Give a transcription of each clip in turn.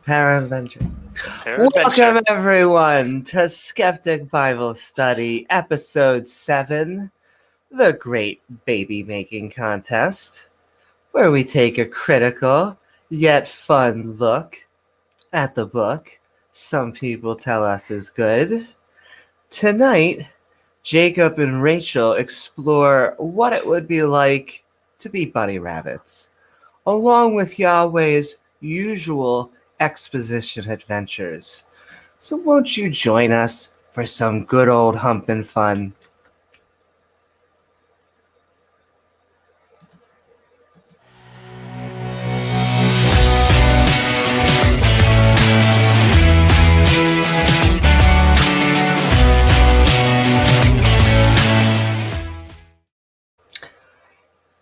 Peradventure. Peradventure. Welcome, everyone, to Skeptic Bible Study, Episode 7, The Great Baby Making Contest, where we take a critical yet fun look at the book some people tell us is good. Tonight, Jacob and Rachel explore what it would be like to be bunny rabbits, along with Yahweh's usual exposition adventures. So won't you join us for some good old humpin' fun?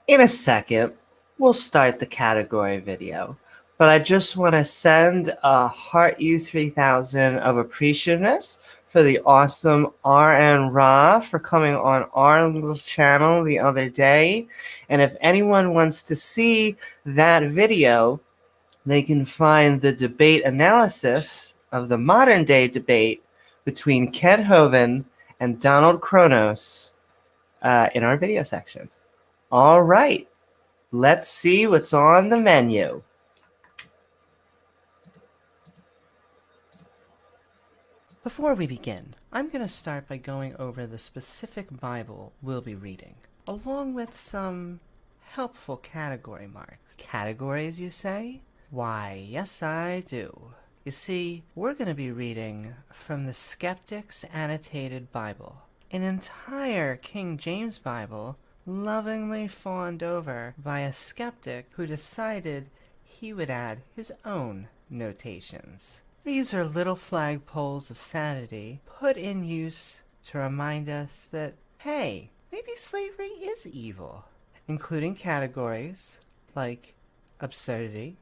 In a second, we'll start the category video, but I just want to send a Heart U3000 of appreciativeness for the awesome RN Ra for coming on our little channel the other day. And if anyone wants to see that video, they can find the debate analysis of the modern day debate between Ken Hovind and Donald Kronos in our video section. All right, let's see what's on the menu. Before we begin, I'm going to start by going over the specific Bible we'll be reading, along with some helpful category marks. Categories, you say? Why, yes I do. You see, we're going to be reading from the Skeptic's Annotated Bible, an entire King James Bible lovingly fawned over by a skeptic who decided he would add his own notations. These are little flagpoles of sanity put in use to remind us that, hey, maybe slavery is evil, including categories like absurdity,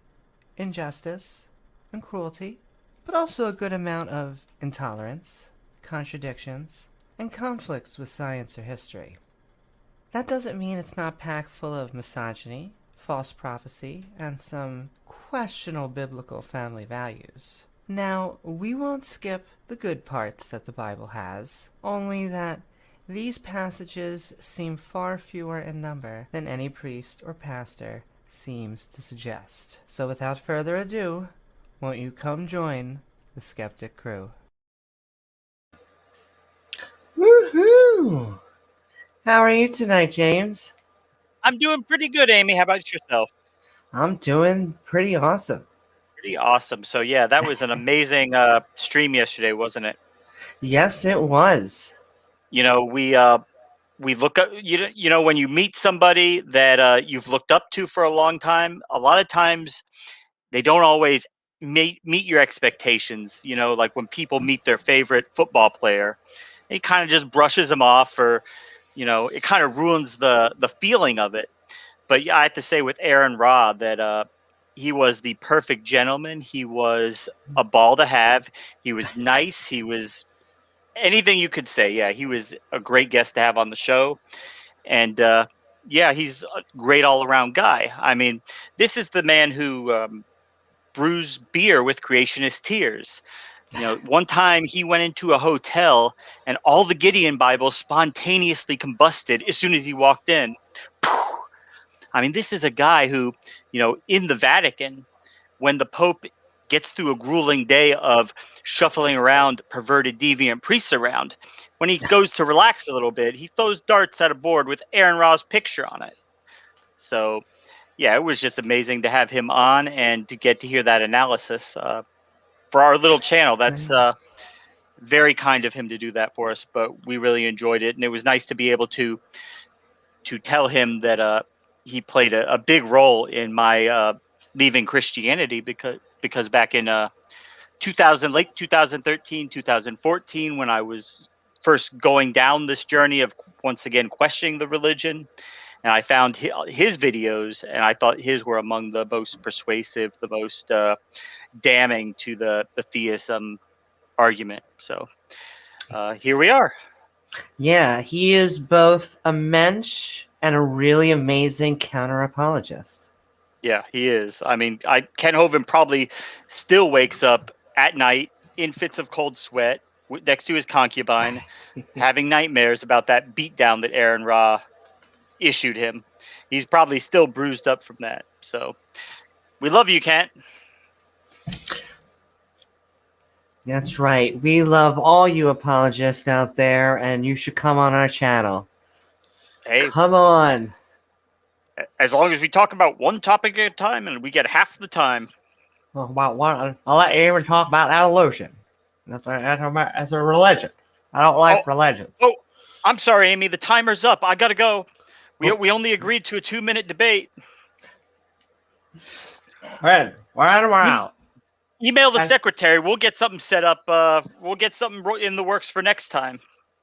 injustice, and cruelty, but also a good amount of intolerance, contradictions, and conflicts with science or history. That doesn't mean it's not packed full of misogyny, false prophecy, and some questionable biblical family values. Now, we won't skip the good parts that the Bible has, only that these passages seem far fewer in number than any priest or pastor seems to suggest. So without further ado, won't you come join the Skeptic Crew? Woohoo! How are you tonight, James? I'm doing pretty good, Amy. How about yourself? I'm doing pretty awesome. Pretty awesome. So yeah, that was an amazing stream yesterday, wasn't it? Yes, it was. You know, we look up. You know when you meet somebody that you've looked up to for a long time. A lot of times they don't always meet your expectations. You know, like when people meet their favorite football player, it kind of just brushes them off, or it kind of ruins the feeling of it. But yeah, I have to say with Aaron Ra that he was the perfect gentleman. He was a ball to have. He was nice. He was anything you could say. Yeah, he was a great guest to have on the show. And yeah, he's a great all around guy. I mean, this is the man who brews beer with creationist tears. You know, one time he went into a hotel and all the Gideon Bibles spontaneously combusted as soon as he walked in. I mean, this is a guy who, in the Vatican, when the Pope gets through a grueling day of shuffling around perverted deviant priests around, when he goes to relax a little bit, he throws darts at a board with Aaron Ra's picture on it. So, yeah, it was just amazing to have him on and to get to hear that analysis for our little channel. That's very kind of him to do that for us, but we really enjoyed it, and it was nice to be able to tell him that he played a big role in my leaving Christianity because back in late 2013, 2014, when I was first going down this journey of once again questioning the religion, and I found his videos, and I thought his were among the most persuasive, the most damning to the theism argument. So here we are. Yeah, he is both a mensch and a really amazing counter-apologist. Yeah, he is. I mean, Ken Hovind probably still wakes up at night in fits of cold sweat next to his concubine, having nightmares about that beatdown that Aaron Ra issued him. He's probably still bruised up from that. So we love you, Kent. That's right. We love all you apologists out there, and you should come on our channel. Hey, Come on. as long as we talk about one topic at a time and we get half the time. About one, I'll let you even talk about evolution. That's a religion. I don't like religions. Oh, I'm sorry, Amy. The timer's up. I gotta go. Oh. We only agreed to a 2-minute debate. We're out. Email the secretary. We'll get something set up. We'll get something in the works for next time.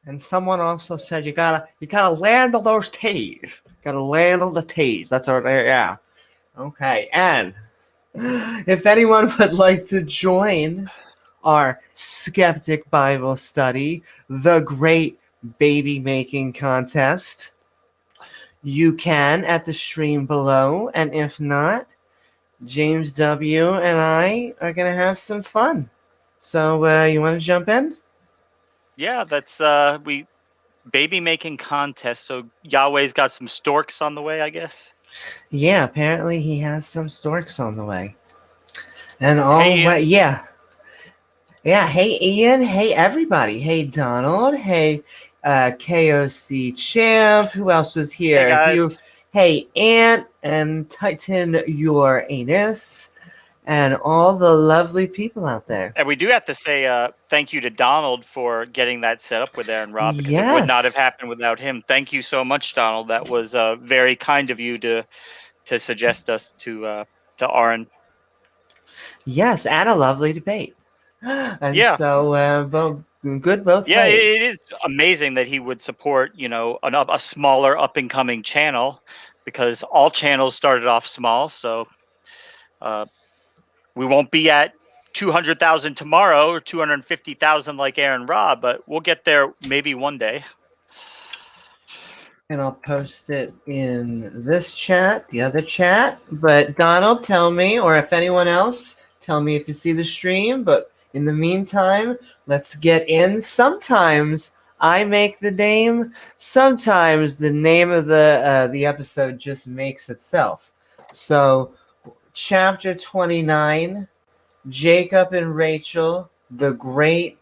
And someone also said you gotta landle those T's. Gotta landle the T's. That's our yeah. Okay. And if anyone would like to join our Skeptic Bible study, the Great Baby Making Contest, you can at the stream below. And if not, James W. and I are going to have some fun. So you want to jump in? Yeah, that's we baby making contest. So Yahweh's got some storks on the way, I guess. Yeah, apparently he has some storks on the way. And yeah. Yeah, hey Ian, hey everybody. Hey Donald, hey KOC Champ. Who else was here? Hey guys. Hey Ant and Titan Uranus. And all the lovely people out there. And we do have to say thank you to Donald for getting that set up with Aaron Rob, because it would not have happened without him. Thank you so much, Donald. That was very kind of you to suggest us to Aaron. Yes, and a lovely debate. And so good both ways. Yeah, it is amazing that he would support, a smaller up and coming channel, because all channels started off small. So we won't be at 200,000 tomorrow or 250,000 like Aaron Robb, but we'll get there maybe one day. And I'll post it in this chat, the other chat. But Donald, tell me, or if anyone else, tell me if you see the stream. But in the meantime, let's get in. Sometimes I make the name. Sometimes the name of the episode just makes itself. So, Chapter 29, Jacob and Rachel, the Great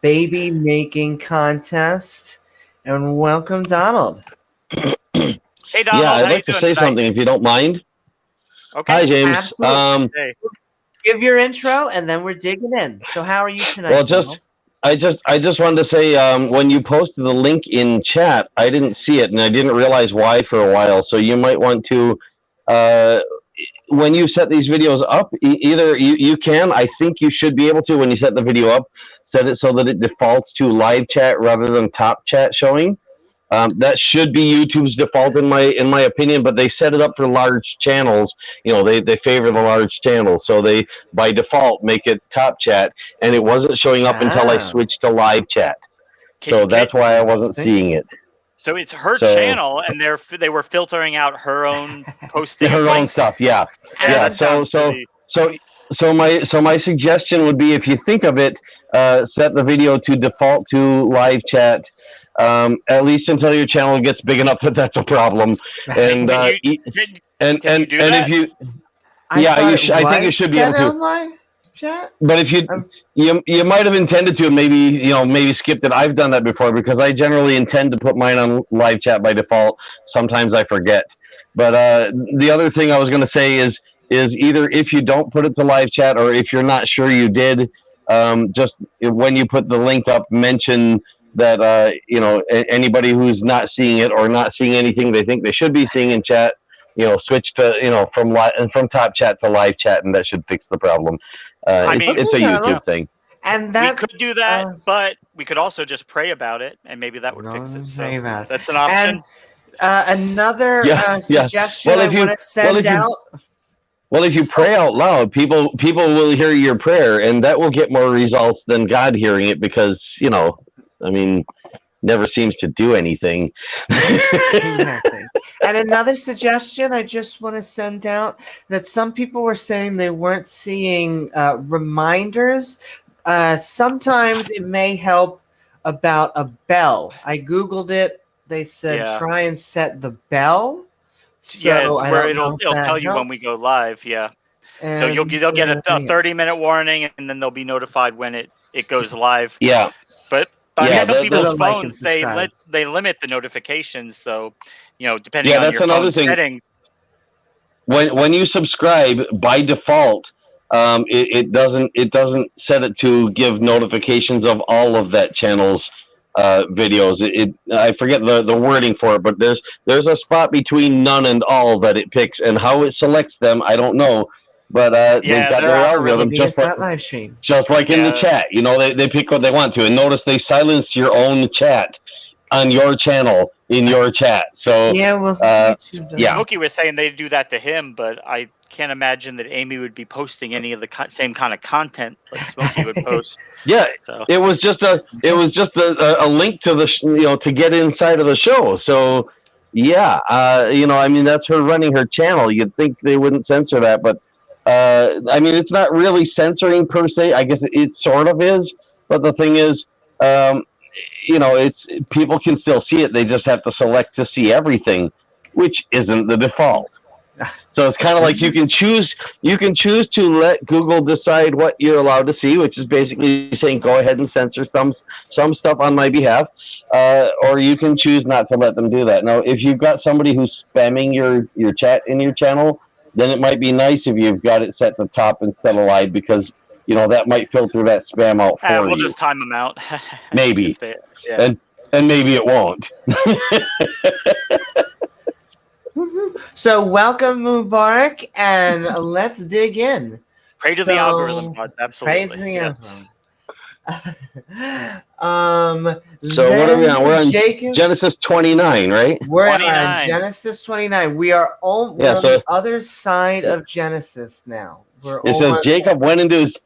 Baby Making Contest. And welcome, Donald. Hey, Donald. Yeah, I'd like to say something if you don't mind. Okay. Hi, James. Absolutely. Hey. Give your intro, and then we're digging in. So, how are you tonight? Well, I just wanted to say when you posted the link in chat, I didn't see it, and I didn't realize why for a while. So you might want to, when you set these videos up, either you can, I think you should be able to, when you set the video up, set it so that it defaults to live chat rather than top chat showing. That should be YouTube's default in my opinion, but they set it up for large channels. They favor the large channels, so they by default make it top chat, and it wasn't showing up until I switched to live chat. So that's why I wasn't seeing it. So it's her channel, and they were filtering out her own posting, her own stuff. Yeah. So my suggestion would be, if you think of it, set the video to default to live chat. At least until your channel gets big enough that's a problem. And if you, I think you should be able to. Live chat? But if you might have intended to, and maybe skipped it. I've done that before, because I generally intend to put mine on live chat by default. Sometimes I forget. But the other thing I was going to say is either if you don't put it to live chat, or if you're not sure you did, just when you put the link up, mention that anybody who's not seeing it or not seeing anything they think they should be seeing in chat, switch to from top chat to live chat, and that should fix the problem. It's a YouTube thing. And we could do that, but we could also just pray about it, and maybe that would fix it. So that's an option. And another suggestion I want to send out. Well, if you pray out loud, people will hear your prayer, and that will get more results than God hearing it, because never seems to do anything. Exactly. And another suggestion I just want to send out, that some people were saying they weren't seeing reminders. Sometimes it may help about a bell. I Googled it. They said Yeah. try and set the bell. Yeah, So I where don't know if it'll that tell you when we go helps. live. Yeah. So And they'll get a yes. 30-minute warning, and then they'll be notified when it goes live. Yeah. But Yeah, on some that- people's that's- like and phones, subscribe. they limit the notifications. So, depending Yeah, on that's your another phone thing. settings. When you subscribe by default, it doesn't set it to give notifications of all of that channel's videos. I forget the wording for it, but there's a spot between none and all that it picks, and how it selects them, I don't know. But they've got their algorithm just like live stream. Just like in the Yeah. chat, they pick what they want to. And notice they silenced your own chat on your channel in your chat. So Yeah, well, YouTube does. yeah. Mookie was saying they do that to him, but I can't imagine that Amy would be posting any of the same kind of content like Smokey would post. Yeah, So it was just a link to the to get inside of the show. So yeah, that's her running her channel. You'd think they wouldn't censor that, but it's not really censoring per se. I guess it sort of is, but the thing is, it's people can still see it. They just have to select to see everything, which isn't the default. So it's kind of like you can choose to let Google decide what you're allowed to see, which is basically saying go ahead and censor some stuff on my behalf, or you can choose not to let them do that. Now, if you've got somebody who's spamming your chat in your channel, then it might be nice if you've got it set to top instead of live, because that might filter that spam out for we'll you. just time them out. Maybe, yeah. and maybe it won't. So welcome, Mubarak, and let's dig in. Pray to the algorithm, bud. Absolutely. Praise the Yes. algorithm. So what are we on? We're on Jacob, Genesis 29, right? We're 29. on Genesis 29. We are on Yeah, the other side of Genesis now. It says Jacob went into his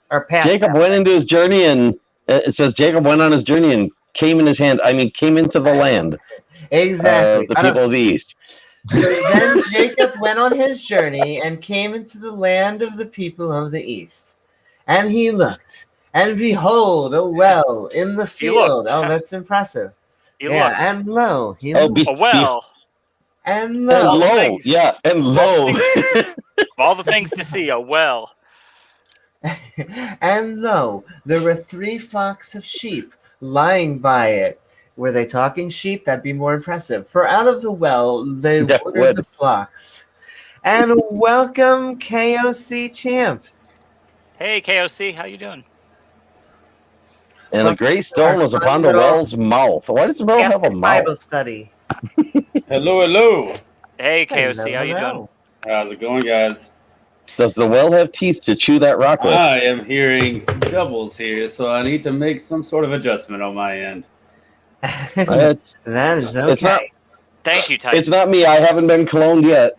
journey, and it says Jacob went on his journey and came in his hand. Came into the land. Exactly. The people of the east. So then Jacob went on his journey and came into the land of the people of the east. And he looked, and behold, a well in the field. Oh, that's impressive. And lo, he looked. A well. And lo. And lo. Yeah, and lo. Of all the things to see, a well. And lo, there were 3 flocks of sheep lying by it. Were they talking sheep? That'd be more impressive. For out of the well, they watered the flocks. And welcome, KOC Champ. Hey, KOC, how you doing? And a great stone was upon the well's mouth. Why does the well have a mouth? Bible study. Hello. Hey, KOC, how you doing? How's it going, guys? Does the well have teeth to chew that rock with? I am hearing doubles here, so I need to make some sort of adjustment on my end. That is okay. It's not, Thank you, Titan. It's not me. I haven't been cloned yet.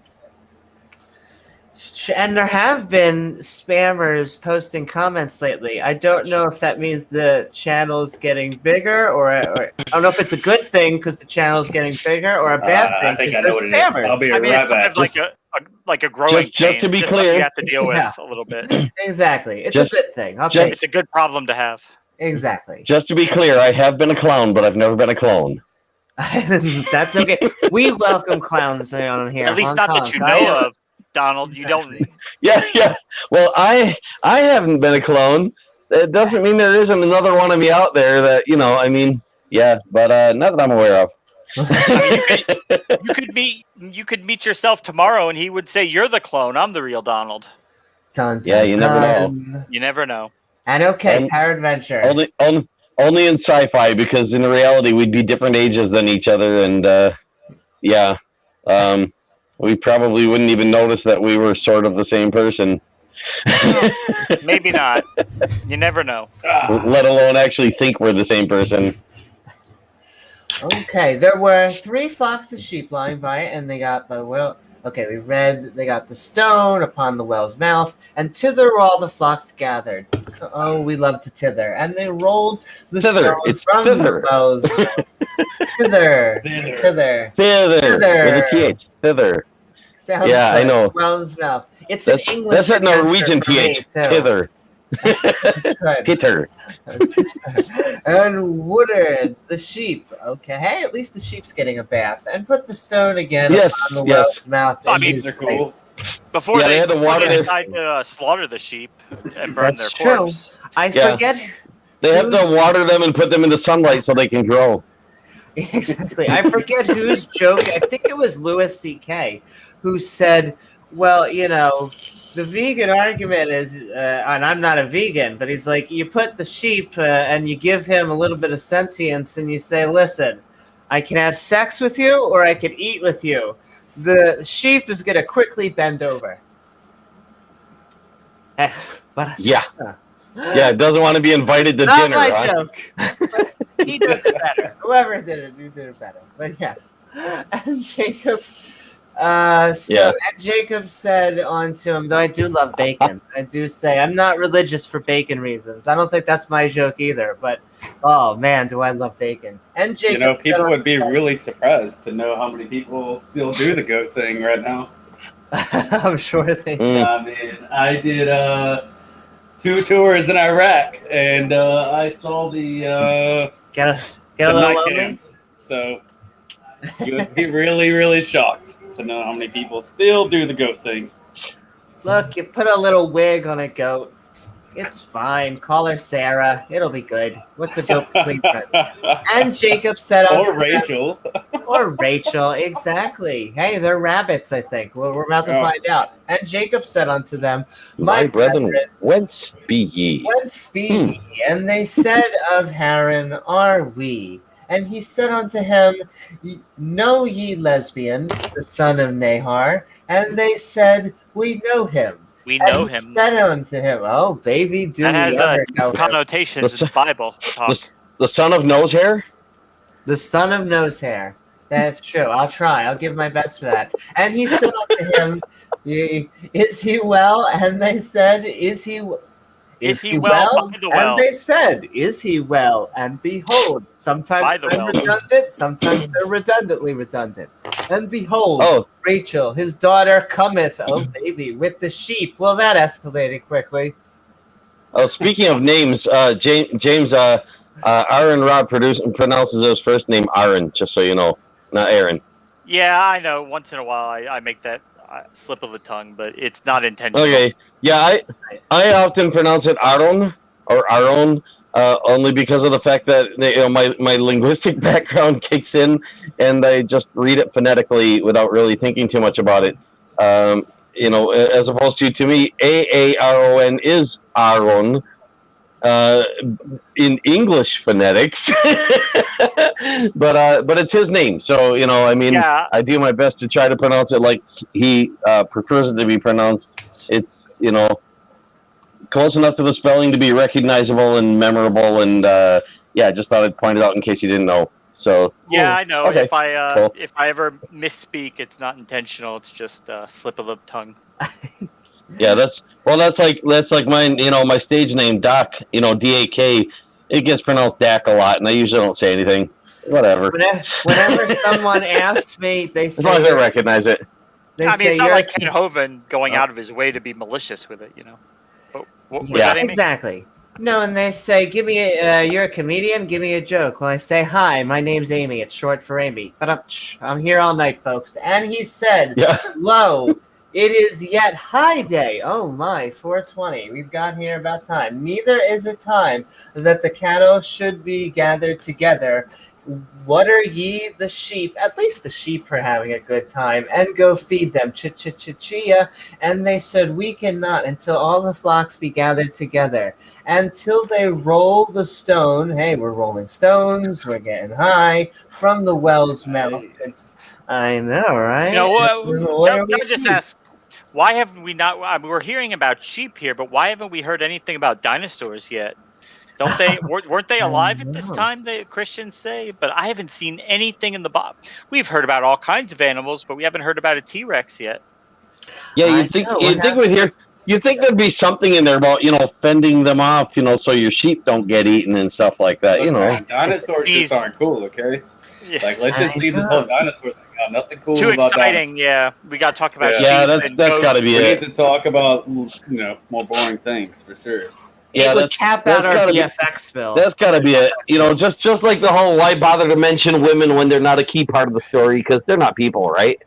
And there have been spammers posting comments lately. I don't know if that means the channel's getting bigger, or I don't know if it's a good thing because the channel's getting bigger, or a bad thing. I think I know what it is. Spammers. I'll be I mean, right it's kind back. of like a growing Just pain. to be Just clear. something you have to deal with a little bit. Exactly. It's Just- a good thing. I'll take It's a good problem to have. it. Exactly. Just to be clear, I have been a clown, but I've never been a clone. That's okay. We welcome clowns on here. At least Hong not Kong. that you know of, Donald. You don't. Yeah. Well, I haven't been a clone. It doesn't mean there isn't another one of me out there that, but not that I'm aware of. I mean, you could meet yourself tomorrow, and he would say you're the clone. I'm the real Donald. Dun, Yeah, you never know. dun. You never know. And okay, And- Paradventure. Only in sci-fi, because in reality we'd be different ages than each other, and we probably wouldn't even notice that we were sort of the same person. Maybe not. You never know. Let alone actually think we're the same person. Okay, there were 3 flocks of sheep lying by it, and they got the well. Okay, we read they got the stone upon the well's mouth, and thither were all the flocks gathered. Oh, we love to tither. And they rolled the Thither, stone it's from thither. the well's mouth. Thither. Thither. Thither. Thither. With a TH. Thither. Sounds Yeah, I good. know. Well's mouth. It's an English That's a Norwegian adventure for me, TH. too. Thither. That's good. Hitter. And Woodard, the sheep. Okay, hey, at least the sheep's getting a bath. And put the stone again Yes, upon the yes. well's mouth. I in mean, his they're cool. place. Before Yeah, they had to before water they their- decide to slaughter the sheep and burn That's their true. corpse. I Yeah. forget. They have to whose- water them and put them in the sunlight so they can grow. Exactly. I forget whose joke. I think it was Louis C.K. who said, well, the vegan argument is, and I'm not a vegan, but he's like, you put the sheep and you give him a little bit of sentience and you say, listen, I can have sex with you or I can eat with you. The sheep is going to quickly bend over. But Yeah. Yeah, doesn't want to be invited to not dinner. my Huh? joke. But he does it better. Whoever did it, he did it better. But yes. And Jacob, Yeah. and Jacob said onto him, though I do love bacon. I do say I'm not religious for bacon reasons. I don't think that's my joke either. But oh man, do I love bacon? And Jacob, People would be really surprised to know how many people still do the goat thing right now. I'm sure they do. Mm. I mean, I did 2 tours in Iraq, and I saw the Get a the little night lonely. camps. So you would be really, really shocked to know how many people still do the goat thing. Look, you put a little wig on a goat. It's fine. Call her Sarah. It'll be good. What's a goat between friends? And Jacob said, Or Rachel. Or Rachel, exactly. Hey, they're rabbits, I think. Well, we're about to find out. And Jacob said unto them, My brethren, whence be ye? whence be ye? And they said of Haran, are we? And he said unto him, know ye lesbian, the son of Nahar? And they said, we know him. We And know he him. said unto him, oh, baby, do That has we ever know him? connotations in the Bible talk. The son of nose hair? The son of nose hair. That's true. I'll try. I'll give my best for that. And he said unto him, is he well? And they said, is he well? By the well? And they said, is he well? And behold, sometimes By the they're well. redundant, sometimes they're redundantly redundant. And behold, Oh, Rachel, his daughter, cometh, oh baby, with the sheep. Well, that escalated quickly. oh, speaking of names, James Aaron Rod pronounces his first name Aaron, just so you know, not Aaron. Yeah, I know. Once in a while, I make that slip of the tongue, but it's not intentional. Okay, yeah, I often pronounce it Aaron or Aaron, only because of the fact that my linguistic background kicks in, and I just read it phonetically without really thinking too much about it. As opposed to me, Aaron is Aaron. In English phonetics, but it's his name, so Yeah. I do my best to try to pronounce it like he prefers it to be pronounced. It's close enough to the spelling to be recognizable and memorable, and just thought I'd point it out in case you didn't know. So Yeah, I know. Okay, cool. If I ever misspeak, it's not intentional. It's just a slip of the tongue. yeah, that's like mine. My stage name Doc. DAK. It gets pronounced Dak a lot, and I usually don't say anything. Whatever. Whenever someone asks me, they As long as I say, recognize it. It's not like Ken Hovind going out of his way to be malicious with it, But what was that, Amy? Exactly. No, and they say, "Give me you're a comedian. Give me a joke." Well, I say, "Hi, my name's Amy. It's short for Amy." But I'm here all night, folks. And he said, Yeah. "Lo, it is yet high day. Oh my, 4:20. We've got here about time. Neither is it time that the cattle should be gathered together. What are ye, the sheep? At least the sheep are having a good time, and go feed them. Ch-ch-ch-chia." And they said, "We cannot until all the flocks be gathered together, until they roll the stone." Hey, we're rolling stones. We're getting high from the well's mouth. I know, right? Can I just ask, why haven't we not? We're hearing about sheep here, but why haven't we heard anything about dinosaurs yet? Don't they? Weren't they alive at this time? The Christians say, but I haven't seen anything in the Bible. We've heard about all kinds of animals, but we haven't heard about a T-Rex yet. Yeah, you'd think we'd hear. You'd think there'd be something in there about fending them off, so your sheep don't get eaten and stuff like that. Look, man, dinosaurs just aren't cool, okay? Yeah. Like, let's just leave this whole dinosaur thing out. Nothing cool Too about exciting. Yeah, we got to talk about sheep. Yeah, that's and got to goats. be We it. need to talk about, more boring things for sure. Yeah, it would that's cap out our gotta be. VFX bill. That's got to be it. Just like the whole why bother to mention women when they're not a key part of the story because they're not people, right?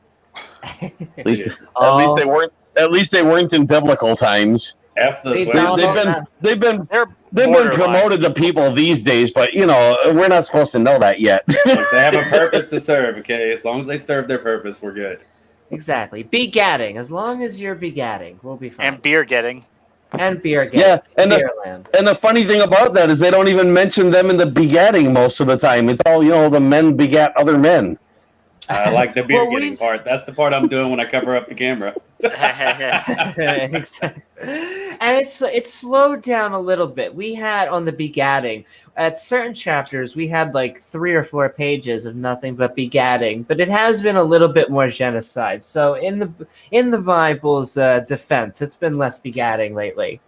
At least, at least they weren't. At least they weren't in biblical times. F those See, women. Donald, They've been They're promoted borderline. to people these days, but we're not supposed to know that yet. Look, they have a purpose to serve, okay? As long as they serve their purpose, we're good. exactly. Begatting. As long as you're begatting, we'll be fine. And beer getting. And beer getting. Yeah, and Beerland. And the funny thing about that is they don't even mention them in the begatting most of the time. It's all the men begat other men. I like the beer Well, getting part. That's the part I'm doing when I cover up the camera. Exactly. And it's slowed down a little bit. We had on the begatting at certain chapters we had like 3 or 4 pages of nothing but begatting, but it has been a little bit more genocide. So in the Bible's defense, it's been less begatting lately.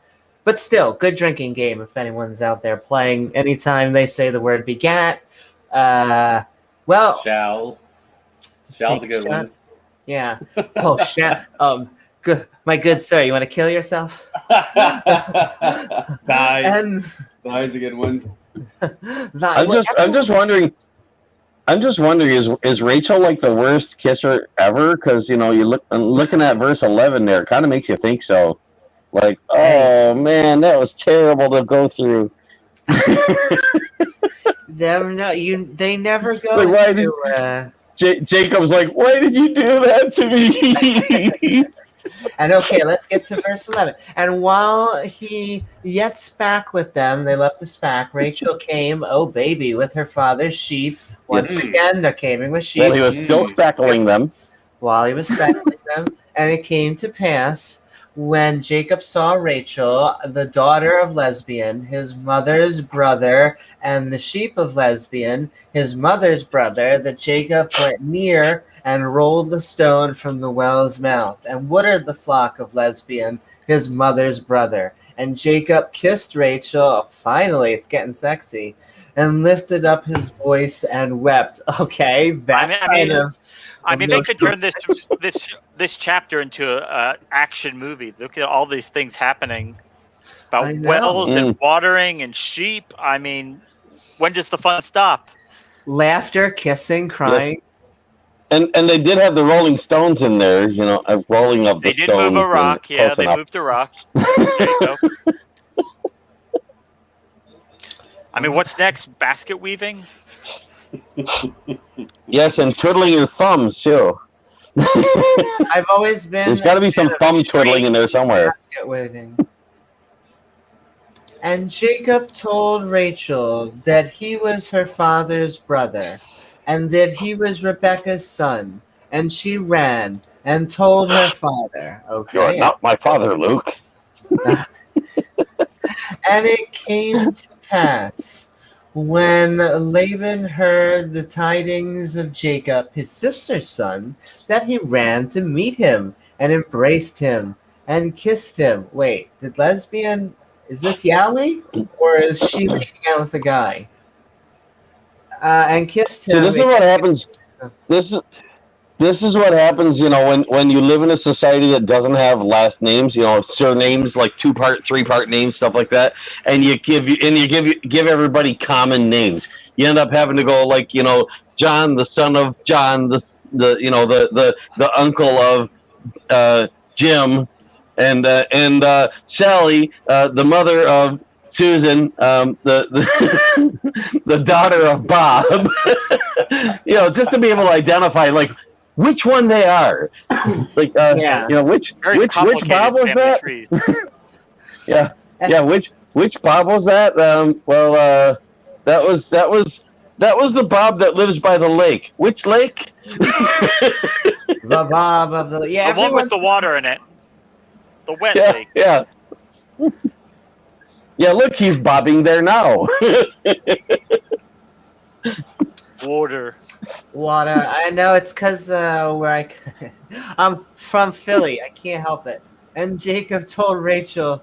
But still, good drinking game if anyone's out there playing. Anytime they say the word begat, well, Shall's a good one. yeah. Oh, good, my good sir. You want to kill yourself? Die. And Die's a good one. I'm just wondering. Is Rachel like the worst kisser ever? Because looking at verse 11 there, it kind of makes you think so. Like, oh man, that was terrible to go through. They never go Like, into. Jacob's like, why did you do that to me? And okay, let's get to verse 11. And while he yet spake with them, they left the spack. Rachel came, oh baby, with her father's sheep. Once again, they're coming with sheep. Well, he was still speckling them. While he was speckling them. And it came to pass, when Jacob saw Rachel, the daughter of Lesbian, his mother's brother, and the sheep of Lesbian, his mother's brother, that Jacob went near and rolled the stone from the well's mouth, and watered the flock of Lesbian, his mother's brother. And Jacob kissed Rachel. Finally, it's getting sexy. And lifted up his voice and wept. Okay, I mean, they could turn this chapter into an action movie. Look at all these things happening about wells and watering and sheep. I mean, when does the fun stop? Laughter, kissing, crying. Yes. And they did have the Rolling Stones in there, rolling up the stone. They did move a rock. Yeah, they moved a rock. There you go. I mean, what's next? Basket weaving? Yes, and twiddling your thumbs, too. I've always been... There's got to be some thumb twiddling in there somewhere. Basket weaving. And Jacob told Rachel that he was her father's brother, and that he was Rebekah's son. And she ran and told her father. Okay. You're not my father, Luke. And it came to pass, when Laban heard the tidings of Jacob, his sister's son, that he ran to meet him and embraced him and kissed him. Wait, did Lesbian... Is this Yali? Or is she making out with a guy? And kissed him. So this is what happens. This is what happens, when you live in a society that doesn't have last names, surnames like 2-part, 3-part names, stuff like that, and you give everybody common names. You end up having to go like, John, the son of John, the uncle of Jim, and Sally, the mother of Susan, the daughter of Bob. Just to be able to identify like which one they are. Like which Bob was that? yeah, which Bob was that? That was the Bob that lives by the lake. Which lake? The Bob of the... Yeah, the one with the water in it. The wet lake. Yeah. Yeah, look, he's bobbing there now. Water. I know it's because I'm from Philly. I can't help it. And Jacob told Rachel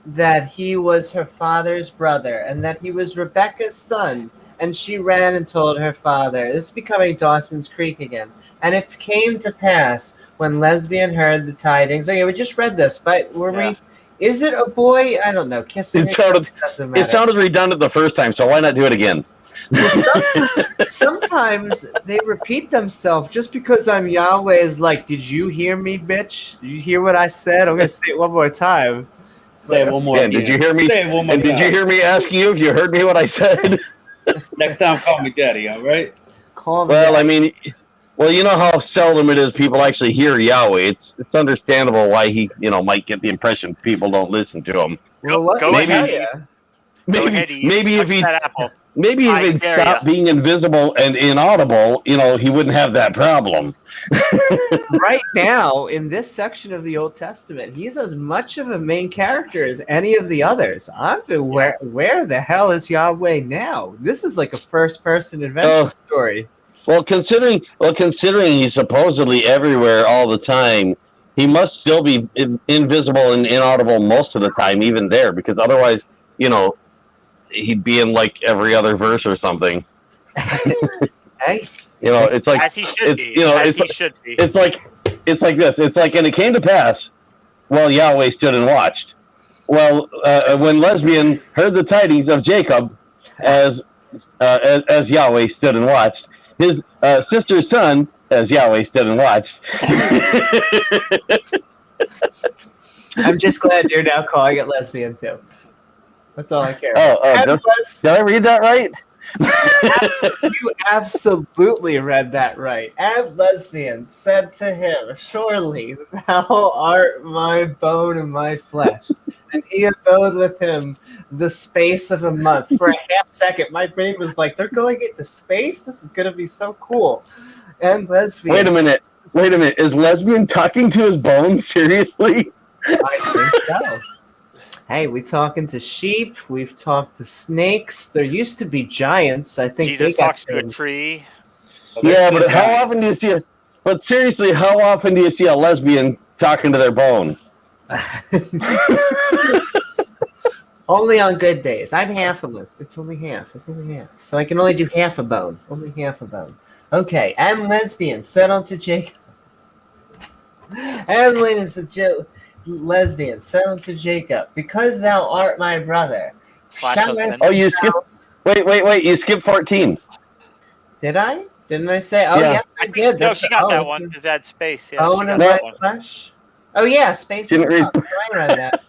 that he was her father's brother and that he was Rebekah's son and she ran and told her father. This is becoming Dawson's Creek again. And it came to pass when Lesbian heard the tidings. Oh yeah, we just read this, but were we? Is it a boy? I don't know. Kissing It sounded redundant the first time, so why not do it again? Sometimes they repeat themselves just because I'm Yahweh is like, did you hear me, bitch? Did you hear what I said? I'm going to say it one more time. Say it one more time. Did you hear me? Say it one more time. Did you hear me asking you if you heard me what I said? Next time, call me daddy, all right? Call me Well, daddy. I mean, you know how seldom it is people actually hear Yahweh. It's understandable why he, might get the impression people don't listen to him. Well, let Go me ahead. tell ya. Maybe if he that apple. Maybe if he'd stop being invisible and inaudible, he wouldn't have that problem. Right now, in this section of the Old Testament, he's as much of a main character as any of the others. Where the hell is Yahweh now? This is like a first-person adventure story. Well, considering he's supposedly everywhere all the time, he must still be invisible and inaudible most of the time, even there, because otherwise, he'd be in like every other verse or something. Hey, it's like as he should be. It's like this. It's like, and it came to pass. Well, Yahweh stood and watched. Well, when Lesbian heard the tidings of Jacob, as Yahweh stood and watched, his sister's son, as Yahweh stood and watched. I'm just glad you're now calling it Lesbian too. That's all I care about. Did I read that right? You absolutely read that right. And Lesbian said to him, surely thou art my bone and my flesh. And he abode with him the space of a month. For a half second, my brain was like, they're going into space? This is going to be so cool. And Lesbian... Wait a minute. Is Lesbian talking to his bones? Seriously? I think so. Hey, we talking to sheep. We've talked to snakes. There used to be giants. I think Jesus talks to a tree. Yeah, but how often do you see But seriously, how often do you see a lesbian talking to their bone? Only on good days. I'm half a list. It's only half. So I can only do half a bone. Only half a bone. Okay. And Lesbian said unto Jacob. And Lesbian said unto Jacob, because thou art my brother. You skipped. Wait. You skipped 14. Did I? Didn't I say? Oh, yeah. Yes, I did. No, she got that one because that space. Yeah, bone of my flesh. Oh, yeah, space. Didn't read. I read that.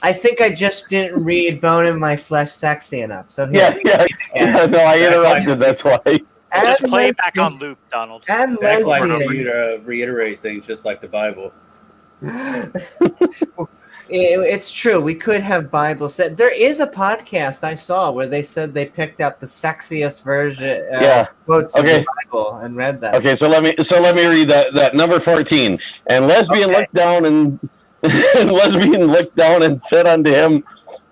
I think I just didn't read bone in my flesh sexy enough. So no, I interrupted. That's why. Just play it back on loop, Donald. And Act like Lesbian. for you to reiterate things just like the Bible. It's true. We could have Bible said. There is a podcast I saw where they said they picked out the sexiest version quotes of the Bible and read that. Okay, so let me read that number 14. And Lesbian looked down and Lesbian looked down and said unto him,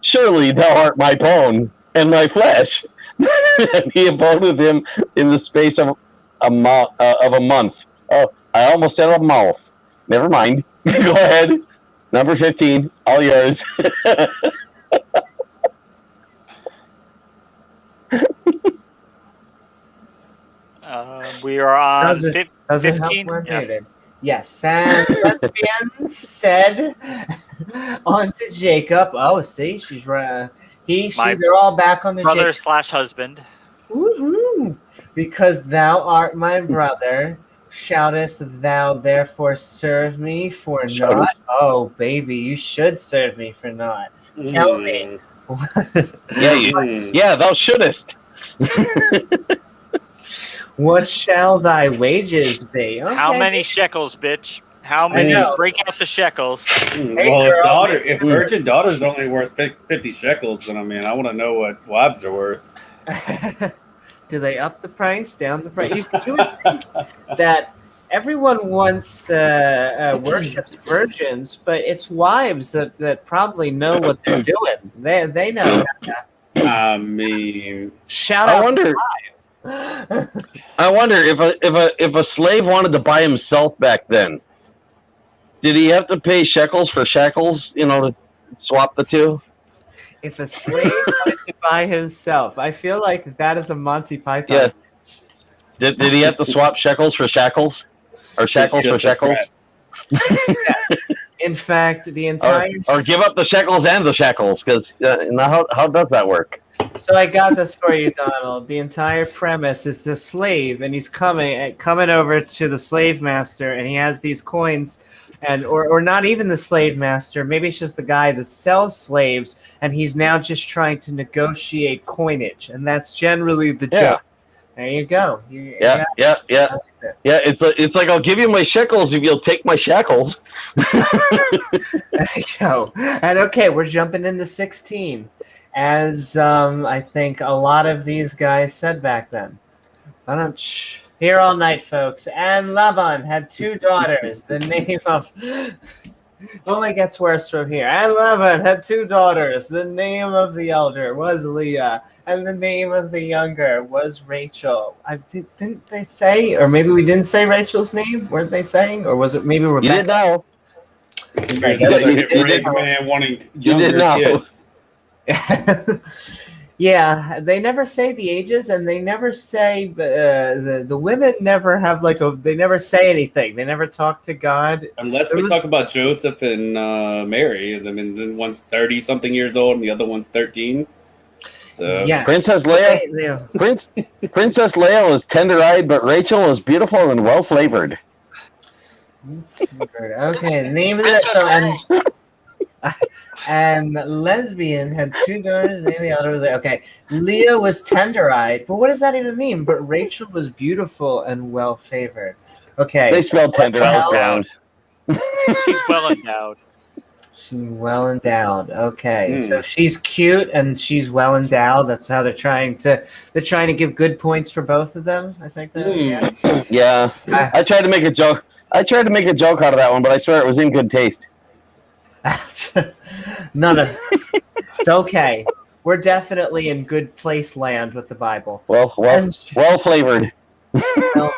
surely thou art my bone and my flesh. And he abode with him in the space of a month. Oh, I almost said a mouth. Never mind. Go ahead. Number 15, all yours. We are on doesn't 15. Yes, and Lesbian said unto Jacob. Oh, see, she's right. They're all back on the brother/husband. Woohoo! Because thou art my brother. Shoutest thou therefore serve me for naught? Oh, baby, you should serve me for naught. Tell me. Yeah, thou shouldest. What shall thy wages be? Okay. How many shekels, bitch? How many? Break out the shekels. Well, if virgin daughter's only worth 50 shekels, then I want to know what wives are worth. Do they up the price, down the price? You would think that everyone wants worships virgins, but it's wives that probably know what they're doing. They know. I mean, shout out. I wonder if a slave wanted to buy himself back then, did he have to pay shekels for shackles? To swap the two. If a slave wanted to buy himself, I feel like that is a Monty Python. Yes. Did he have to swap shekels for shackles? Or shackles for just a shekels? Yes. In fact, the entire Or give up the shekels and the shackles, because how does that work? So I got this for you, Donald. The entire premise is the slave, and he's coming over to the slave master, and he has these coins, and or not even the slave master. Maybe it's just the guy that sells slaves, and he's now just trying to negotiate coinage, and that's generally the joke. There you go. Yeah. It's like I'll give you my shekels if you'll take my shackles. There you go. And okay, we're jumping into 16. As I think a lot of these guys said back then. Here all night, folks. And Laban had 2 daughters. The name of... Only gets worse from here. And Laban had 2 daughters. The name of the elder was Leah. And the name of the younger was Rachel. Didn't they say? Or maybe we didn't say Rachel's name? Weren't they saying? Or was it maybe Rebecca? You did now. You did man wanting younger kids. Yeah, they never say the ages, and they never say the women never have they never say anything. They never talk to God unless we talk about Joseph and Mary. I mean, then one's 30-something years old, and the other one's 13. So yes. Princess Leia, Princess Leia was tender-eyed, but Rachel was beautiful and well-flavored. Okay, name of that. And lesbian had 2 daughters, and the other was okay. Leah was tender-eyed, but what does that even mean? But Rachel was beautiful and well-favored. Okay. They spelled tender. I was wrong. She's well endowed. She's well endowed. Okay, so she's cute and she's well endowed. That's how they're trying to give good points for both of them. I think that. Yeah. I tried to make a joke. I tried to make a joke out of that one, but I swear it was in good taste. None of it's okay. We're definitely in good place land with the Bible. Well flavored. Well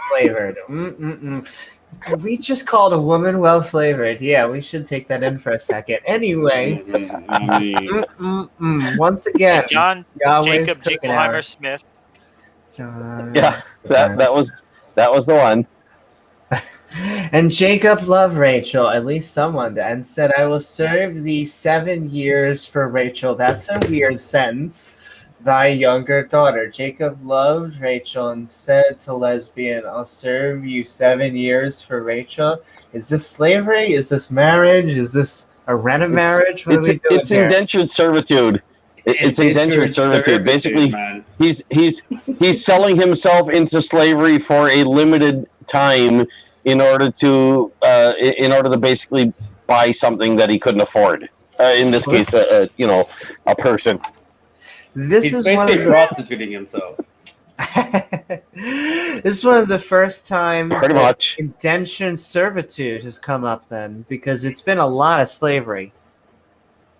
flavored. We just called a woman well flavored. Yeah, we should take that in for a second. Anyway, once again, hey, John Yahweh's Jacob Jingleheimer Smith. Yeah, that was the one. And Jacob loved Rachel, at least someone, and said, I will serve thee 7 years for Rachel. That's a weird sentence. Thy younger daughter. Jacob loved Rachel and said to lesbian, I'll serve you 7 years for Rachel. Is this slavery? Is this marriage? Is this a rent of marriage? What are we doing It's indentured servitude. It's indentured servitude. Basically, man. He's selling himself into slavery for a limited time in order to basically buy something that he couldn't afford. In this case, a person. He's basically prostituting himself. This is one of the first times pretty much indentured servitude has come up then, because it's been a lot of slavery.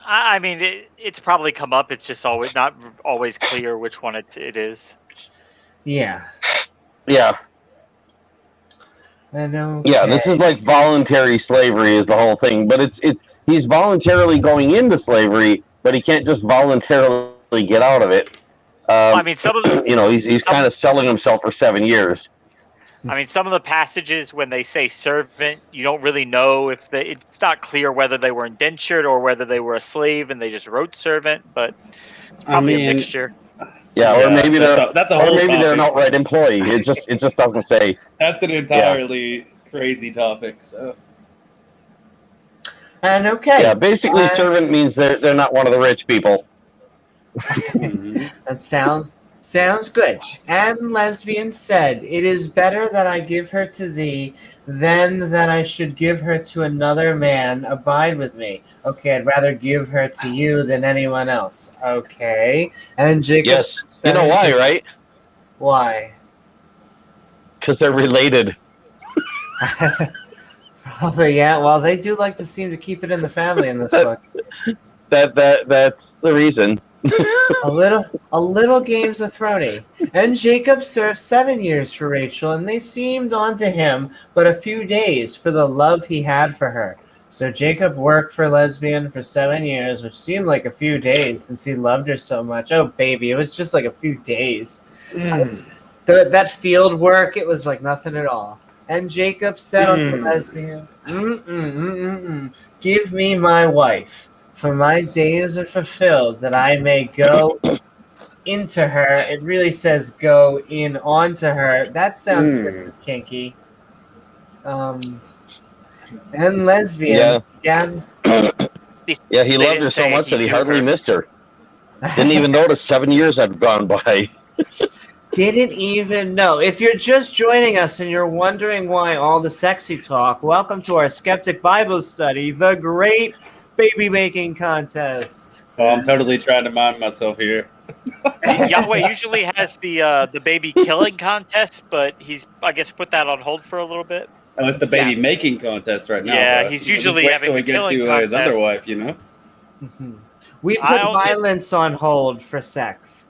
I mean, it's probably come up. It's just not always clear which one it is. Yeah. Yeah. I know. Yeah, this is like voluntary slavery is the whole thing, but he's voluntarily going into slavery, but he can't just voluntarily get out of it. I mean, some of the he's kind of selling himself for 7 years. I mean, some of the passages when they say servant, you don't really know if it's not clear whether they were indentured or whether they were a slave and they just wrote servant, but it's probably a mixture. Yeah, or maybe they're an outright employee. It just doesn't say. That's an entirely crazy topic. So. And okay. Yeah, basically, servant means they're not one of the rich people. That sounds good. And lesbian said, it is better that I give her to thee than that I should give her to another man. Abide with me. Okay, I'd rather give her to you than anyone else. Okay. And Jacob said, you know why, right? Why? Because they're related. Probably, yeah. Well, they do like to seem to keep it in the family in this book. That's the reason. a little Games of Thrones. And Jacob served 7 years for Rachel, and they seemed unto him but a few days for the love he had for her. So Jacob worked for Lesbian for 7 years, which seemed like a few days since he loved her so much. Oh, baby, it was just like a few days. That field work, it was like nothing at all. And Jacob said unto Lesbian, give me my wife, for my days are fulfilled, that I may go into her. It really says go in onto her. That sounds just as kinky. And Lesbian. Yeah, he loved her so much that he hardly missed her. Didn't even notice 7 years had gone by. Didn't even know. If you're just joining us and you're wondering why all the sexy talk, welcome to our Skeptic Bible study, the Great Baby Making Contest. Oh, I'm totally trying to mind myself here. See, Yahweh usually has the baby killing contest, but he's, I guess, put that on hold for a little bit. Oh, it's the baby making contest right now. Yeah, he's usually having the killing contest. His other wife, you know? We put violence on hold for sex.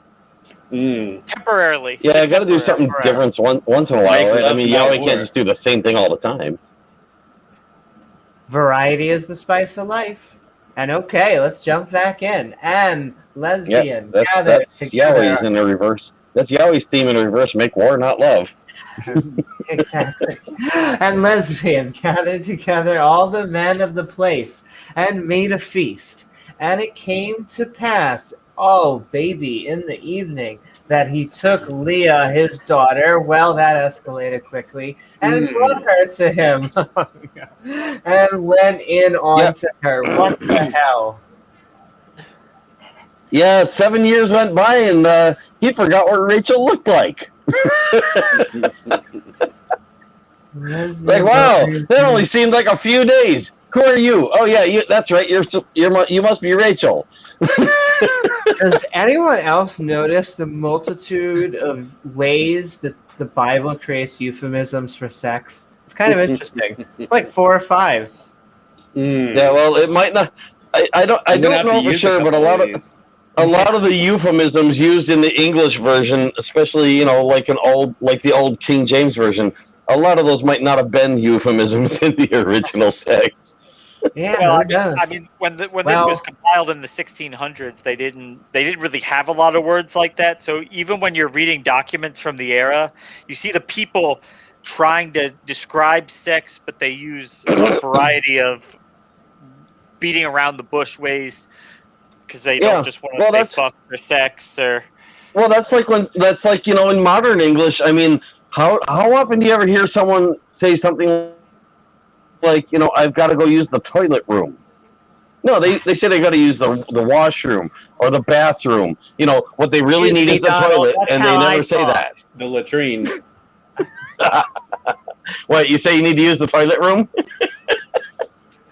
Temporarily. Yeah, I got to do something different once in a while. I mean, Yahweh can't just do the same thing all the time. Variety is the spice of life. And okay, let's jump back in. And Lesbian, that's Yahweh's in the reverse. That's Yahweh's theme in reverse. Make war, not love. Exactly. And Lesbian gathered together all the men of the place and made a feast. And it came to pass, oh baby, in the evening, that he took Leah, his daughter. Well, that escalated quickly, and brought her to him, and went in onto her. What the hell? Yeah, 7 years went by, and he forgot what Rachel looked like. Like, wow, that only seemed like a few days. Who are you? Oh yeah, that's right. You must be Rachel. Does anyone else notice the multitude of ways that the Bible creates euphemisms for sex? It's kind of interesting. Like 4 or 5. Yeah, well, it might not. I don't know for sure, but a lot of the euphemisms used in the English version, especially like the old King James version, a lot of those might not have been euphemisms in the original text. Yeah, well, I mean, when this was compiled in the 1600s, they didn't really have a lot of words like that. So even when you're reading documents from the era, you see the people trying to describe sex, but they use a variety of beating around the bush ways because they don't just want to say fuck or sex or. Well, that's like in modern English. I mean, how often do you ever hear someone say something like, I've got to go use the toilet room? No, they say they got to use the washroom or the bathroom. What they really need is the toilet, and they never say that. The latrine. What, you say you need to use the toilet room?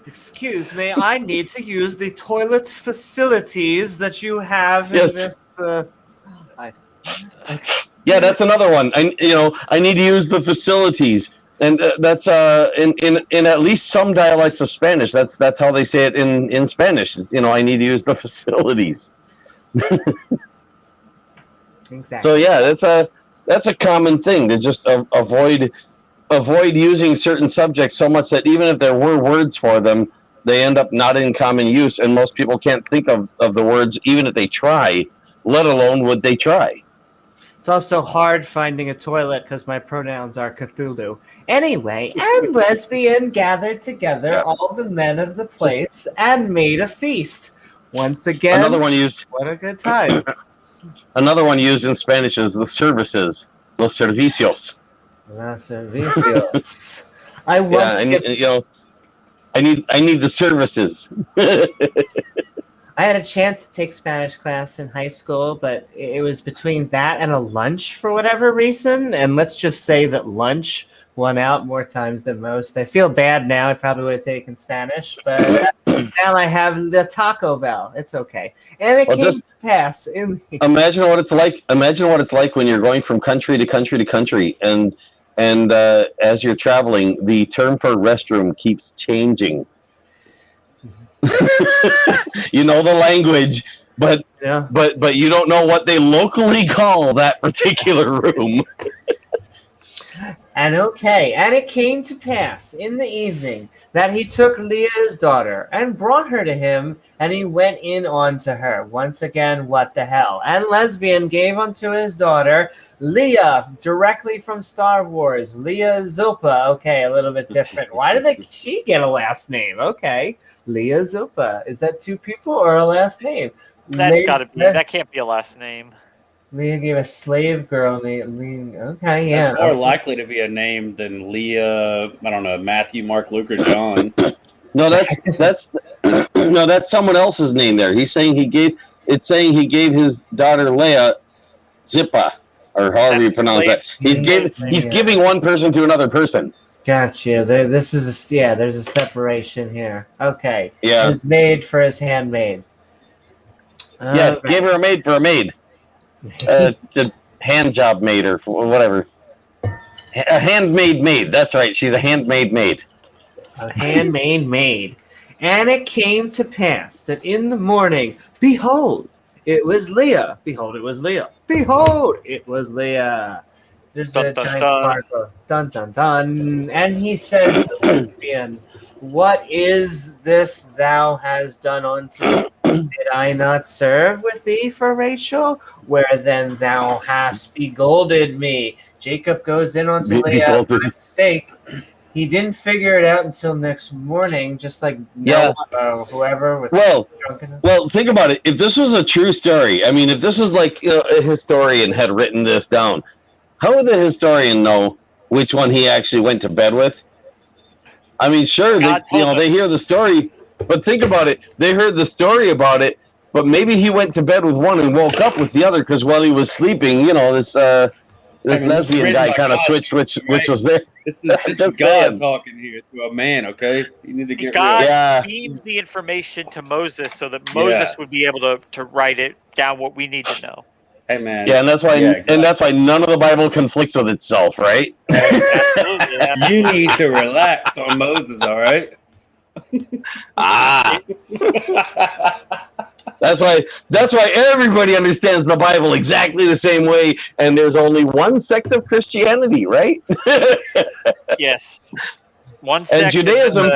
Excuse me, I need to use the toilet facilities that you have in this. Yeah, that's another one. I need to use the facilities. And that's in at least some dialects of Spanish. That's how they say it in Spanish. I need to use the facilities. Exactly. So yeah, that's a common thing to just avoid using certain subjects so much that even if there were words for them, they end up not in common use, and most people can't think of the words even if they try, let alone would they try. It's also hard finding a toilet because my pronouns are Cthulhu. Anyway, and Lesbian gathered together all the men of the place and made a feast. Once again, another one used. What a good time. Another one used in Spanish is the services, los servicios. Los servicios. I need the services. I had a chance to take Spanish class in high school, but it was between that and a lunch for whatever reason. And let's just say that lunch won out more times than most. I feel bad now. I probably would have taken Spanish, but now I have the Taco Bell. It's okay. And it came to pass. Imagine what it's like. Imagine what it's like when you're going from country to country to country, and as you're traveling, the term for restroom keeps changing. You know the language, but you don't know what they locally call that particular room. And it came to pass in the evening that he took Leah's daughter and brought her to him, and he went in unto her. Once again, what the hell? And lesbian gave unto his daughter Leah, directly from Star Wars. Leah Zilpa. Okay, a little bit different. Why did she get a last name? Okay, Leah Zilpa. Is that two people or a last name? That's got to be. That can't be a last name. Leah gave a slave girl named Okay, yeah. That's more likely to be a name than Leah. I don't know, Matthew, Mark, Luke, or John. No, that's no, that's someone else's name there. He's saying he gave his daughter Leah Zippa, or however you pronounce that. He's giving one person to another person. Gotcha. There's a separation here. Okay. Yeah. His maid for his handmaid. Yeah, gave her a maid for a maid. A hand job maid or whatever. A handmade maid. That's right. She's a handmade maid. A handmade maid. And it came to pass that in the morning, behold, it was Leah. Behold, it was Leah. Behold, it was Leah. There's a giant sparkle. Dun, dun, dun. And he said to lesbian, what is this thou hast done unto me? Did I not serve with thee for Rachel? Where then thou hast begolded me? Jacob goes in onto Leah by mistake. He didn't figure it out until next morning, just like Noah or whoever. Well, think about it. If this was a true story, I mean, if this was like a historian had written this down, how would the historian know which one he actually went to bed with? I mean, sure, they hear the story, but think about it. They heard the story about it, but maybe he went to bed with one and woke up with the other because while he was sleeping, this lesbian guy kind of switched which was there. This is God talking here to a man, okay? You need to get God beamed the information to Moses so that Moses would be able to write it down what we need to know. Hey man. Yeah, and that's why none of the Bible conflicts with itself, right? Absolutely, yeah. You need to relax on Moses, all right? That's why everybody understands the Bible exactly the same way, and there's only one sect of Christianity, right? Yes. One sect. And Judaism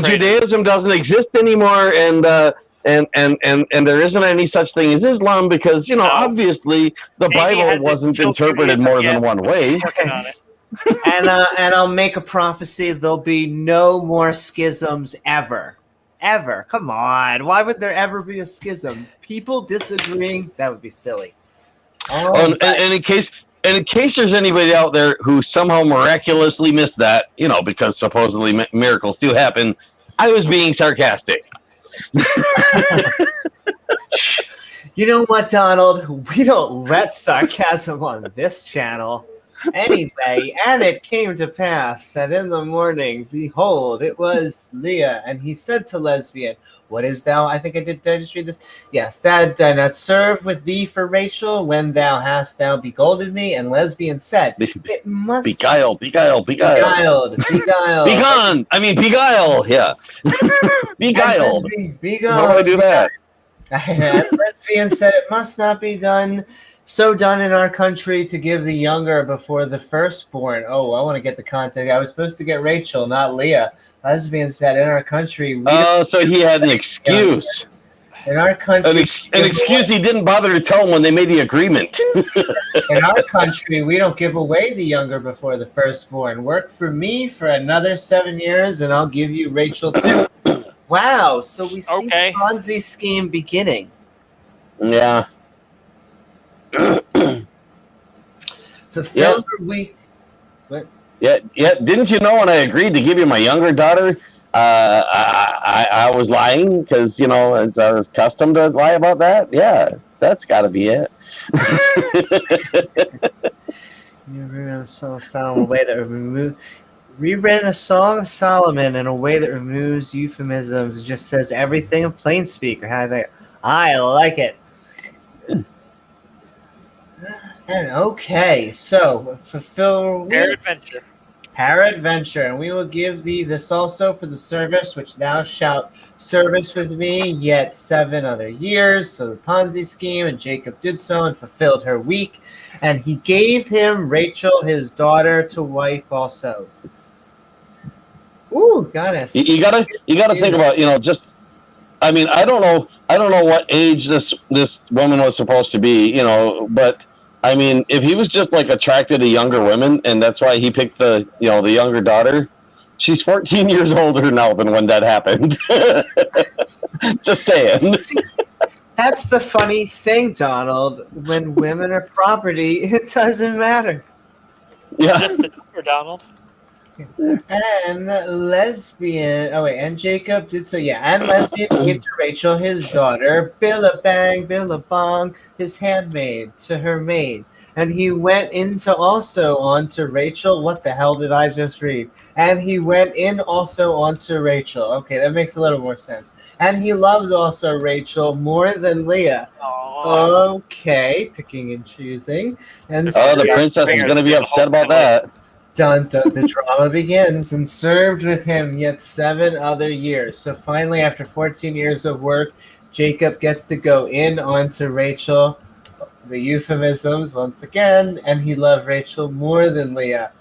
Judaism doesn't exist anymore, and there isn't any such thing as Islam because obviously the Bible wasn't interpreted more than one way. And I'll make a prophecy: there'll be no more schisms ever. Ever. Come on. Why would there ever be a schism? People disagreeing, that would be silly. And in case there's anybody out there who somehow miraculously missed that, because supposedly miracles do happen, I was being sarcastic. You know what, Donald? We don't let sarcasm on this channel. Anyway, and it came to pass that in the morning, behold, it was Leah, and he said to lesbian, what is thou? I think did I just read this? Yes, that did not serve with thee for Rachel when thou begolded me, and lesbian said, it must beguiled. Begone. Yeah. Beguiled. Begone. How do I do that? And lesbian said, it must not be done. So done in our country to give the younger before the firstborn. Oh, I want to get the context. I was supposed to get Rachel, not Leah. Lesbian said, in our country... so he had an excuse. In our country... An excuse he didn't bother to tell him when they made the agreement. In our country, we don't give away the younger before the firstborn. Work for me for another 7 years, and I'll give you Rachel too. Wow, so we see the Ponzi scheme beginning. Yeah. Fulfill her week. What? Yeah. Didn't you know when I agreed to give you my younger daughter, I was lying because I was accustomed to lie about that. Yeah, that's got to be it. You rewritten a song of Solomon in a way that rewritten a song of Solomon in a way that removes euphemisms and just says everything in plain speak. Or how they? I like it. Okay, so fulfill Peradventure, and we will give thee this also for the service which thou shalt service with me yet 7 other years. So the Ponzi scheme, and Jacob did so and fulfilled her week, and he gave him Rachel his daughter to wife also. Ooh, goddess. You gotta think about, just. I mean, I don't know what age this woman was supposed to be, but I mean, if he was just like attracted to younger women, and that's why he picked the younger daughter, she's 14 years older now than when that happened. Just saying. See, that's the funny thing, Donald. When women are property, it doesn't matter. Yeah. Just the number, Donald. And lesbian. Oh wait, and Jacob did so. Yeah, and lesbian gave to Rachel his daughter, Billabang, Billabong, his handmaid, to her maid. And he went into also onto Rachel. What the hell did I just read? And he went in also onto Rachel. Okay, that makes a little more sense. And he loves also Rachel more than Leah. Aww. Okay, picking and choosing. And The princess is going to be upset about that. Dun, dun, the drama begins, and served with him yet 7 other years. So finally, after 14 years of work, Jacob gets to go in onto Rachel. The euphemisms once again, and he loved Rachel more than Leah.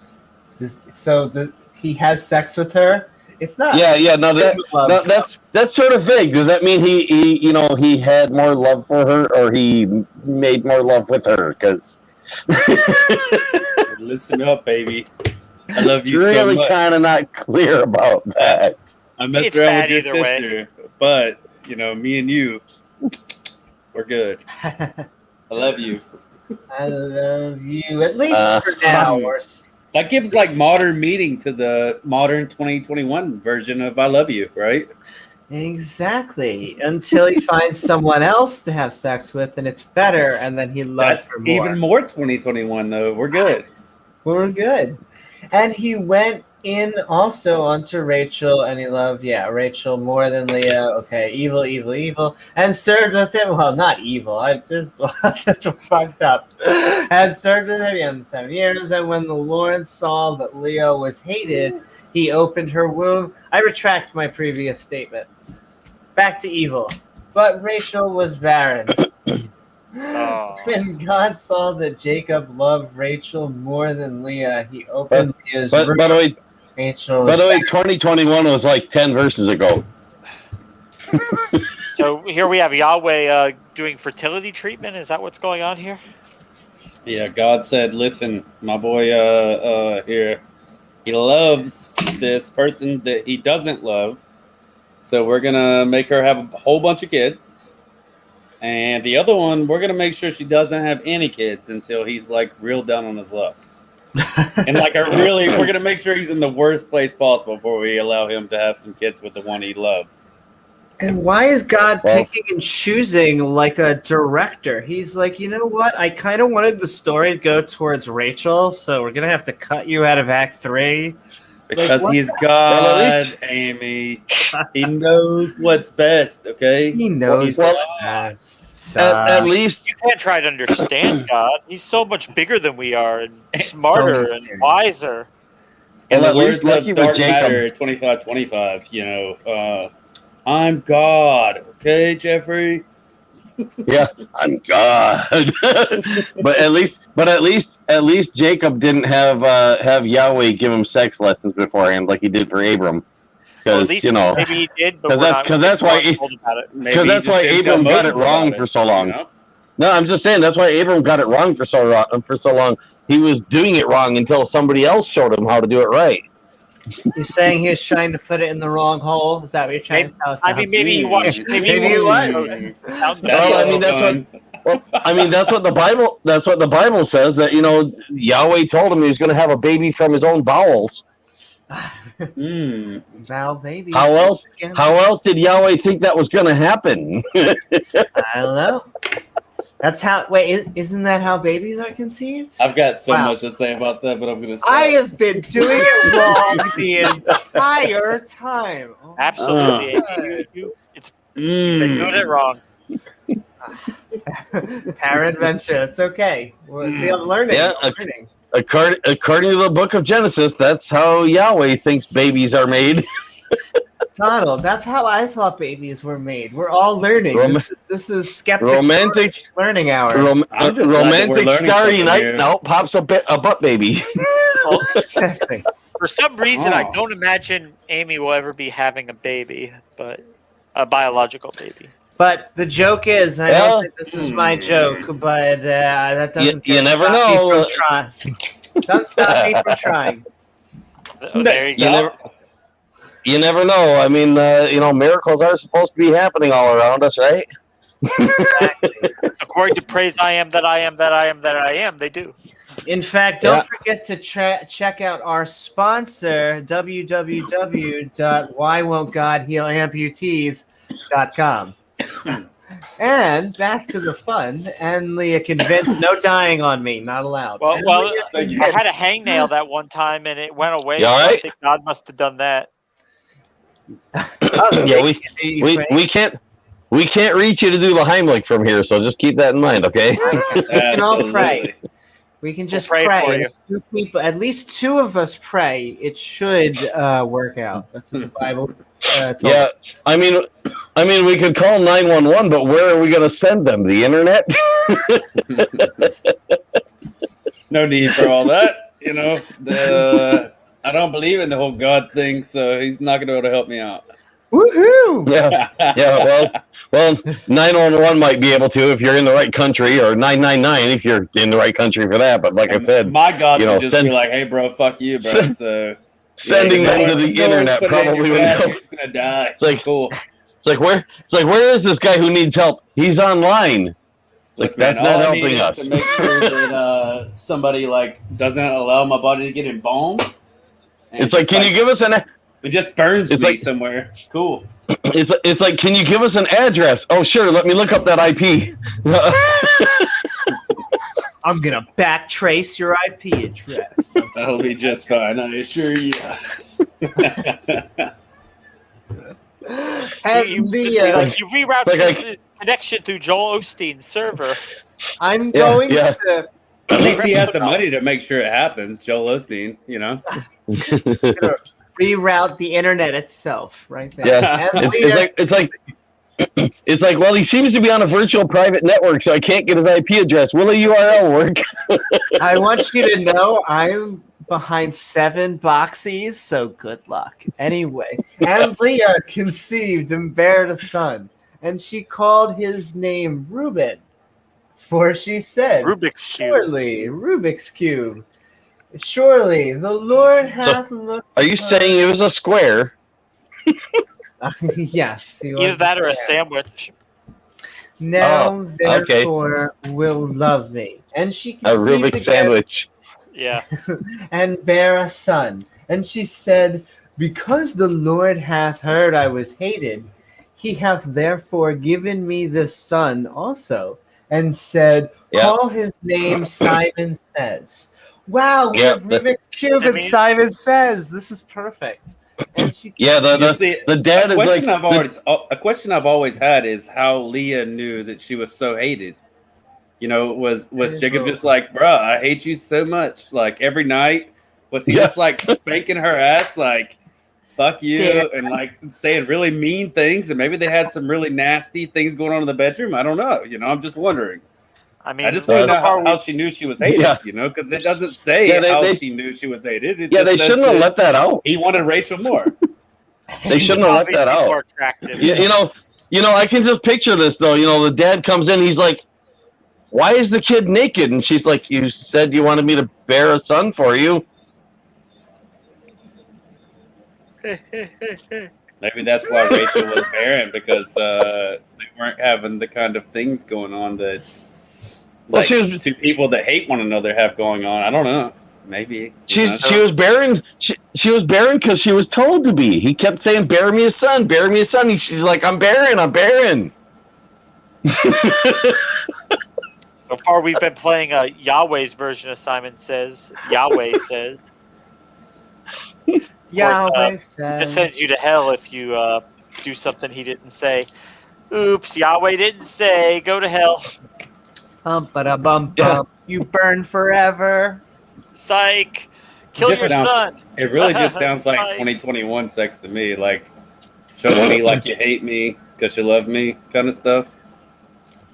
He has sex with her. It's not. Yeah. No, that's sort of vague. Does that mean he had more love for her, or he made more love with her? Because Listen up, baby. I love you it's so really much. kind of not clear about that. I messed It's around bad with your either way. sister, but me and you, we're good. I love you. I love you, at least for now. Or That gives like modern meaning to the modern 2021 version of "I love you," right? exactly until he finds someone else to have sex with, and it's better, and then he loves That's her more. even more 2021 though. We're good. We're good. And he went in also onto Rachel, and he loved, Rachel more than Leah. Okay, evil. And served with him. Well, not evil. I just that's fucked up. And served with him 7 years. And when the Lord saw that Leah was hated, he opened her womb. I retract my previous statement. Back to evil. But Rachel was barren. Oh. When God saw that Jacob loved Rachel more than Leah, he opened his By room. the way, Rachel by was the way, 2021 was like 10 verses ago. So here we have Yahweh doing fertility treatment. Is that what's going on here? Yeah, God said, "Listen, my boy, here, he loves this person that he doesn't love, so we're gonna make her have a whole bunch of kids, and the other one, we're gonna make sure she doesn't have any kids until he's like real down on his luck, and like we're gonna make sure he's in the worst place possible before we allow him to have some kids with the one he loves." And why is God picking and choosing like a director? He's like, you know what? I kind of wanted the story to go towards Rachel, so we're gonna have to cut you out of Act 3. Because what he's God, Amy. He knows what's best, okay? He knows Well, what's best. At least, You can't try to understand God. He's so much bigger than we are, and So smarter and mysterious. wiser. In Well, the at words least lucky of with Dark Jacob. Matter 2525, I'm God, okay, Jeffrey? yeah, I'm God. but at least Jacob didn't have Yahweh give him sex lessons beforehand like he did for Abram. Well, at Because least maybe he did, but 'cause we're that's- not 'cause that's why he- told about it. Maybe he that's just why didn't tell Abram got it Moses wrong about for so long. you know? No, I'm just saying that's why Abram got it wrong for so long. He was doing it wrong until somebody else showed him how to do it right. You're saying he was trying to put it in the wrong hole? Is that what you're trying to tell us? I mean, maybe he watched. Maybe Maybe he he watched. was. Sounds That's Well, I all mean, that's fun. Well, I mean, that's what the Bible says, that Yahweh told him he was going to have a baby from his own bowels. Val babies. How else? Again. How else did Yahweh think that was going to happen? I don't know. That's how. Wait, isn't that how babies are conceived? I've got so Wow. much to say about that, but I'm going to stop. I have been doing it wrong the entire time. Oh, Absolutely. It's been doing it wrong. Peradventure. It's okay. Well, see, I'm learning. Yeah, I'm learning. According to the book of Genesis, that's how Yahweh thinks babies are made. Donald, that's how I thought babies were made. We're all learning. This is skeptic romantic learning hour. I'm just glad that we're romantic learning starry something night. here. Now pops a butt baby. Well, Exactly. for some reason, I Oh. don't imagine Amy will ever be having a baby, but a biological baby. But the joke is, and I don't think this is my joke, but that doesn't You never stop know. me from trying. Doesn't stop me from trying. Oh, there you You go. never, you never know. I mean, miracles are supposed to be happening all around us, right? Exactly. According to praise I am that I am that I am that I am, they do. In fact, don't forget to check out our sponsor, www.whywon'tgodhealamputees.com. And back to the fun. And Leah convinced, no dying on me, not allowed. Well, And well, Leah I convinced- had a hangnail that one time and it went away. You all so I right? think God must have done that. Oh, Yeah, see, we can't reach you to do the Heimlich from here, so just keep that in mind, okay? we can all pray. Absolutely. We can just We'll pray for you. Two people, at least two of us pray. It should work out. That's what the Bible told Yeah, us. I mean, we could call 911, but where are we going to send them? The internet? No need for all that. You know, I don't believe in the whole God thing, so he's not going to be able to help me out. Woohoo! Yeah. Well, 911 might be able to if you're in the right country, or 999 if you're in the right country for that. But like I said, my God would just send- be like, "Hey, bro, fuck you, bro." So sending yeah, them to the internet probably would help. You're just gonna die. It's like cool. It's like where is this guy who needs help? He's online. It's like, Look, man, that's not all I need helping is us. to make sure that somebody like doesn't allow my body to get embalmed. And It's like, can you give us an? It just burns It's me like- somewhere. Cool. It's like, can you give us an address? Oh, sure. Let me look up that IP. I'm gonna backtrace your IP address. That'll be just fine. I assure you. And You reroute like his connection through Joel Osteen's server. I'm going yeah. to At least he has the money to make sure it happens. Joel Osteen, you know. reroute the internet itself right there. Yeah. And It's like, well, he seems to be on a virtual private network, so I can't get his IP address. Will a URL work? I want you to know I'm behind 7 boxes, so good luck. Anyway, and Leah conceived and bare a son, and she called his name Reuben, for she said, Rubik's Cube. surely, Rubik's Cube, surely the Lord hath looked. Are you saying it was a square? Yes. he Either was that or a sad. sandwich. Now, okay. therefore, will love me. And she A conceived Rubik again sandwich. Yeah. and bare a son. And she said, because the Lord hath heard I was hated, he hath therefore given me this son also, and said, Yeah. call his name Simon Says. Wow, we Yeah, have Rubik's Cube and Simon Says. This is perfect. And she Yeah, You see, the dad a is like question I've always had is how Leah knew that she was so hated. You know, was Jacob just like, bruh, I hate you so much, like every night? Was he just like spanking her ass, like, fuck you, and like saying really mean things? And maybe they had some really nasty things going on in the bedroom. I don't know. You know, I'm just wondering. I mean, I just want to know how she knew she was hated. Yeah. You know, because it doesn't say how she knew she was hated. It yeah, just they says shouldn't have that let that out. he wanted Rachel more. They shouldn't have let that obviously more out. attractive. You know, I can just picture this though. You know, the dad comes in, he's like, "Why is the kid naked?" And she's like, "You said you wanted me to bear a son for you." Maybe that's why Rachel was barren, because they weren't having the kind of things going on that Well, like two people that hate one another have going on. I don't know. Maybe She was barren. She was barren because she was told to be. He kept saying, "Bear me a son, bear me a son." And she's like, "I'm barren. I'm barren." So far, we've been playing Yahweh's version of Simon Says. Yahweh says. Yahweh Just says. sends you to hell if you do something he didn't say. Oops, Yahweh didn't say. Go to hell. Bum, Yeah. you burn forever. Psych. Kill Just your sounds- son. It really just sounds like Right. 2021 sex to me. Like show me like you hate me because you love me, kind of stuff.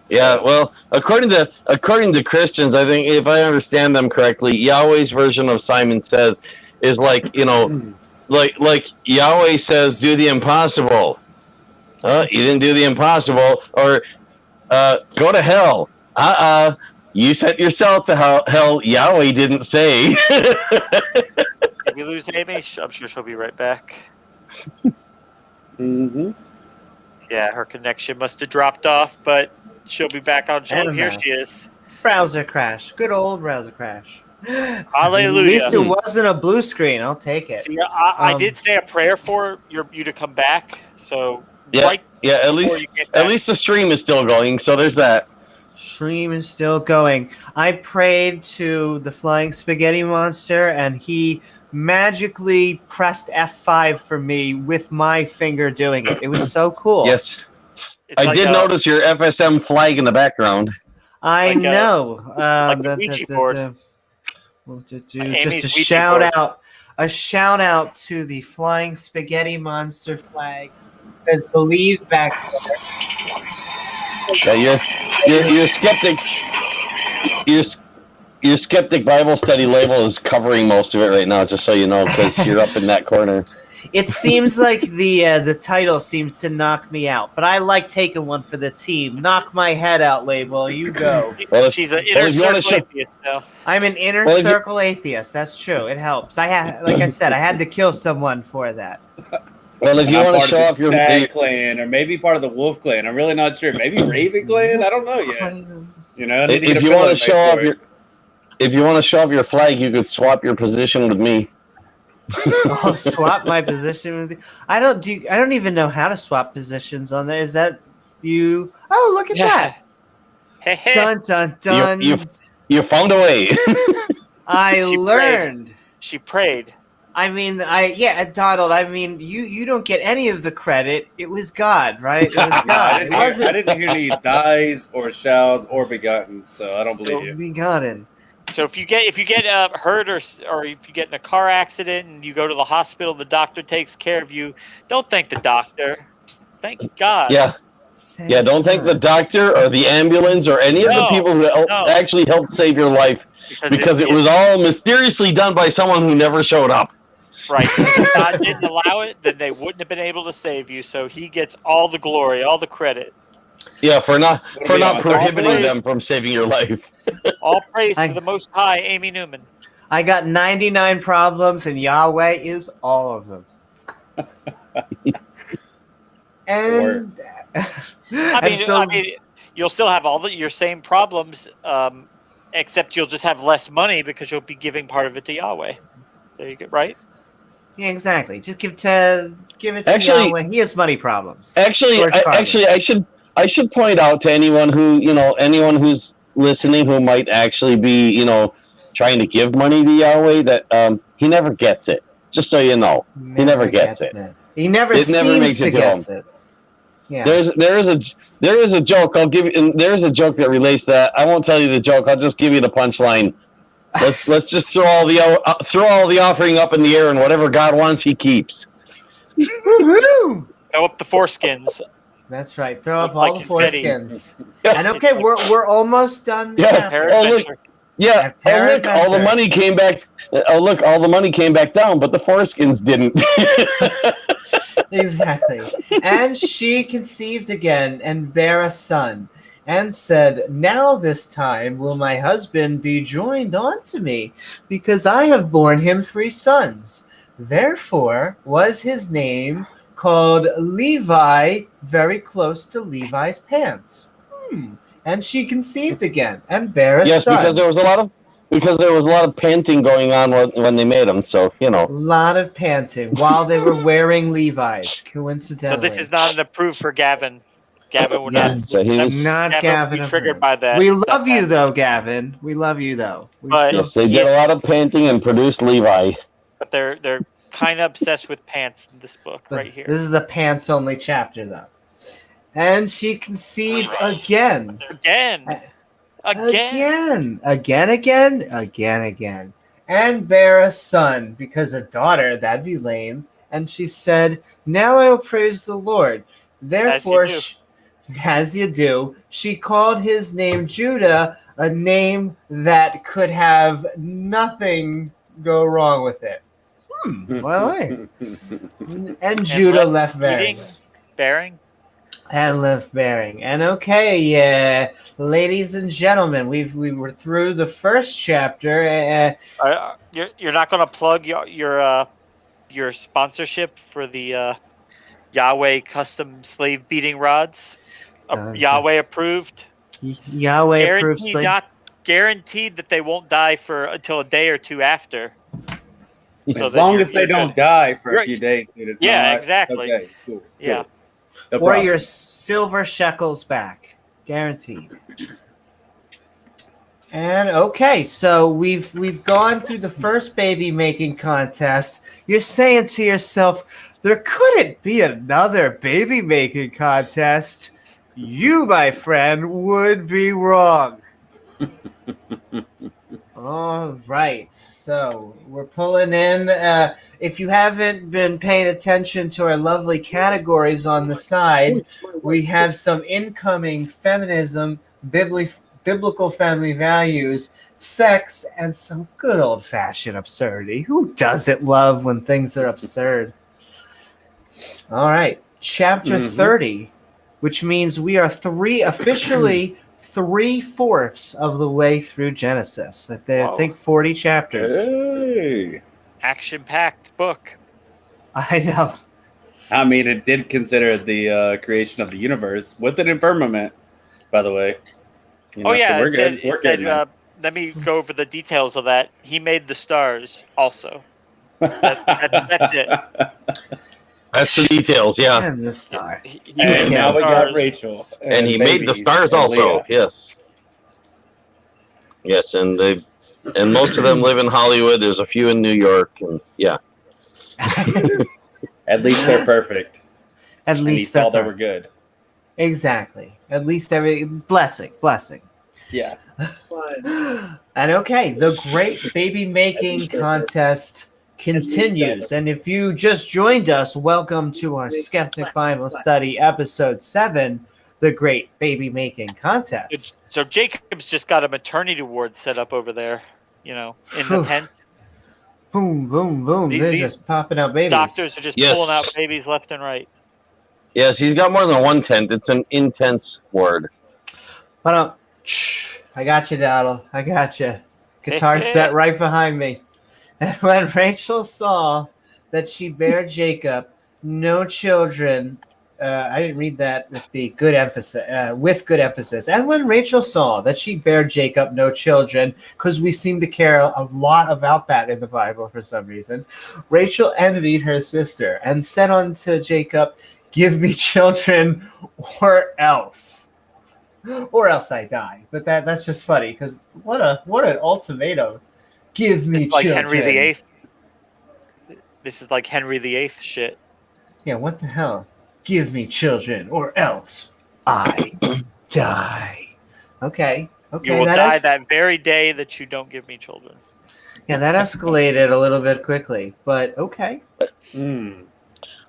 So, Yeah, well, according to Christians, I think if I understand them correctly, Yahweh's version of Simon Says is like, like Yahweh says, do the impossible. You didn't do the impossible, or go to hell. You sent yourself to hell. Yahweh didn't say. Did we lose Amy? I'm sure she'll be right back. mm-hmm. Yeah, her connection must have dropped off, but she'll be back on show. Here she is. Browser crash. Good old browser crash. Hallelujah. At least it wasn't a blue screen. I'll take it. See, I did say a prayer for you to come back. So Yeah, at least the stream is still going. So there's that. Stream is still going. I prayed to the flying spaghetti monster, and he magically pressed F5 for me with my finger doing it. It was so cool. Yes. It's I did notice your FSM flag in the background. I know. Like a Ouija board. Just a shout out to the flying spaghetti monster flag. It says believe back there. Yeah, your skeptic your skeptic Bible study label is covering most of it right now, just so you know, because you're up in that corner. It seems like the title seems to knock me out, but I like taking one for the team. Knock my head out, label. You go. Well, she's an inner circle atheist now. I'm an inner circle atheist. That's true. It helps. Like I said, I had to kill someone for that. Well, if you want to show off your Stag clan, or maybe part of the Wolf clan, I'm really not sure. Maybe Raven clan. I don't know yet. You know, if you want to show off your flag, you could swap your position with me. Oh, swap my position with you. I don't even know how to swap positions on there. Is that you? Oh, look at that! Dun dun dun. You found a way. I learned. She prayed. I mean, Donald. I mean, you don't get any of the credit. It was God, right? It was God. I didn't hear any dies or shalls or begotten, so I don't believe you. Begotten. So if you get hurt or if you get in a car accident and you go to the hospital, the doctor takes care of you. Don't thank the doctor. Thank God. Yeah. Yeah, don't thank the doctor or the ambulance or any of the people who actually helped save your life, because it was all mysteriously done by someone who never showed up. Right. If God didn't allow it, then they wouldn't have been able to save you. So he gets all the glory, all the credit. Yeah, for not prohibiting them from saving your life. All praise to the Most High, Amy Newman. I got 99 problems, and Yahweh is all of them. And I mean, you'll still have all your same problems, except you'll just have less money because you'll be giving part of it to Yahweh. There you go, right? Yeah, exactly. Just give it to Yahweh. He has money problems. I should point out to anyone who's listening who might actually be, trying to give money to Yahweh, that he never gets it. Just so you know, he never gets it. He never seems to get it. Yeah. There is a joke. I'll give you. And there is a joke that relates to that. I won't tell you the joke. I'll just give you the punchline. Let's just throw all the offering up in the air, and whatever God wants, He keeps. Woohoo! Throw up the foreskins. That's right. Throw up all the confetti. foreskins. And okay, we're almost done. Yeah. Look, all the money came back. All the money came back down, but the foreskins didn't. Exactly. And she conceived again and bare a son, and said, "Now this time will my husband be joined unto me, because I have borne him 3 sons. Therefore was his name called Levi, very close to Levi's pants. And she conceived again and bare a son." Yes, because there was a lot of panting going on when they made them. So a lot of panting while they were wearing Levi's. Coincidentally, So this is not an approved for Gavin. Gavin would not Gavin. Be triggered by that. We love you though, Gavin. We love you though. Yes, they did a lot of panting and produced Levi. But they're kind of obsessed with pants in this book right here. This is the pants only chapter though. And she conceived again. Again. And bare a son, because a daughter, that'd be lame. And she said, "Now I will praise the Lord." Therefore, as you do, she called his name Judah, a name that could have nothing go wrong with it. Well, hey. And Judah left bearing. And left bearing. And okay, yeah, ladies and gentlemen, we were through the first chapter. You're not going to plug your sponsorship for the Yahweh custom slave beating rods? Yahweh approved. Yahweh approved slave. Guaranteed that they won't die until a day or two after. As long as they don't die for a few days, dude, it's not, exactly. Okay, cool. Yeah. Cool. No Or problem. your silver shekels back, guaranteed. And okay, so we've gone through the first baby making contest. You're saying to yourself, there couldn't be another baby making contest. You, my friend, would be wrong. All right, so we're pulling in. If you haven't been paying attention to our lovely categories on the side, we have some incoming feminism, biblical family values, sex, and some good old-fashioned absurdity. Who doesn't love when things are absurd? All right, chapter 30, which means we are officially 3/4 of the way through Genesis. I think 40 chapters. Hey. Action-packed book. I know. I mean, it did consider the creation of the universe with an firmament, by the way. So we're good. We're good. Let me go over the details of that. He made the stars also. That's it. That's the details, yeah. And the star. And now we got Rachel. And he made the stars also, yes. Yes, and most of them live in Hollywood. There's a few in New York, and yeah. At least they're perfect. At least they were good. Exactly. At least blessing. Yeah. And okay, the great baby making contest continues. And if you just joined us, welcome to our Skeptic Bible Study episode 7, the great baby making contest. So Jacob's just got a maternity ward set up over there, in the tent. Boom, boom, boom. They're just popping out babies. Doctors are just pulling out babies left and right. Yes, he's got more than one tent. It's an intense ward. But I got you, Donald. I got you. Guitar set right behind me. And when Rachel saw that she bare Jacob no children, I didn't read that with the good emphasis. And when Rachel saw that she bare Jacob no children, because we seem to care a lot about that in the Bible for some reason, Rachel envied her sister and said unto Jacob, "Give me children, or else I die." But that's just funny because what an ultimatum. Give me like children. Henry VIII. This is like Henry VIII shit. Yeah, what the hell? Give me children, or else I die. Okay. You will die that very day that you don't give me children. Yeah, that escalated a little bit quickly, but okay.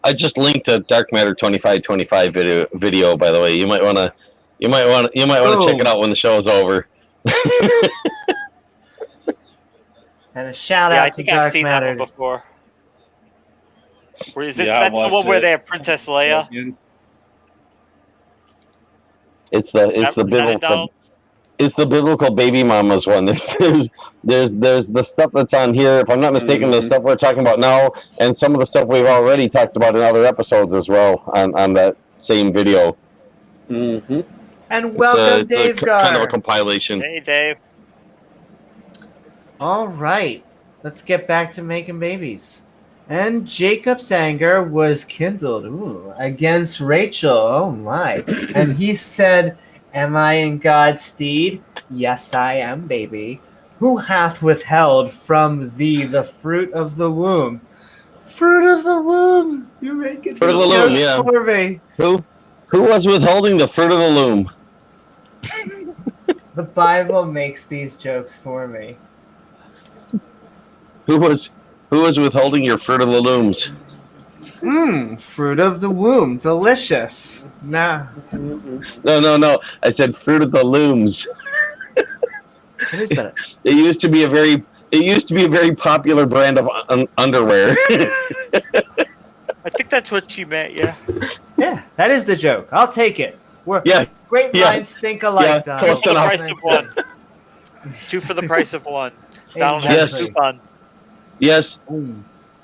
I just linked a Dark Matter 2525 video. By the way, you might want to check it out when the show is over. And a shout out to Dark I've Matter. seen that one before. That's the one where they have Princess Leia. It's the biblical baby mamas one. There's the stuff that's on here. If I'm not mistaken, the stuff we're talking about now, and some of the stuff we've already talked about in other episodes as well on that same video. Mm-hmm. And welcome, Dave Gar. Kind of a compilation. Hey, Dave. All right, let's get back to making babies. And Jacob's anger was kindled against Rachel. Oh my. And he said, "Am I in God's stead? Yes, I am, baby. Who hath withheld from thee the fruit of the womb?" Fruit of the womb. You're making fruit of the loom, yeah. For me. Who was withholding the fruit of the loom? The Bible makes these jokes for me. Who was withholding your fruit of the looms? Fruit of the womb, delicious. Nah, No. I said Fruit of the Looms. what is that? It used to be a very popular brand of underwear. I think that's what she meant. Yeah. Yeah, that is the joke. I'll take it. Yeah. Great Yeah. minds think alike, Yeah, Donald. close For the enough. price of one. Two for the price of one. Donald Exactly. has a coupon. Yes. Ooh.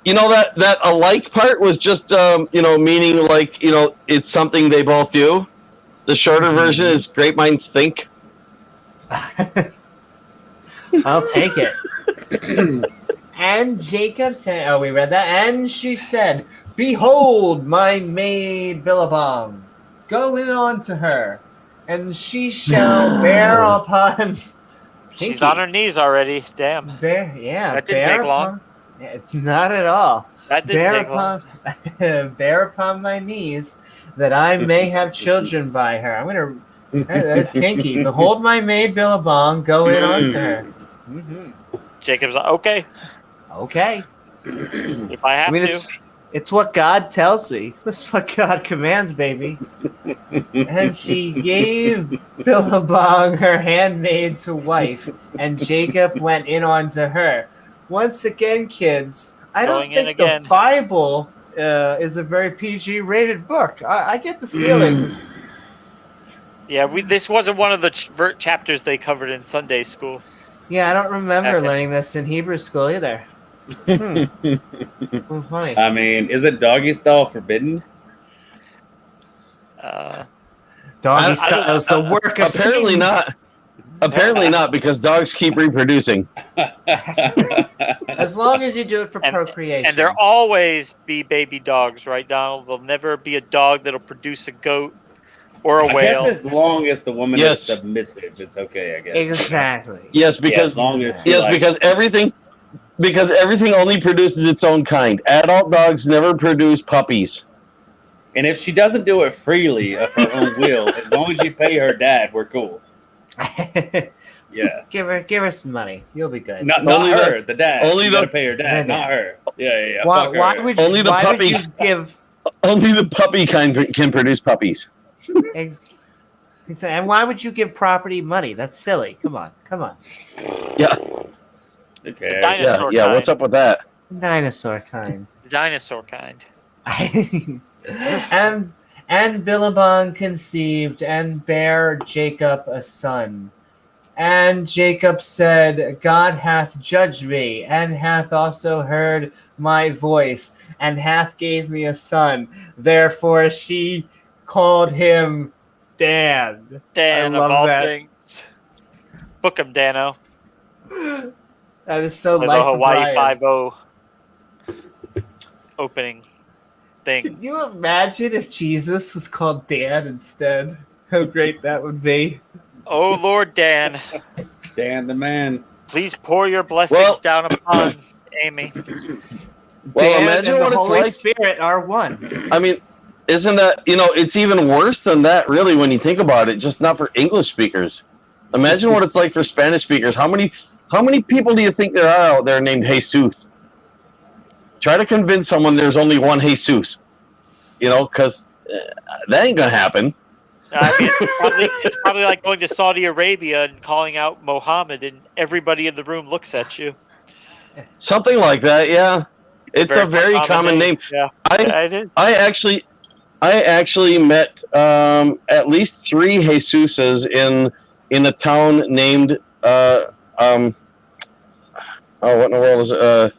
You know that alike part was just meaning like it's something they both do. The shorter version is great minds think. I'll take it. And Jacob said, we read that. And she said, "Behold, my maid Billabong, go in unto her, and she shall bear upon." She's Kinky. on her knees already. Damn. That That didn't bear take long. upon- Yeah, not at all. That didn't Bear take long. upon, bear upon my knees, that I may have children by her. I'm gonna. That's kinky. Behold, my maid Billabong, go in unto her. Jacob's like, okay, Okay. if I have to. It's what God tells me. That's what God commands, baby. And she gave Billabong her handmaid to wife, and Jacob went in onto her. Once again, kids, I don't Going in think again. the Bible is a very PG-rated book. I get the feeling. Yeah, this wasn't one of the chapters they covered in Sunday school. Yeah, I don't remember Okay. learning this in Hebrew school either. Funny. I mean, is it doggy style forbidden? Doggy I style is the work of Apparently Satan. not. Apparently not, because dogs keep reproducing. As long as you do it for And- procreation. And there'll always be baby dogs, right, Donald? There'll never be a dog that'll produce a goat or a I whale. guess as long as the woman Yes. is submissive, it's okay. I guess. Exactly. Yes, Yeah, because as long as yes, like, because everything only produces its own kind. Adult dogs never produce puppies. and if she doesn't do it freely of her own will, as long as you pay her dad, we're cool. Yeah. Give her some money. You'll be good. Not Only her, the dad. only You the- gotta pay her dad, The not her. Yeah. Why, Fuck her. why would Only the why would puppy. you give Only the puppy kind can produce puppies. and why would you give property money? That's silly. Come on. Yeah, Okay. Dinosaur yeah. kind. What's up with that? Dinosaur kind. The dinosaur kind. and Billabong conceived and bare Jacob a son. And Jacob said, God hath judged me, and hath also heard my voice, and hath gave me a son. Therefore she called him Dan. Dan I of love all that. things. Book him, Dano. That is so With life the of Hawaii Brian. 5-0 opening thing. Can you imagine if Jesus was called Dan instead? How great that would be. Oh, Lord Dan, Dan the man. please pour your blessings Well- down upon Amy. Well, Dan imagine and what the it's Holy like. Spirit are one. I mean, isn't that it's even worse than that, really, when you think about it? Just not for English speakers. Imagine what it's like for Spanish speakers. How many people do you think there are out there named Jesus? Try to convince someone there's only one Jesus. Because that ain't gonna happen. I mean, it's probably like going to Saudi Arabia and calling out Mohammed, and everybody in the room looks at you. Something like that, yeah. It's a very common name. Yeah, I it is. I actually met at least 3 Jesuses in a town named what in the world is it?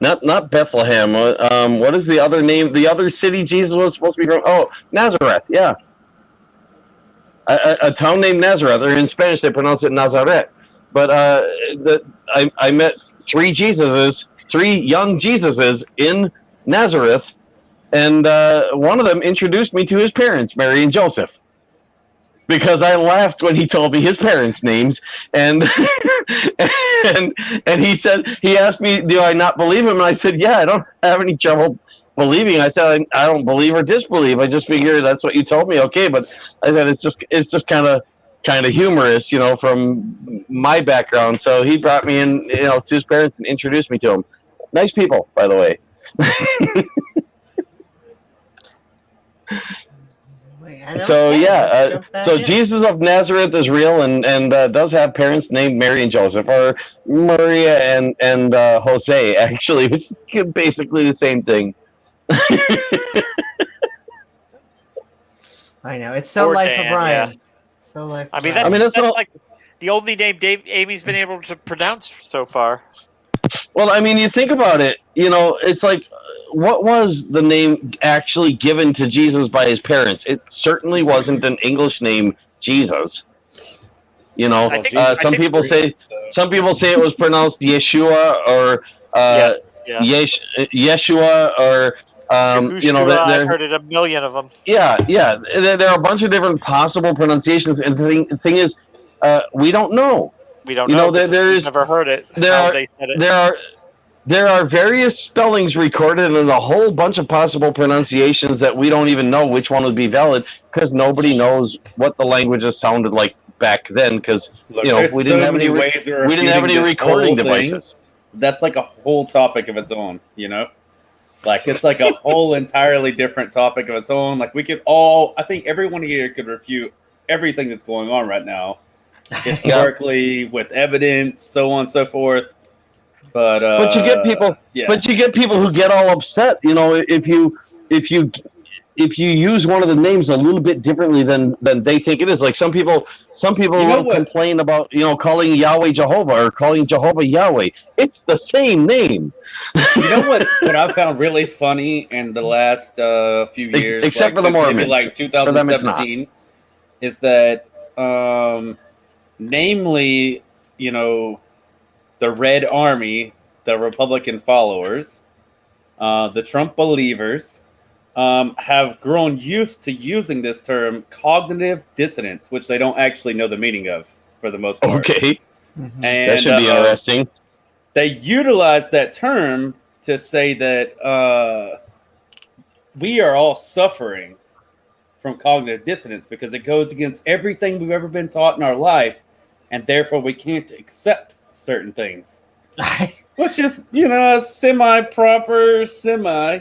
Not Bethlehem. What is the other name? The other city Jesus was supposed to be from? Oh, Nazareth. Yeah, a town named Nazareth. Or in Spanish they pronounce it Nazaret. But I met 3 Jesuses, 3 young Jesuses in Nazareth, and one of them introduced me to his parents, Mary and Joseph. Because I laughed when he told me his parents' names, and and he asked me, do I not believe him? And I said, yeah, I don't have any trouble believing. I said, I don't believe or disbelieve. I just figure that's what you told me. Okay, but I said it's just kind of humorous, from my background. So he brought me in, to his parents and introduced me to him. Nice people, by the way. So Okay, yeah, let's jump back so in. Jesus of Nazareth is real and does have parents named Mary and Joseph, or Maria and Jose, actually, which is basically the same thing. I know it's so Or life of Dan, Brian. yeah. So life. I Of mean, Brian. I mean, that's that's not. like the only name Amy's been able to pronounce so far. Well, I mean, you think about it. You know, it's like, what was the name actually given to Jesus by his parents? It certainly wasn't an English name, Jesus. You know, I Well, think Jesus I some think is people Greek, say so- it was pronounced Yeshua or yes, yeah. Yeshua or you know, Yahushua, I've heard it a million of them. yeah, yeah. There are a bunch of different possible pronunciations, and the thing is, we don't know. We don't You know know, because we've never heard it. there How are they said it. there are various spellings recorded and a whole bunch of possible pronunciations that we don't even know which one would be valid because nobody knows what the languages sounded like back then because Look, you know there's so many ways of we didn't have refuting any this recording whole thing. devices. That's like a whole topic of its own, you know? Like it's like a whole entirely different topic of its own. Like we could all, I think everyone here could refute everything that's going on right now, historically, with evidence, so on and so forth. But you get people, yeah. but you get people who get all upset. You know, if you if you use one of the names a little bit differently than they think it is, like some people You know will what? complain about calling Yahweh Jehovah or calling Jehovah Yahweh. It's the same name. You know what I found really funny in the last few years, Except like for the since maybe Mormons. like For them, it's not. 2017, is that namely, you know, the Red Army, the Republican followers, the Trump believers, have grown used to using this term cognitive dissonance, which they don't actually know the meaning of for the most part. Okay, Mhm. that And should be interesting. they utilize that term to say that we are all suffering from cognitive dissonance because it goes against everything we've ever been taught in our life, and therefore we can't accept certain things. Which is, you know, semi-proper, semi.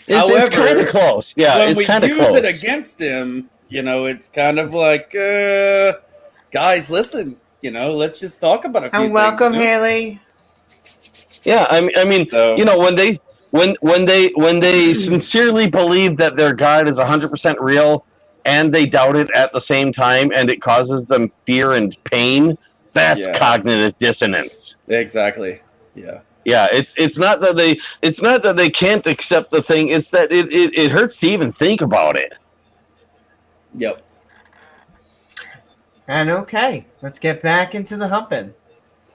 It's kind of close. Yeah, when it's we kind of use close. it against them, you know, it's kind of like, guys, listen, you know, let's just talk about a few And welcome, things. You know? Haley. Yeah, I mean, So- you know, when they sincerely believe that their God is 100% real and they doubt it at the same time and it causes them fear and pain, that's Yeah. cognitive dissonance. Exactly. Yeah. Yeah, it's not that they can't accept the thing, it's that it hurts to even think about it. Yep. And okay, let's get back into the humping.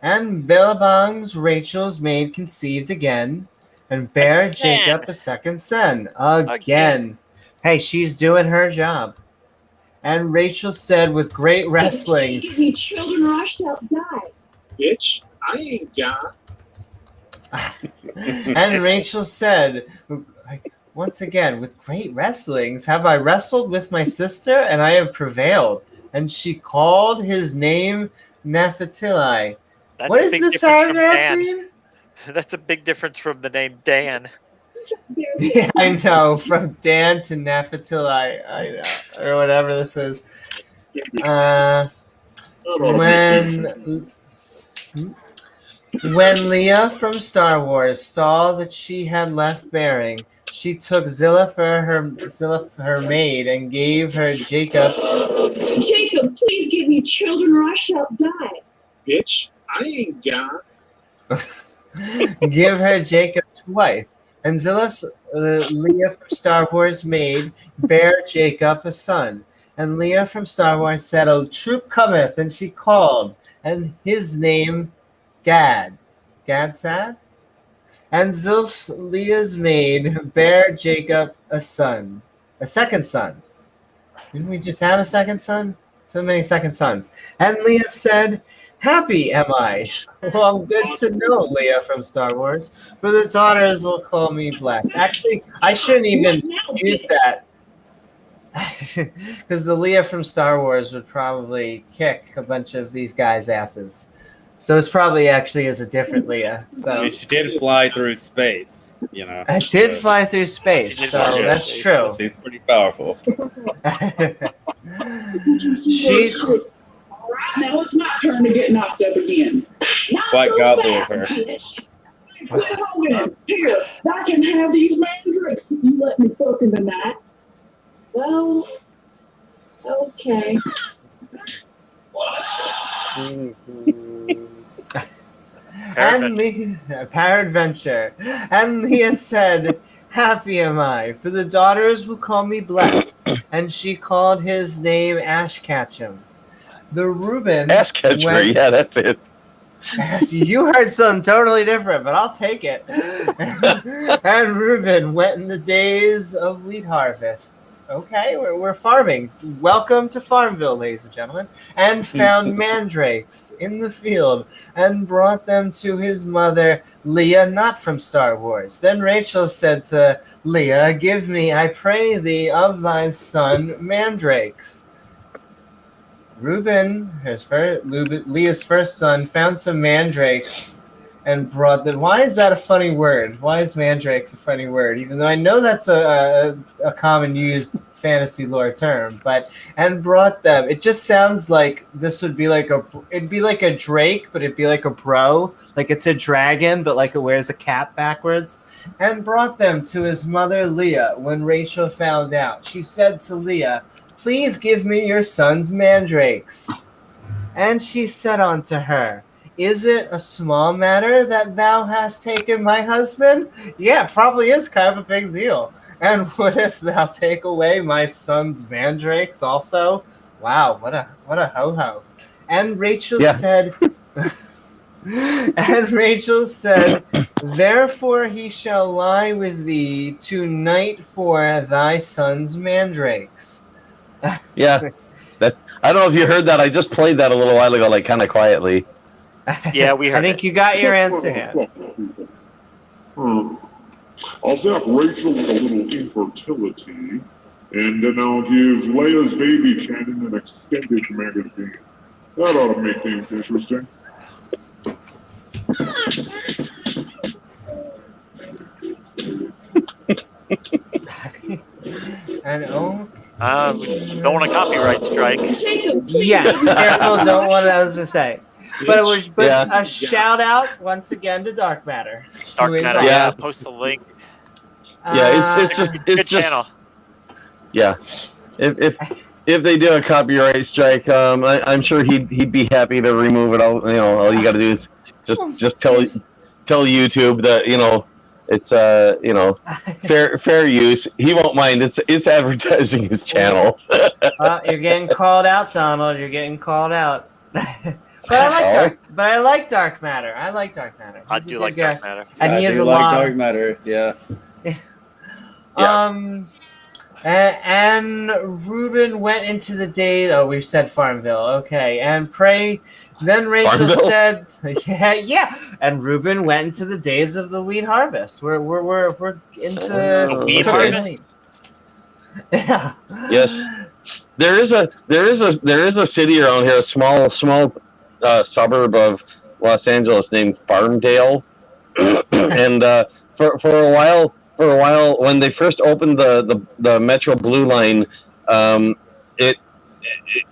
And Billabong's Rachel's maid conceived again, and bare Jacob a second son. Again. Hey, she's doing her job. And Rachel said with great wrestlings. Give me children or I shall die. Bitch, I ain't got. And Rachel said, once again, with great wrestlings, have I wrestled with my sister, and I have prevailed. And she called his name Naphtali. That's What a does big this difference from paragraph Dan. mean? That's a big difference from the name Dan. Yeah, I know. From Dan to Naphtali, I know, or whatever this is. When Leah from Star Wars saw that she had left bearing, she took Zillah for her maid and gave her Jacob. Jacob, please give me children or I shall die. Bitch, I ain't got. Give her Jacob to wife. And Zillah, Leah from Star Wars maid, bare Jacob a son. And Leah from Star Wars said, "A troop cometh," and she called, and his name Gad. Gad sad? And Zilph's Leah's maid bare Jacob a son. A second son. Didn't we just have a second son? So many second sons. And Leah said, "Happy am I." Well, good to know, Leah from Star Wars. For the daughters will call me blessed. Actually, I shouldn't even use that. Because the Leah from Star Wars would probably kick a bunch of these guys' asses. So it's probably actually is a different Leah. I So mean, she did fly through space, you know. I did so fly through space, She did so fly through that's space. true. She's pretty powerful. She All right, now it's my turn to get knocked up again. Not Quite so godly of fast, her. bitch. Quit humming. Here, I can have these mandrakes if you let me fucking tonight. Well, okay. and Peradventure. And Leah said, "Happy am I, for the daughters will call me blessed." And she called his name Ashkatchum. The Reuben Ass catcher, went- yeah, that's it. You heard something totally different, but I'll take it. And Reuben went in the days of wheat harvest. Okay, we're farming. Welcome to Farmville, ladies and gentlemen. And found mandrakes in the field and brought them to his mother, Leah, not from Star Wars. Then Rachel said to Leah, "Give me, I pray thee, of thy son mandrakes." Reuben, Leah's first son, found some mandrakes and brought them. Why is that a funny word? Why is mandrakes a funny word? Even though I know that's a common used fantasy lore term, and brought them. It just sounds like this would be it'd be like a drake, but it'd be like a bro. Like it's a dragon, but like it wears a cap backwards. And brought them to his mother Leah. When Rachel found out, she said to Leah, "Please give me your son's mandrakes." And she said unto her, "Is it a small matter that thou hast taken my husband?" Yeah, it probably is kind of a big deal. "And wouldest thou take away my son's mandrakes also?" Wow, what a ho-ho. And Rachel said, "Therefore he shall lie with thee tonight for thy son's mandrakes." Yeah. I don't know if you heard that. I just played that a little while ago, like kind of quietly. Yeah, we heard I think it. you got your answer here. I'll zap Rachel with a little infertility, and then I'll give Leia's baby canon an extended magazine. That ought to make things interesting. And Don't want a copyright strike. Jacob, please. yes, careful, don't want what I was to say. But it was Yeah. a shout out once again to Dark Matter. Dark who is Matter. awesome. Yeah, post the link. Yeah, it's just Good channel. yeah. If they do a copyright strike, I'm sure he'd be happy to remove it. All you got to do is just tell YouTube that it's fair use. He won't mind. It's advertising his channel. You're getting called out, Donald. You're getting called out. But I like Dark Matter. I like Dark Matter. I He's a do good like guy. Dark Matter. And he I has do a like lot. Dark Matter, yeah. And Reuben went into the day. Oh, we've said Farmville. Okay, and pray. Then Rachel Farmville? said, "Yeah." And Reuben went into the days of the wheat harvest. We're into The wheat okay. harvest? Yeah. Yes. There is a city around here, a small suburb of Los Angeles named Farmdale, and for a while when they first opened the Metro Blue Line,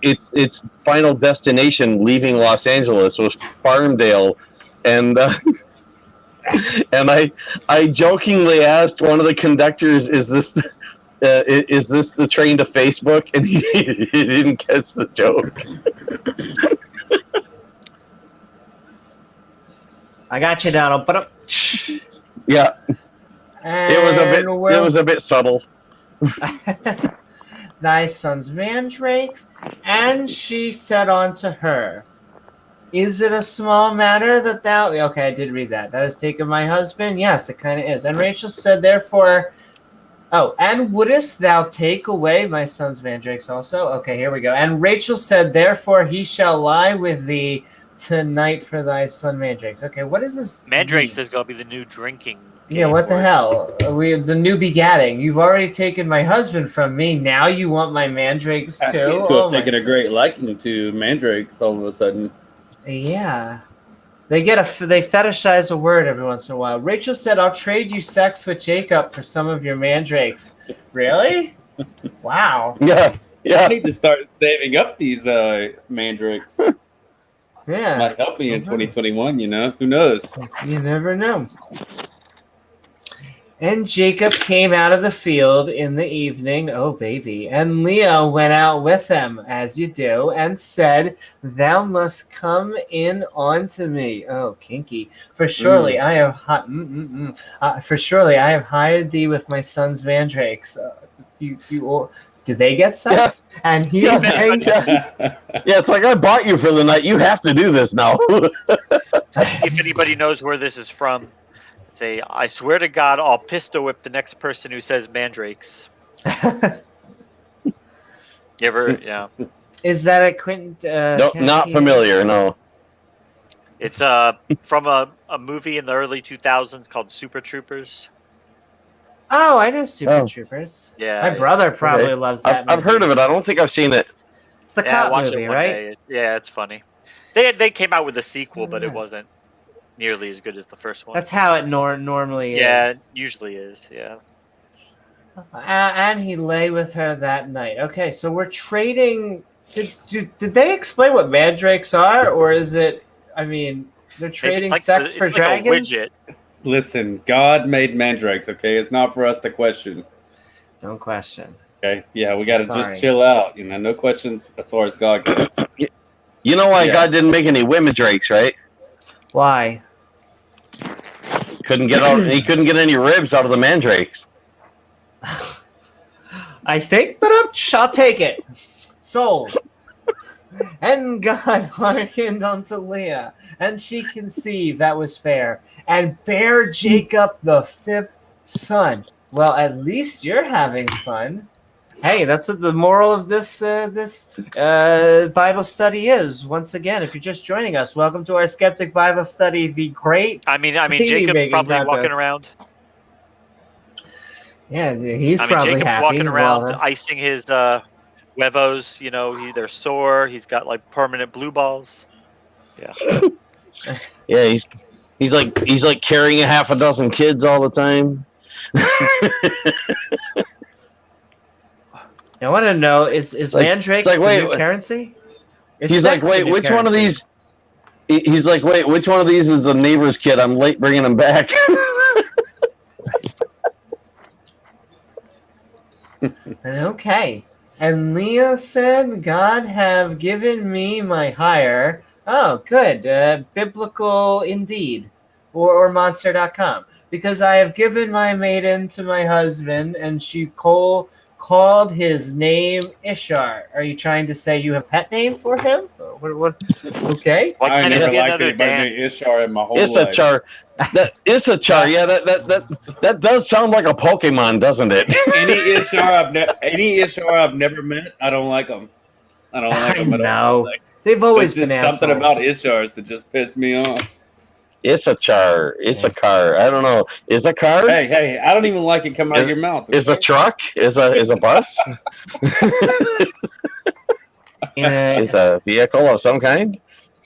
its final destination leaving Los Angeles was Farmdale, and and I jokingly asked one of the conductors, "Is this the train to Facebook?" And he didn't catch the joke. I got you, Donald. But Yeah, it was a bit subtle. Thy son's mandrakes, and she said unto her, "Is it a small matter that thou..." Okay, I did read that. "That has taken my husband?" Yes, it kind of is. And Rachel said, "Therefore..." Oh, "and wouldest thou take away my son's mandrakes also?" Okay, here we go. And Rachel said, "Therefore he shall lie with thee tonight for thy son mandrakes." Okay, what is this? Mandrakes mean? is gonna be the new drinking. Yeah, game what the word. hell? We have the new begatting. You've already taken my husband from me. Now you want my mandrakes I too? seem to have taken a great liking to mandrakes all of a sudden. Yeah. They fetishize a word every once in a while. Rachel said, "I'll trade you sex with Jacob for some of your mandrakes." Really? Wow. Yeah, I yeah. need to start saving up these mandrakes. Yeah. Might help me in 2021. Who knows? You never know. And Jacob came out of the field in the evening, oh baby, and Leah went out with him, as you do, and said, "Thou must come in unto me." Oh, kinky. For surely I have hired thee with my son's mandrakes. Do they get sex? Yeah. And he Yeah. It's like I bought you for the night. You have to do this now. If anybody knows where this is from, say, I swear to God, I'll pistol whip the next person who says mandrakes. You ever? Yeah. Is that a Quentin? No, not Tarantino? familiar. No. It's from a movie in the early 2000s called Super Troopers. Oh, I know Super Oh. Troopers. Yeah, My brother probably loves that. I've heard of it. I don't think I've seen it. It's the Yeah, cop watch movie, it one right? day. Yeah, it's funny. They came out with a sequel, but it wasn't nearly as good as the first one. That's how it normally Yeah, is. it usually is. Yeah. And he lay with her that night. Okay, so we're trading. Did they explain what mandrakes are, or is it? I mean, they're trading like sex for it's dragons. Like a widget. Listen, God made mandrakes. Okay, it's not for us to question. Don't question. Okay, yeah, we got to Sorry. just chill out. No questions as far as God goes. You know why Yeah. God didn't make any women drakes, right? Why? He couldn't get any ribs out of the mandrakes. I think, but I'll take it. Sold. And God hearkened unto Leah, and she conceived, that was fair, and bare Jacob the 5th son. Well, at least you're having fun. Hey, that's what the moral of this Bible study is. Once again, if you're just joining us, welcome to our Skeptic Bible Study. The great. I mean, baby Jacob's making probably walking contest. around. Yeah, he's I mean, probably Jacob's happy. walking around, Well, icing his huevos. They're sore. He's got like permanent blue balls. Yeah. Yeah, he's like carrying a half a dozen kids all the time. I want to know, is Like- mandrakes it's like, the wait, new currency? Is He's like, sex the wait, new which one of currency? these? He's like, wait, which one of these is the neighbor's kid? I'm late bringing him back. Okay. And Leah said, "God have given me my hire." Oh, good. Biblical indeed. Or monster.com. "Because I have given my maiden to my husband, and she called his name Ishar." Are you trying to say you have a pet name for him? What? Okay. Why I can't it never be liked another anybody Dan? named Ishar in my whole life. Issachar. That Issachar. Yeah, that does sound like a Pokemon, doesn't it? Any Ishar I've never met, I don't like them. I don't like I them at all. know. Like, They've always there's been just something assholes. about Ishars that just pissed me off. Issachar. Issachar. I don't know. Is a car? Hey, I don't even like it coming out of your mouth. Is a truck? Is a bus? Is a vehicle of some kind?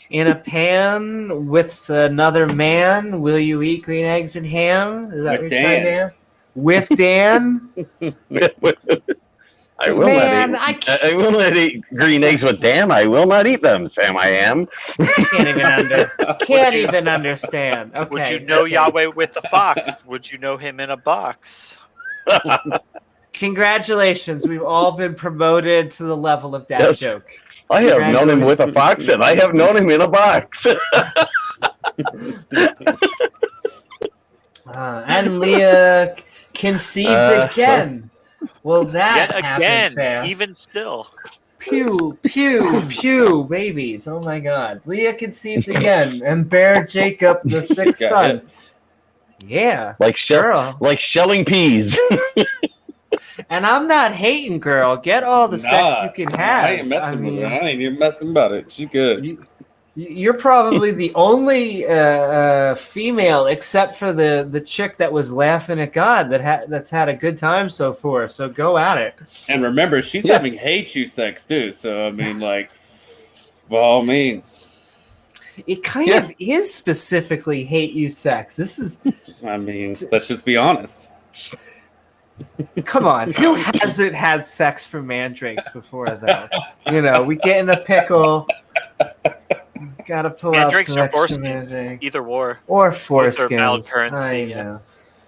In a pan with another man, will you eat green eggs and ham? Is that With what you're trying to Dan. ask? With Dan? I will Man, not I eat. I will not eat green eggs with Dan. I will not eat them, Sam. I am. can't even understand. Okay. Would you know okay. Yahweh with the fox? Would you know him in a box? Congratulations, we've all been promoted to the level of that Yes. joke. I have known him with a box, and I have known him in a box. And Leah conceived again. Well, that Yet happened again, fast. even still. Pew, pew, pew, babies. Oh my God. Leah conceived again and bare Jacob the 6th Got son. hips. Yeah, like girl. like shelling peas. And I'm not hating, girl. Get all the sex you can have. I ain't messing with her. I ain't even messing about it. She good. You're probably the only female, except for the chick that was laughing at God, that's had a good time so far. So go at it. And remember, she's having hate you sex too. So I mean, like, by all means. it kind of is specifically hate you sex. This is, I mean, let's just be honest. come on, who hasn't had sex for mandrakes before, though? You know, we get in a pickle, gotta pull out Mandrakes some or extra foreskins, mandrakes. either war. Or Both are valid foreskins. currency, I yeah. know.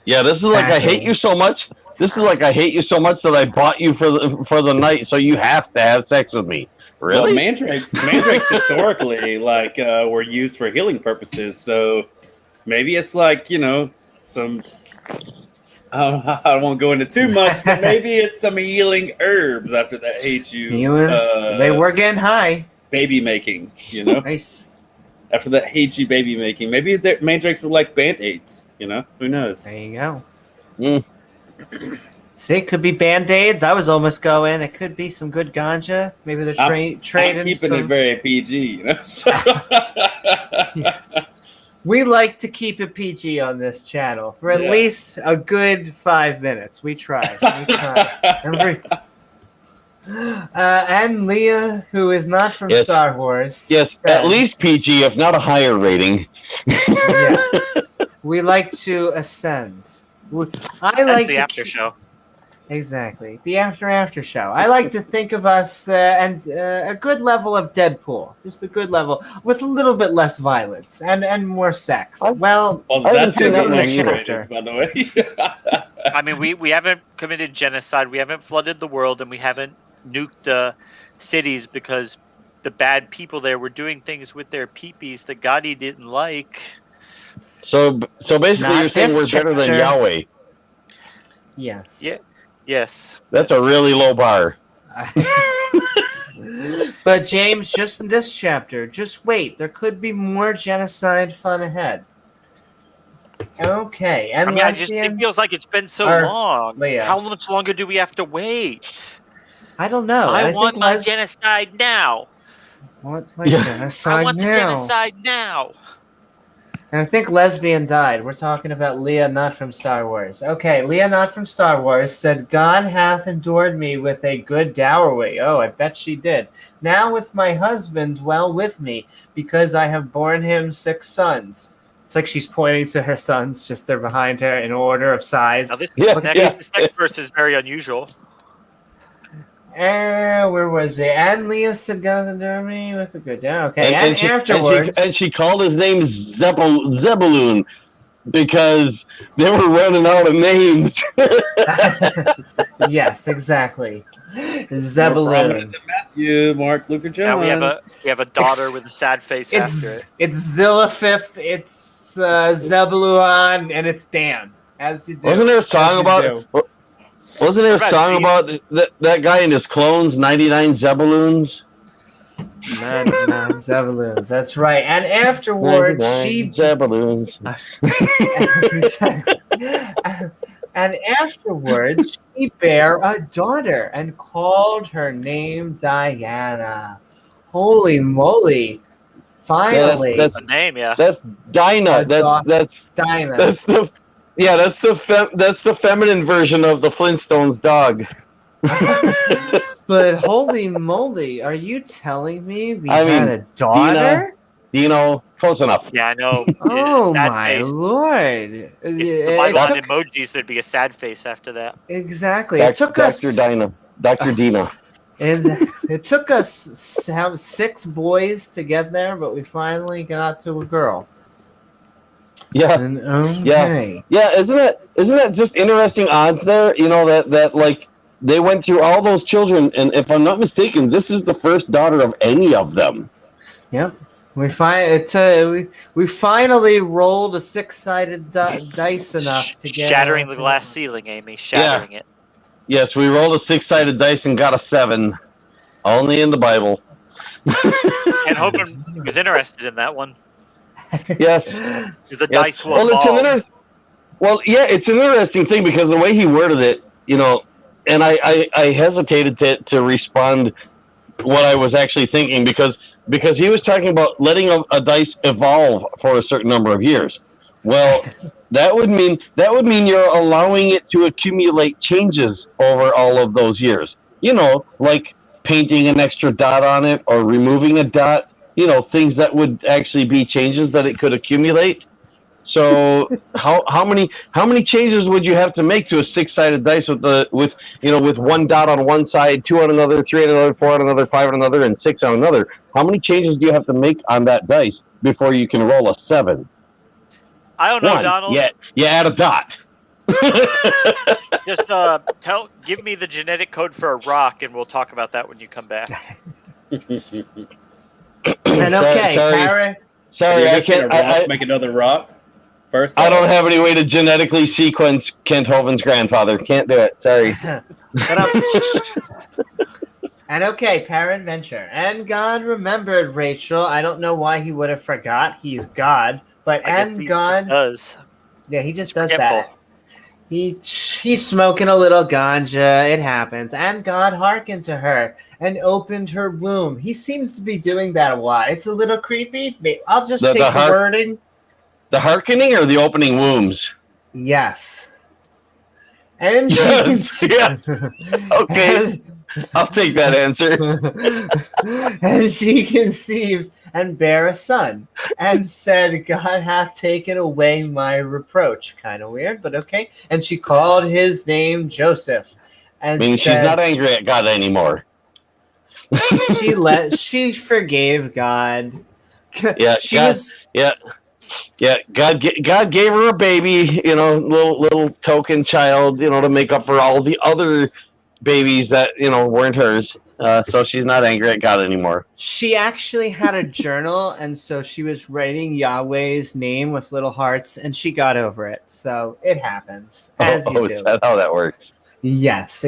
Yeah, this is like I hate you so much. This is like I hate you so much that I bought you for the night, so you have to have sex with me. Really? Well, mandrakes historically were used for healing purposes. So maybe it's like, you know, some. I won't go into too much, but maybe it's some healing herbs after that hate you. They were getting high. Baby making, you know. Nice. After that hate you baby making, maybe the mandrakes were like band-aids. You know, who knows? There you go. Mm. See, it could be band-aids. I was almost going. It could be some good ganja. Maybe they're trading. I'm keeping it very PG, you know. So. Yes. We like to keep it PG on this channel for at Yeah. least a good 5 minutes. We try. And Leah, who is not from Yes. Star Wars. Yes, said, at least PG, if not a higher rating. Yes. We like to ascend. I That's like the to after show. Exactly. The after show. I like to think of us and a good level of Deadpool. Just a good level with a little bit less violence and more sex. Well, that's seen that one underrated, by the way. I mean, we haven't committed genocide, we haven't flooded the world, and we haven't nuked cities because the bad people there were doing things with their peepees that Gotti didn't like. So basically, Not you're saying this we're better than chapter. Yahweh. yes. Yeah. Yes. That's a really low bar. But James, just in this chapter, just wait. There could be more genocide fun ahead. Okay, and I mean, it feels like it's been so long. Leah. How much longer do we have to wait? I don't know. I want think my genocide now. Want my Yeah. genocide I want the now. genocide now. And I think Lesbian died. We're talking about Leah, not from Star Wars. Okay, Leah, not from Star Wars, said, God hath endured me with a good dowry. Oh, I bet she did. Now with my husband dwell with me, because I have borne him 6 sons. It's like she's pointing to her sons, just they're behind her in order of size. Now, this Yeah, next verse is very unusual. Where was it? And Leah said, God endure me with a good dowry. Okay, and afterwards... And she called his name Zebulun because they were running out of names. Yes, exactly. Zebulun. Matthew, Mark, Luke, or John. Now we have a daughter with a sad face after it. It's Zillafif, it's Zebulun, and it's Dan. As you do. Wasn't there a song about? Wasn't there a What about song Zeb- about that guy and his clones? 99 Zebuluns. 99 Zebuluns. That's right. And afterward, 99 Zebuluns. and afterwards, she bare a daughter and called her name Diana. Holy moly! Finally, That's The name, yeah. That's Dinah. That's Dinah. that's the feminine version of the Flintstones dog. But holy moly, are you telling me we I had mean, a daughter? Dino, close enough. Yeah, I know. Oh Sad my face. lord! If the It Bible had took- emojis, there'd be a sad face after that. exactly. It took us. Dr. Dinah. Dr. Dina. It took us 6 boys to get there, but we finally got to a girl. Yeah. And, okay. Yeah, isn't that just interesting odds there? You know, that like they went through all those children, and if I'm not mistaken, this is the first daughter of any of them. Yep. We finally rolled a 6-sided dice enough to get Shattering the glass ceiling, Amy. Shattering it. Yes, we rolled a 6-sided dice and got a 7. Only in the Bible. And Hogan was interested in that one. Yes. Because the Yes. dice will fall. It's an interesting thing because the way he worded it, you know, and I hesitated to respond what I was actually thinking because he was talking about letting a dice evolve for a certain number of years. Well, that would mean you're allowing it to accumulate changes over all of those years. You know, like painting an extra dot on it or removing a dot. things that would actually be changes that it could accumulate. So how many changes would you have to make to a 6-sided dice with one dot on one side, 2 on another, 3 on another, 4 on another, 5 on another, and 6 on another? How many changes do you have to make on that dice before you can roll a 7? I don't know, One. Donald. Yeah, you add a dot. Just give me the genetic code for a rock, and we'll talk about that when you come back. And okay, Karen. Sorry, I can't. Make another rock. First, I don't have any way to genetically sequence Kent Hovind's grandfather. Can't do it. Sorry. And okay, peradventure. And God remembered Rachel. I don't know why he would have forgot. He's God. But and God does. Yeah, he just does that. He's smoking a little ganja. It happens. And God hearkened to her and opened her womb. He seems to be doing that a lot. It's a little creepy. I'll just take the wording. The hearkening or the opening wombs? Yes. And she yes. Okay. I'll take that answer. And she conceived and bare a son, and said, God hath taken away my reproach. Kind of weird, but okay. And she called his name Joseph. And she's not angry at God anymore. She forgave God. Yeah, God gave her a baby, little token child, to make up for all the other babies that weren't hers. So she's not angry at God anymore. She actually had a journal, and so she was writing Yahweh's name with little hearts, and she got over it. So it happens, as you do. Is that how that works? Yes.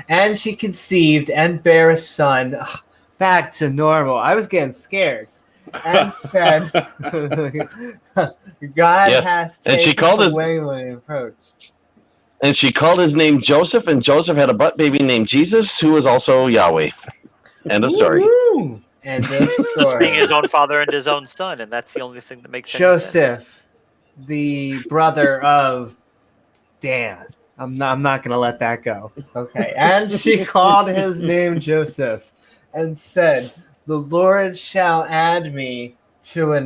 And she conceived and bare a son. Ugh, back to normal. I was getting scared. And said, God hath taken away my reproach. And she called his name Joseph, and Joseph had a butt baby named Jesus, who was also Yahweh. End of story. Woo-hoo! End of story. Just being his own father and his own son, and that's the only thing that makes sense. Joseph, the brother of Dan. I'm not going to let that go. Okay. And she called his name Joseph and said, the Lord shall add me to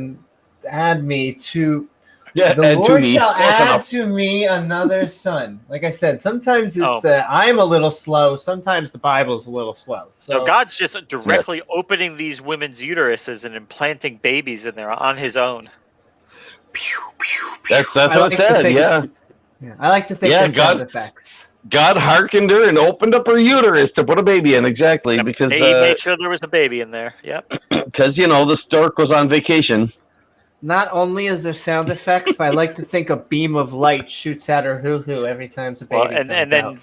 me another son. Like I said, sometimes it's I'm a little slow. Sometimes the Bible's a little slow. So God's just directly opening these women's uteruses and implanting babies in there on his own. Pew, pew, pew. That's what it said. Yeah. I like to think there's sound effects. God hearkened her and opened up her uterus to put a baby in. Exactly, and because he made sure there was a baby in there. Yep. Because the stork was on vacation. Not only is there sound effects, but I like to think a beam of light shoots at her hoo-hoo every time a baby comes out.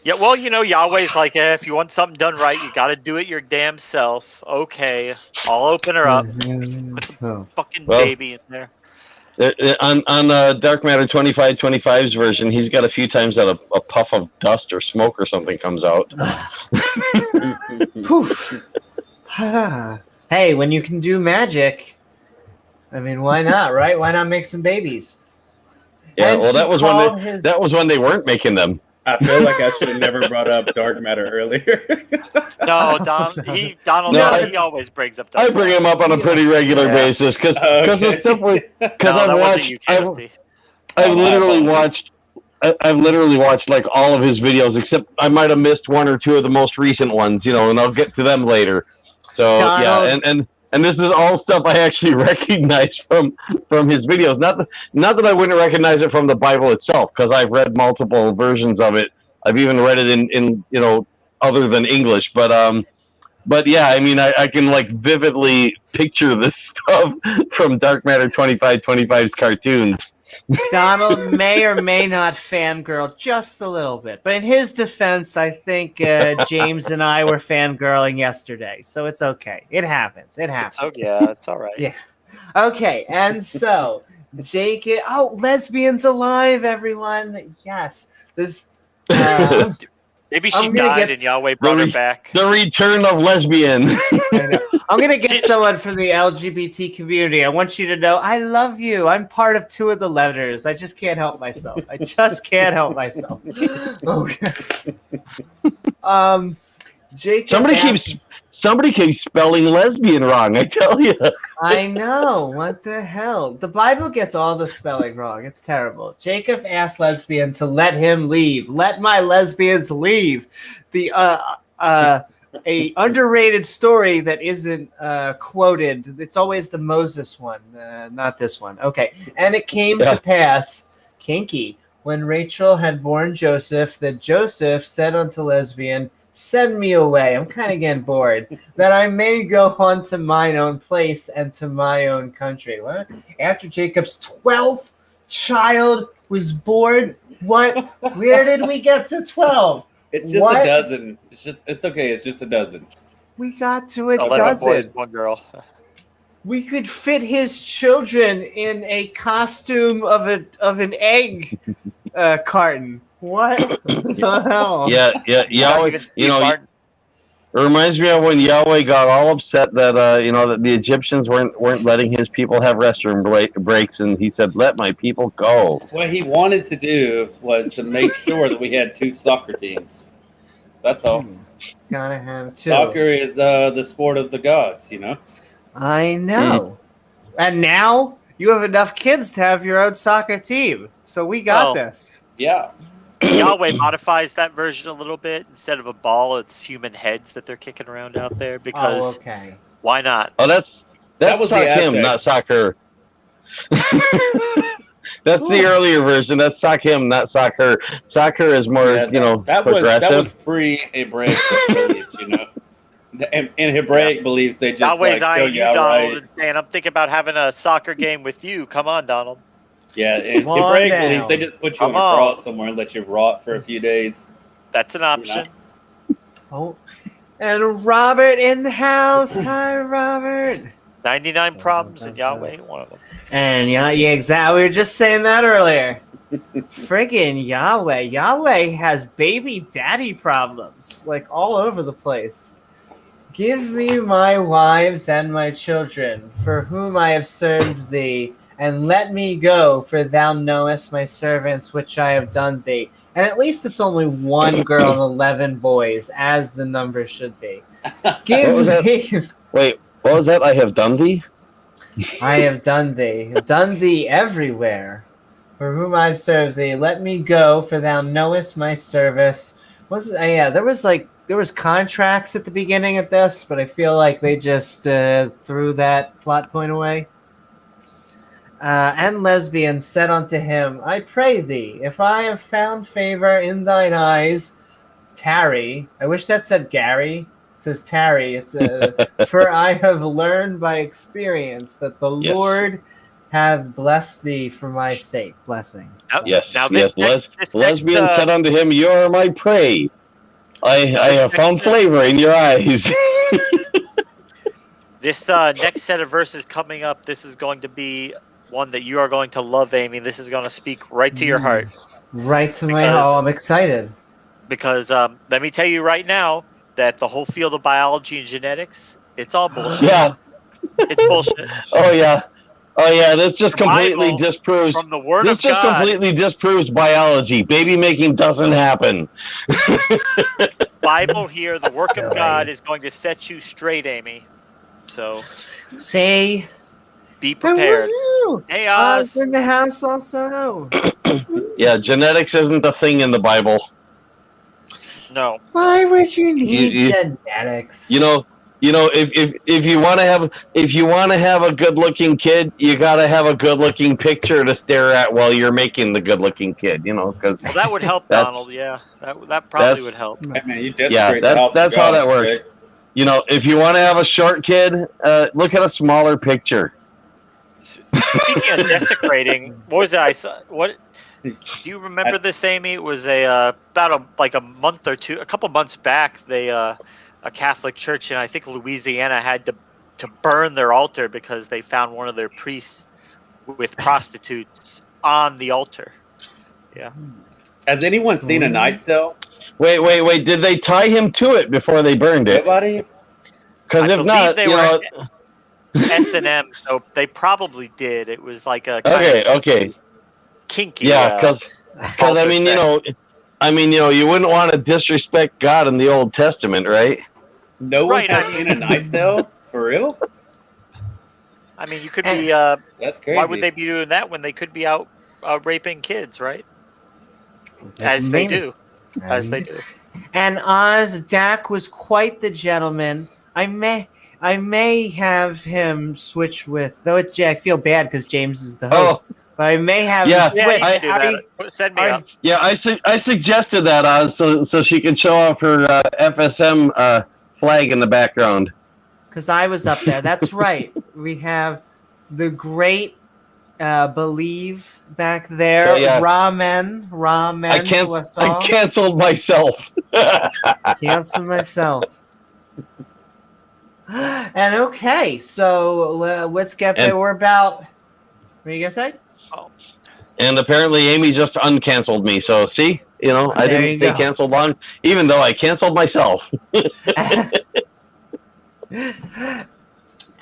Yeah, well, Yahweh's like, if you want something done right, you got to do it your damn self. Okay, I'll open her up. Put the fucking baby in there. On Dark Matter 2525's version, he's got a few times that a puff of dust or smoke or something comes out. Poof. Hey, when you can do magic, I mean, why not, right? Why not make some babies? Yeah, and well, that was when they weren't making them. I feel like I should have never brought up Dark Matter earlier. No, Donald, he always brings up Dark Matter. I bring him up on a pretty regular basis because it's simply because I've literally watched like all of his videos, except I might have missed one or two of the most recent ones, and I'll get to them later. So Donald. And this is all stuff I actually recognize from his videos. Not that I wouldn't recognize it from the Bible itself, because I've read multiple versions of it. I've even read it in other than English. But yeah, I mean, I can like vividly picture this stuff from Dark Matter 2525's cartoons. Donald may or may not fangirl just a little bit, but in his defense, I think James and I were fangirling yesterday, so it's okay. It happens. It's all right. Yeah. Okay, and so Jake, lesbians alive, everyone. Yes, there's. Maybe she died and Yahweh brought her back. The return of lesbian. I'm going to get someone from the LGBT community. I want you to know I love you. I'm part of 2 of the letters. I just can't help myself. Okay. Jacob somebody keeps spelling lesbian wrong. I tell you. I know. What the hell? The Bible gets all the spelling wrong. It's terrible. Jacob asked lesbian to let him leave. Let my lesbians leave. The a underrated story that isn't quoted. It's always the Moses one, not this one. Okay. And it came to pass, kinky, when Rachel had borne Joseph, that Joseph said unto lesbian, send me away. I'm kind of getting bored. That I may go on to mine own place and to my own country. What? After Jacob's 12th child was born, what? Where did we get to 12? It's just a dozen. It's okay. It's just a dozen. We got to a 11 dozen. boys, 1 girl. We could fit his children in a costume of an egg carton. What the hell? Yeah. Yahweh, it reminds me of when Yahweh got all upset that that the Egyptians weren't letting his people have restroom breaks, and he said, "Let my people go." What he wanted to do was to make sure that we had 2 soccer teams. That's all. Gotta have 2. Soccer is the sport of the gods, I know. And now you have enough kids to have your own soccer team. So we got this. Yeah. Yahweh modifies that version a little bit. Instead of a ball, it's human heads that they're kicking around out there because why not? Oh, that was Sakim, not soccer. That's the earlier version. That's Sakim, not soccer. Soccer is more, progressive. That was pre-Hebraic beliefs, In Hebraic beliefs, they just Yahweh's kill eyeing you you, Donald, outright. and I'm thinking about having a soccer game with you. Come on, Donald. Yeah, in Hebraic beliefs, they just put you on a cross somewhere and let you rot for a few days. That's an option. Oh, and Robert in the house. Hi, Robert. 99 problems, and Yahweh ain't one of them. And yeah, exactly. We were just saying that earlier. Friggin' Yahweh. Yahweh has baby daddy problems, like all over the place. Give me my wives and my children, for whom I have served thee, and let me go, for thou knowest my servants which I have done thee. And at least it's only 1 girl and 11 boys, as the number should be. Give me... Wait, what was that? I have done thee? I have done thee everywhere. For whom I've served thee, let me go, for thou knowest my service. There was contracts at the beginning of this, but I feel like they just threw that plot point away. And lesbian said unto him, I pray thee, if I have found favor in thine eyes, tarry. I wish that said Gary. It says tarry. It's for I have learned by experience that the Lord hath blessed thee for my sake. Blessing. Lesbian said unto him, you are my prey. I have found flavor in your eyes. This next set of verses coming up, this is going to be one that you are going to love, Amy. This is going to speak right to your heart. Right to my heart. I'm excited. Because let me tell you right now that the whole field of biology and genetics, it's all bullshit. Yeah. It's bullshit. Oh, yeah, this just completely disproves. From the Word this of just God, completely disproves biology. Baby making doesn't happen. Bible here, the work of God is going to set you straight, Amy. So, be prepared. Hey, Oz. In the house also. Yeah, genetics isn't a thing in the Bible. No. Why would you need genetics? If you want to have a good-looking kid, you got to have a good-looking picture to stare at while you're making the good-looking kid. Because that would help, Donald. Yeah, that probably would help. Man, you that's how that works. Okay? If you want to have a short kid, look at a smaller picture. Speaking of desecrating, what was that? What do you remember this, Amy? It was about a month or two, a couple months back. A Catholic church in I think Louisiana had to burn their altar because they found one of their priests with prostitutes on the altar. Yeah. Has anyone seen a night cell? Wait. Did they tie him to it before they burned it? Nobody? Because if not, they were S&M, so they probably did. It was like a okay. Kinky. Yeah, because you wouldn't want to disrespect God in the Old Testament, right? No Right, one I has mean- seen a Knight's Tale? For real? I mean, you could And- be. That's crazy. Why would they be doing that when they could be out raping kids, right? As they Maybe. do. As they do. And Oz, Dak was quite the gentleman. I may have him switch with, though it's I feel bad because James is the host, but I may have Yeah. him switch. Yeah, you should do Are that. you- Send me are- up. Yeah, I suggested that so she could show off her FSM flag in the background. Because I was up there. That's right. We have the great Believe back there. So, yeah. Ramen I to us all. canceled myself. Cancel myself. And okay, so let's get And- there. We're about. What are you gonna say? And apparently Amy just uncanceled me. So see, I There didn't you stay go. canceled long, even though I canceled myself.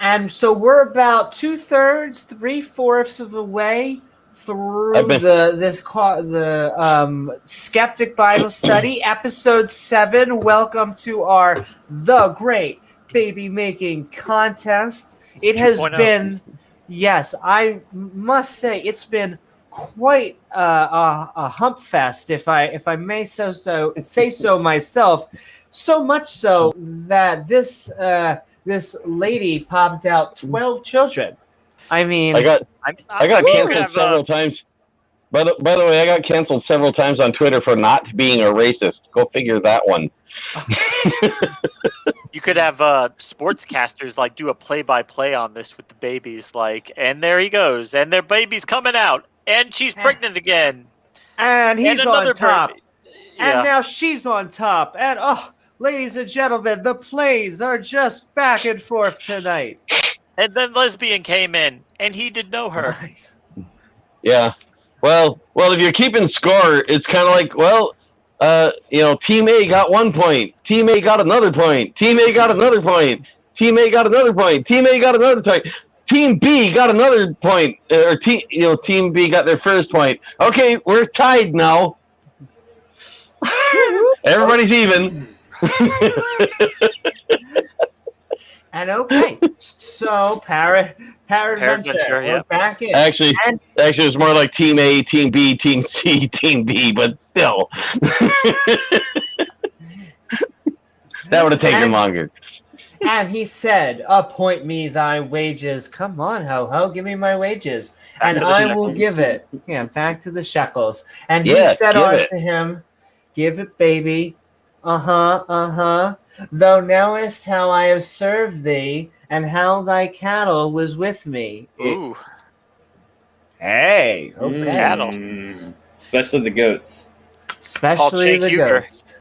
And so we're about 2/3, 3/4 of the way through I've been- the Skeptic Bible Study, episode 7. Welcome to our The Great Baby Making Contest. It has 2.0. been, yes, I must say, it's been quite a hump fest, if I may say so myself. So much so that this lady popped out 12 children. I mean, I got I mean, you could canceled have, several times. By the way, I got canceled several times on Twitter for not being a racist. Go figure that one. You could have sportscasters like do a play-by-play on this with the babies, like, and there he goes, and their baby's coming out, and she's pregnant again, and he's and on another top. baby. And Yeah. now she's on top. And ladies and gentlemen, the plays are just back and forth tonight. And then lesbian came in, and he did know her. Yeah. Well, if you're keeping score, it's kind of like, Team A got 1 point. Team A got another point. Team A got another point. Team A got another point. Team A got another point. Team B got another point. Or Team B got their first point. Okay, we're tied now. Everybody's even. And okay, so Paradventure, Paradventure, we're yeah. back in. Actually, And- it's more like Team A, Team B, Team C, Team D, but still. That would have taken longer. And he said, appoint me thy wages. Come on, ho-ho, give me my wages. Back And to the I will shekels. give it. Yeah, back to the shekels. And he Yeah, said give unto it. him, give it, baby. Thou knowest how I have served thee, and how thy cattle was with me. Ooh, Hey, Mm, Cattle. Especially the goats. especially Jake the Huger. ghost.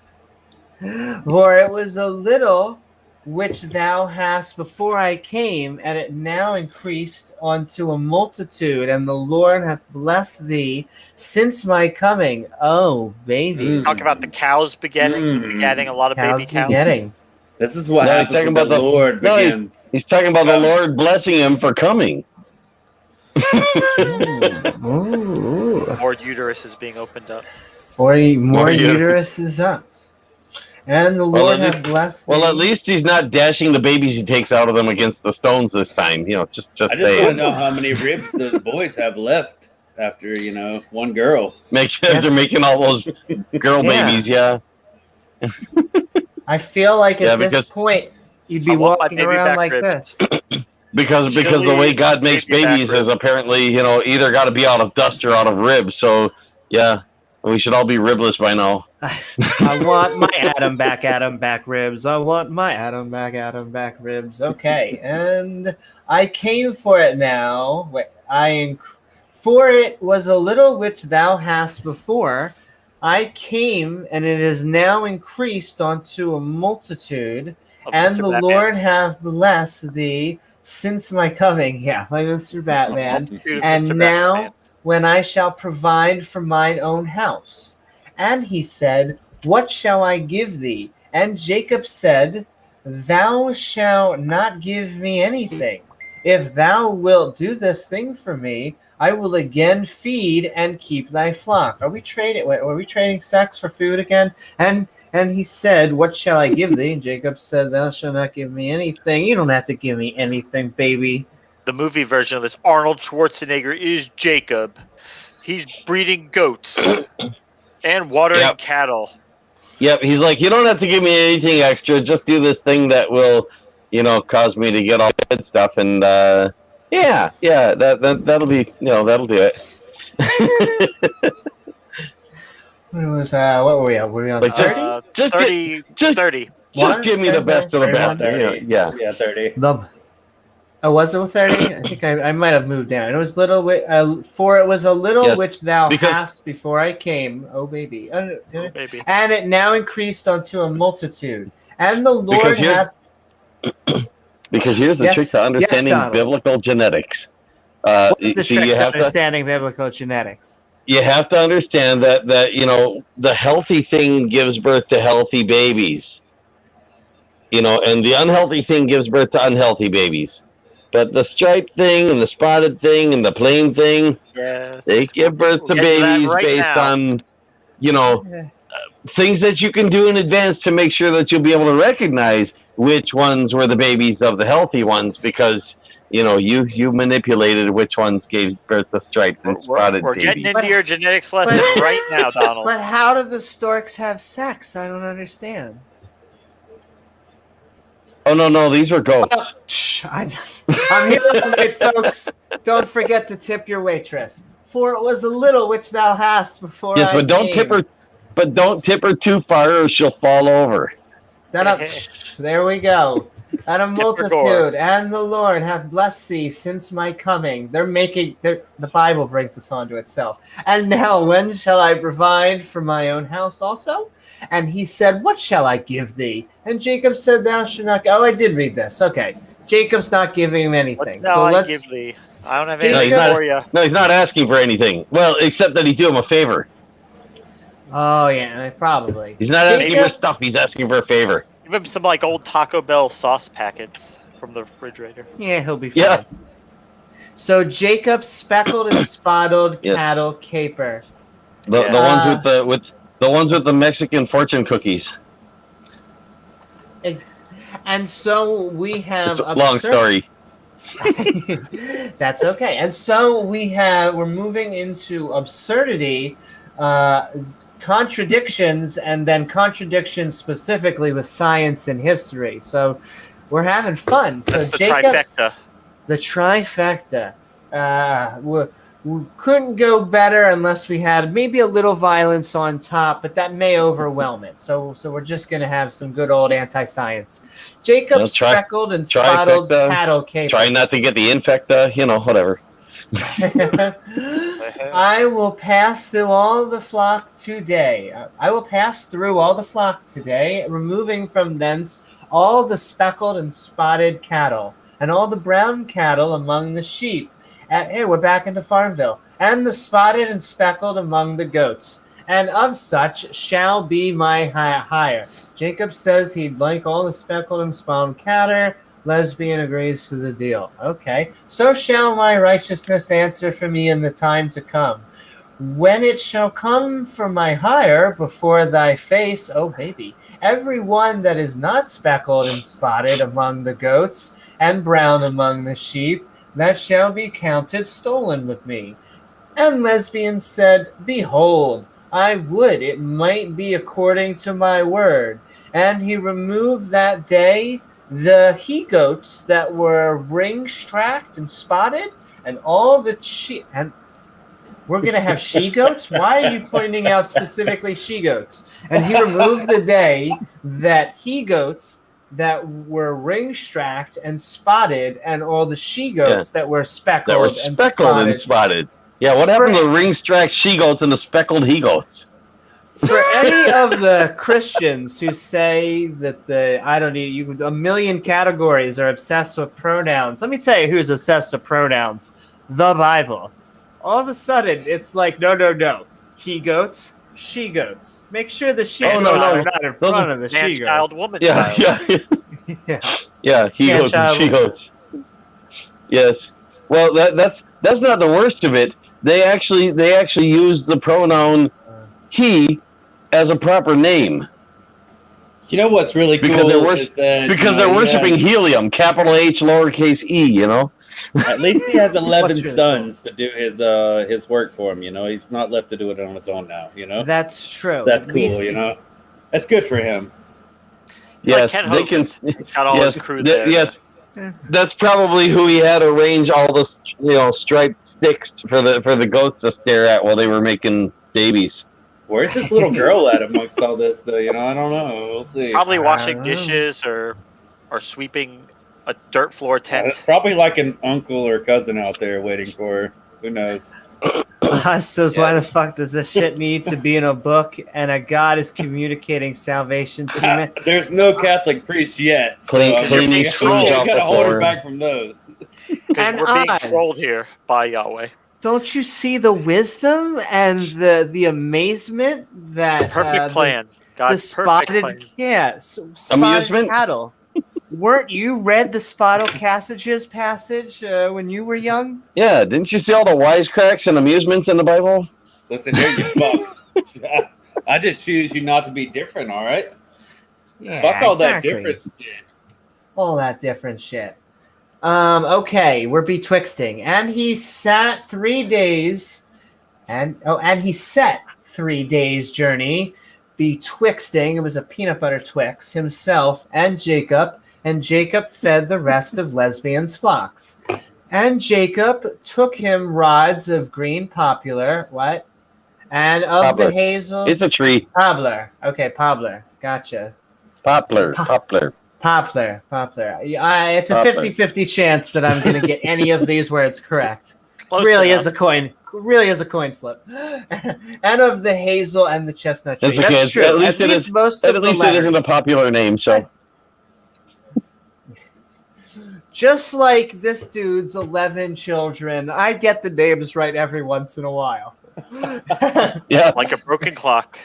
For it was a little which thou hast before I came, and it now increased unto a multitude, and the Lord hath blessed thee since my coming. Oh, baby. Mm. talk about the cows begetting a lot of baby Cows cows. begetting. This is what No, he's happens talking when the about the- Lord no, begins. He's talking about the Lord blessing him for coming. Ooh. More uterus is being opened up. More More uterus is up. And the Well, Lord at hath blessed Well, thee. at least he's not dashing the babies he takes out of them against the stones this time. Just I just want to saying. know how many ribs those boys have left after, one girl. They're making all those girl Yeah. babies, yeah. I feel like Yeah, at this because- point, you'd I be want my walking baby around back like ribs. this. Because the way Chili's God makes baby back babies ribs. is apparently, either got to be out of dust or out of ribs. So, yeah, we should all be ribless by now. I want my Adam back ribs. I want my Adam back ribs. Okay, and I came for it now. For it was a little which thou hast before. I came, and it is now increased unto a multitude, Of and Mr. the Batman's. Lord hath blessed thee since my coming. Yeah, like Mr. Batman. Multitude of And Mr. now, Batman. when I shall provide for mine own house. And he said, what shall I give thee? And Jacob said, thou shalt not give me anything. If thou wilt do this thing for me, I will again feed and keep thy flock. Are we trading sex for food again? And And he said, "What shall I give thee?" And Jacob said, "Thou shalt not give me anything. You don't have to give me anything, baby." The movie version of this, Arnold Schwarzenegger is Jacob. He's breeding goats and watering Yep. cattle. Yep, he's like, you don't have to give me anything extra. Just do this thing that will, cause me to get all the good stuff. And that'll be, that'll do it. What were we on? Were we on Like, 30? just 30. just- 30. Just give me the best of the best. 30. Yeah. Yeah, 30. Was it 30? I think I might have moved down. It was little, for it was a little Yes, which thou because- hast before I came, oh baby. Did it? Maybe. And it now increased unto a multitude. And the Lord Because here's- hath. Because here's the Yes, trick to understanding Donald. biblical genetics. What's the see, trick you to have to understanding biblical genetics? you have to understand that the healthy thing gives birth to healthy babies. And the unhealthy thing gives birth to unhealthy babies. But the striped thing and the spotted thing and the plain thing, Yes. they give birth to We'll get to that babies right based now. on, things that you can do in advance to make sure that you'll be able to recognize which ones were the babies of the healthy ones, because you manipulated which ones gave birth to striped and spotted We're getting babies. into your genetics lesson right now, Donald. But how do the storks have sex? I don't understand. Oh no, these were goats. Shh, I'm here all night, folks. Don't forget to tip your waitress. For it was a little which thou hast before Yes, I but don't came. tip her. But don't tip her too far, or she'll fall over. There we go. And a Tip her gore. multitude, and the Lord hath blessed thee since my coming. The Bible brings us onto itself. And now, when shall I provide for my own house also? And he said, what shall I give thee? And Jacob said, thou shalt not. Oh, I did read this. Okay. Jacob's not giving him anything. What shall I give thee? I don't have anything Jacob- for you. No, he's not asking for anything. Well, except that he do him a favor. Oh, yeah, probably. He's not asking Jacob- for stuff. He's asking for a favor. Give him some old Taco Bell sauce packets from the refrigerator. Yeah, he'll be fine. Yeah. So Jacob speckled and spotted Yes. cattle caper. The Yeah. ones with the ones with the Mexican fortune cookies. And so we have It's a long story. That's okay. And so we're moving into absurdity, contradictions, and then contradictions specifically with science and history. So we're having fun. So That's the Jacob's trifecta. the trifecta. We couldn't go better unless we had maybe a little violence on top, but that may overwhelm it. So we're just going to have some good old anti-science. Jacob Well, speckled and spotted trifecta. cattle caper. Try not to get the infecta, whatever. I will pass through all the flock today. I will pass through all the flock today, removing from thence all the speckled and spotted cattle, and all the brown cattle among the sheep. Hey, we're back into Farmville. And the spotted and speckled among the goats. And of such shall be my hire. Jacob says he'd like all the speckled and spotted cattle. Lesbian agrees to the deal. Okay. So shall my righteousness answer for me in the time to come. When it shall come for my hire before thy face, oh baby, every one that is not speckled and spotted among the goats and brown among the sheep, that shall be counted stolen with me. And Lesbian said, behold, I would it might be according to my word. And he removed that day the he-goats that were ring-strapped and spotted, and all the sheep. And we're going to have she-goats? Why are you pointing out specifically she-goats? And he removed the day that he-goats that were ring-strapped and spotted, and all the she-goats that were speckled, That were and speckled spotted. and spotted. Yeah, what happened to the ring-strapped she-goats and the speckled he-goats? For any of the Christians who say that a million categories are obsessed with pronouns, let me tell you who's obsessed with pronouns. The Bible. All of a sudden, it's like, no. He-goats, she-goats. Make sure the she-goats are not in front of the she-goats. Man-child, woman-child. Yeah, he-goats and she-goats. Yes. Well, that's not the worst of it. They actually use the pronoun he as a proper name. You know what's really cool is that they're worshiping helium, capital H, lowercase e. You know. At least he has 11 What's really sons to do his work for him. You know, he's not left to do it on his own now. You know, That's true. that's At cool. least- You know, that's good for him. Yes, Ken they can. Hogan got all his crew there. Yes, that's probably who he had arrange all the striped sticks for the goats to stare at while they were making babies. Where's this little girl at amongst all this, though? You know, I don't know. We'll see. Probably washing know. dishes or sweeping a dirt floor It's tent. probably like an uncle or cousin out there waiting for her. Who knows? Says, why the fuck does this shit need to be in a book? And a God is communicating salvation to me. There's no Catholic priest yet. Clean- so cleaning we screws off gotta the hold her floor. back from those. Because And we're being eyes. trolled here by Yahweh. Don't you see the wisdom and the amazement that Perfect plan. the God's perfect plan. spotted spotted Amusement? cattle? Weren't you read the spotted passage when you were young? Yeah, didn't you see all the wisecracks and amusements in the Bible? Listen here, you fucks. I just choose you not to be different, all right? Yeah, Fuck all exactly. that different shit. All that different shit. Okay, we're betwixting, and he sat 3 days, and he set 3 days journey betwixting. It was a peanut butter Twix himself and Jacob fed the rest of Lesbian's flocks. And Jacob took him rods of green poplar, what? And of Poplar. the hazel. It's a tree. Poplar. Okay, poplar. Gotcha. Poplar. Poplar. It's a Poplar. 50-50 chance that I'm going to get any of these words correct. Close Really enough. is a coin flip. And of the hazel and the chestnut tree. That's okay. That's true. At least it is- most At of least the it isn't a letters. popular name, so Just like this dude's 11 children, I get the names right every once in a while. yeah. Like a broken clock.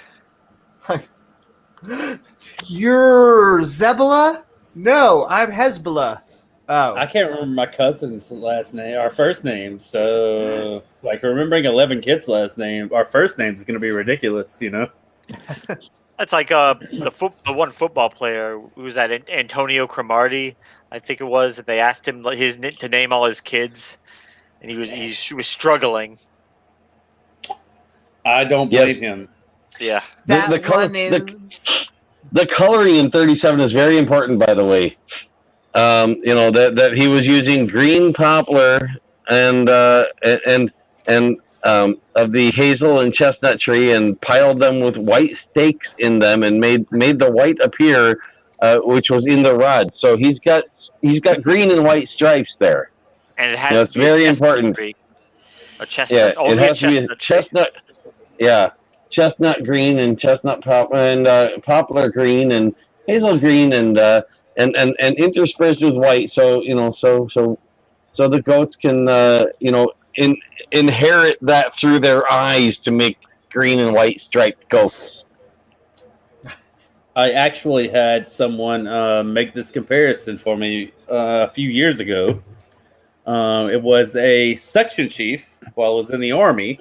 You're Zebula? No, I'm Hezbollah. Oh. I can't remember my cousin's last name, our first name. So, like, remembering 11 kids' last name, our first name is going to be ridiculous, you know? That's like the one football player. Who was that? Antonio Cromartie, I think it was. That they asked him to name all his kids, and he was struggling. I don't Yes. blame him. Yeah. That the color- one is... The coloring in 37 is very important, by the way. That he was using green poplar and of the hazel and chestnut tree and piled them with white stakes in them and made the white appear, which was in the rod. So he's got green and white stripes there. And it has That's to be a very chestnut important. tree. A Yeah, chestnut. it Only has to be a tree. chestnut. Yeah, chestnut green and chestnut poplar green and hazel green and interspersed with white. So so the goats can inherit that through their eyes to make green and white striped goats. I actually had someone make this comparison for me a few years ago. It was a section chief while I was in the Army.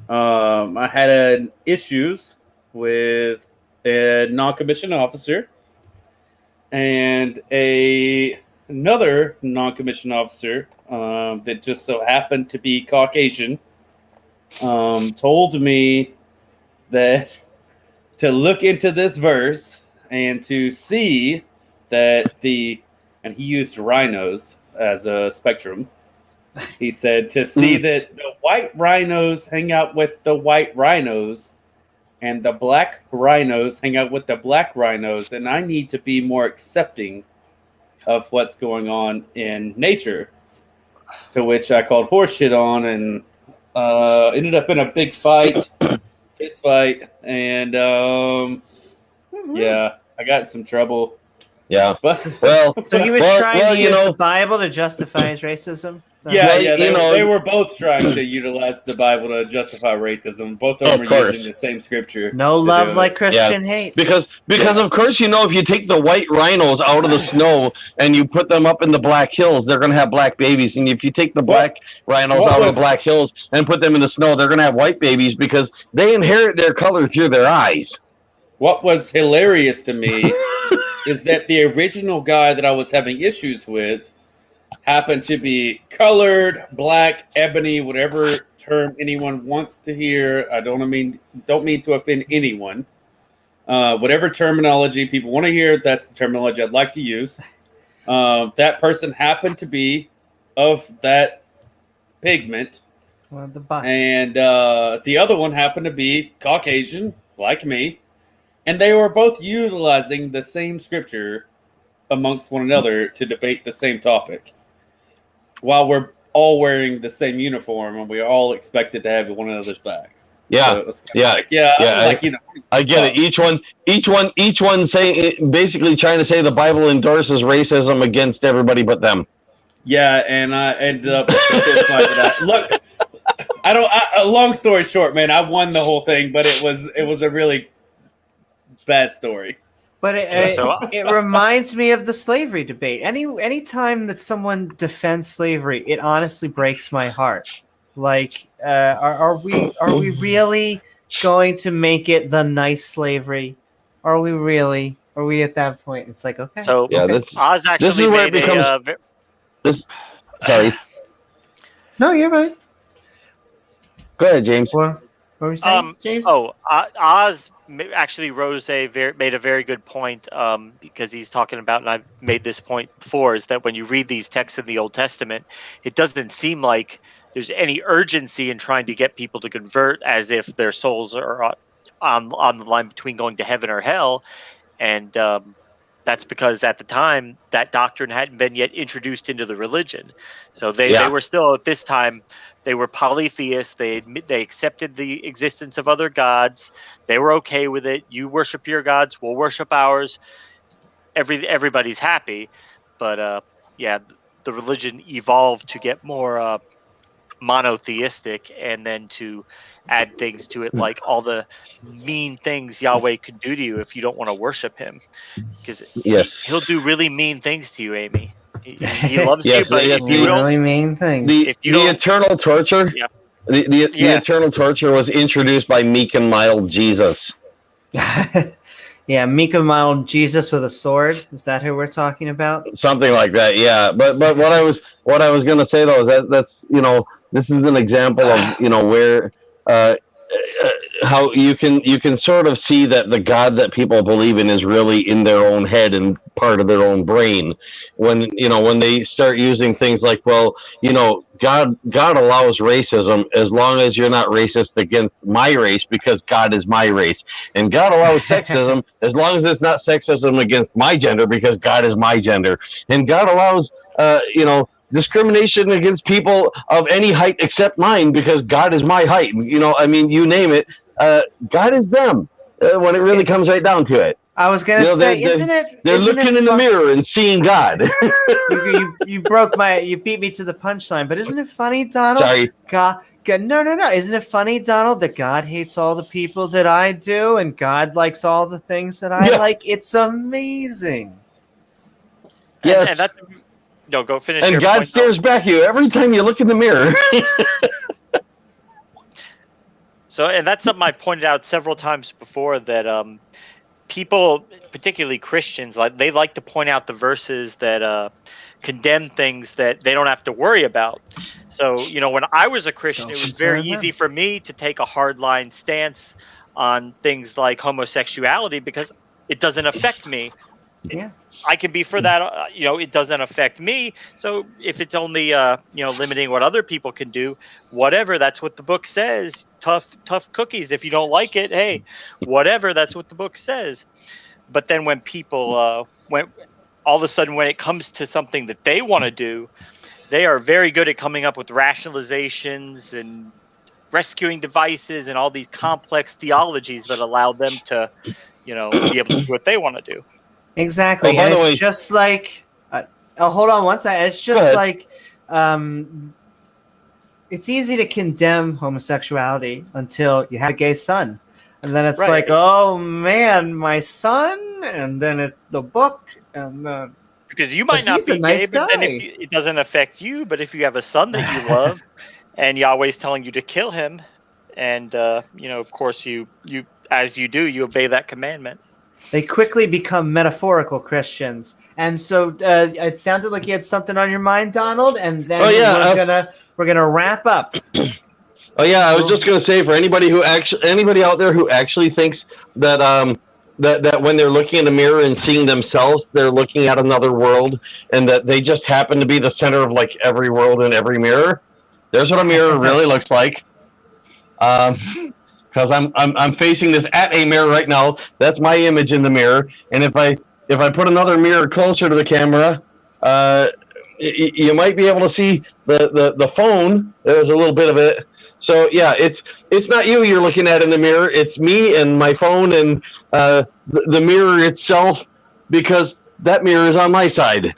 I had issues with a non-commissioned officer and another non-commissioned officer that just so happened to be Caucasian told me that to look into this verse and to see that and he used rhinos as a spectrum. He said to see that the white rhinos hang out with the white rhinos and the black rhinos hang out with the black rhinos, and I need to be more accepting of what's going on in nature. To which I called horseshit on and ended up in a big fight, fist fight, and yeah, I got in some trouble. Yeah. But Well, So he was Well, trying to you use know- the Bible to justify his racism? yeah, Well, they were both trying to utilize the Bible to justify racism. Both of them Of were course. using the same scripture. No to love do like it. Christian hate. because of course if you take the white rhinos out of the snow and you put them up in the Black Hills, they're going to have black babies. And if you take the black rhinos what out of was- the Black Hills and put them in the snow, they're going to have white babies because they inherit their color through their eyes. What was hilarious to me is that the original guy that I was having issues with happened to be colored, black, ebony, whatever term anyone wants to hear. I don't mean to offend anyone. Whatever terminology people want to hear, that's the terminology I'd like to use. That person happened to be of that pigment, Well, the Bible. and the other one happened to be Caucasian, like me, and they were both utilizing the same scripture amongst one another to debate the same topic, while we're all wearing the same uniform and we're all expected to have one another's backs. Yeah, so it was yeah, like, yeah, yeah. like, you know, I get it. Each one saying, basically trying to say the Bible endorses racism against everybody but them. yeah, and I ended up with the fist fight with that. Look, long story short, man, I won the whole thing, but it was a really bad story. But So- it reminds me of the slavery debate. Any time that someone defends slavery, it honestly breaks my heart. Like, are we really going to make it the nice slavery? Are we really? Are we at that point? It's like, okay. So Yeah, okay. Oz this actually is where it made becomes. This, sorry. No, you're right. Go ahead, James. What were we saying, James? Oz actually made a very good point, because he's talking about, and I've made this point before, is that when you read these texts in the Old Testament, it doesn't seem like there's any urgency in trying to get people to convert, as if their souls are on the line between going to heaven or hell, and that's because at the time that doctrine hadn't been yet introduced into the religion. So they were still, at this time, they were polytheists. They accepted the existence of other gods. They were okay with it. You worship your gods, we'll worship ours. Everybody's happy. But the religion evolved to get more monotheistic, and then to add things to it, like all the mean things Yahweh could do to you if you don't want to worship him, because Yes. he'll do really mean things to you, Amy. He loves Yes, you, but yes, if you don't, really mean things. The eternal torture. Yeah. The Yes. eternal torture was introduced by meek and mild Jesus. Yeah, meek and mild Jesus with a sword. Is that who we're talking about? Something like that, yeah. But what I was going to say though is that's this is an example of where how you can sort of see that the God that people believe in is really in their own head and part of their own brain. When they start using things like, well, God allows racism as long as you're not racist against my race because God is my race, and God allows sexism as long as it's not sexism against my gender because God is my gender, and God allows discrimination against people of any height except mine because God is my height. You name it. God is them when it really comes right down to it. I was gonna say, they're looking in the mirror and seeing God. you beat me to the punchline, but isn't it funny, Donald? Sorry. God, no. Isn't it funny, Donald, that God hates all the people that I do, and God likes all the things that I like? It's amazing. Yes. And that's, no, go finish. And your God point, stares back at you every time you look in the mirror. So, and that's something I pointed out several times before, that people, particularly Christians, they like to point out the verses that condemn things that they don't have to worry about. So, when I was a Christian, it was very easy for me to take a hardline stance on things like homosexuality because it doesn't affect me. Yeah. I can be for that, it doesn't affect me. So if it's only, limiting what other people can do, whatever, that's what the book says. Tough cookies. If you don't like it, hey, whatever, that's what the book says. But then when people, when all of a sudden, when it comes to something that they want to do, they are very good at coming up with rationalizations and rescuing devices and all these complex theologies that allow them to, be able to do what they want to do. Exactly. Oh, by and the it's way, just like hold on one second. It's just like it's easy to condemn homosexuality until you have a gay son. And then it's like, oh man, my son, and then the book, and because you might not be gay, but then it doesn't affect you. But if you have a son that you love, and Yahweh's telling you to kill him, and of course you as you do, you obey that commandment. They quickly become metaphorical Christians. And so it sounded like you had something on your mind, Donald, and then we're gonna wrap up. Oh yeah, I was just going to say, for anybody out there who actually thinks that that when they're looking in a mirror and seeing themselves, they're looking at another world, and that they just happen to be the center of like every world in every mirror. There's what a mirror really looks like. Because I'm facing this at a mirror right now. That's my image in the mirror, and if I put another mirror closer to the camera, you might be able to see the phone. There's a little bit of it. So yeah, it's not you you're looking at in the mirror. It's me and my phone and the mirror itself, because that mirror is on my side.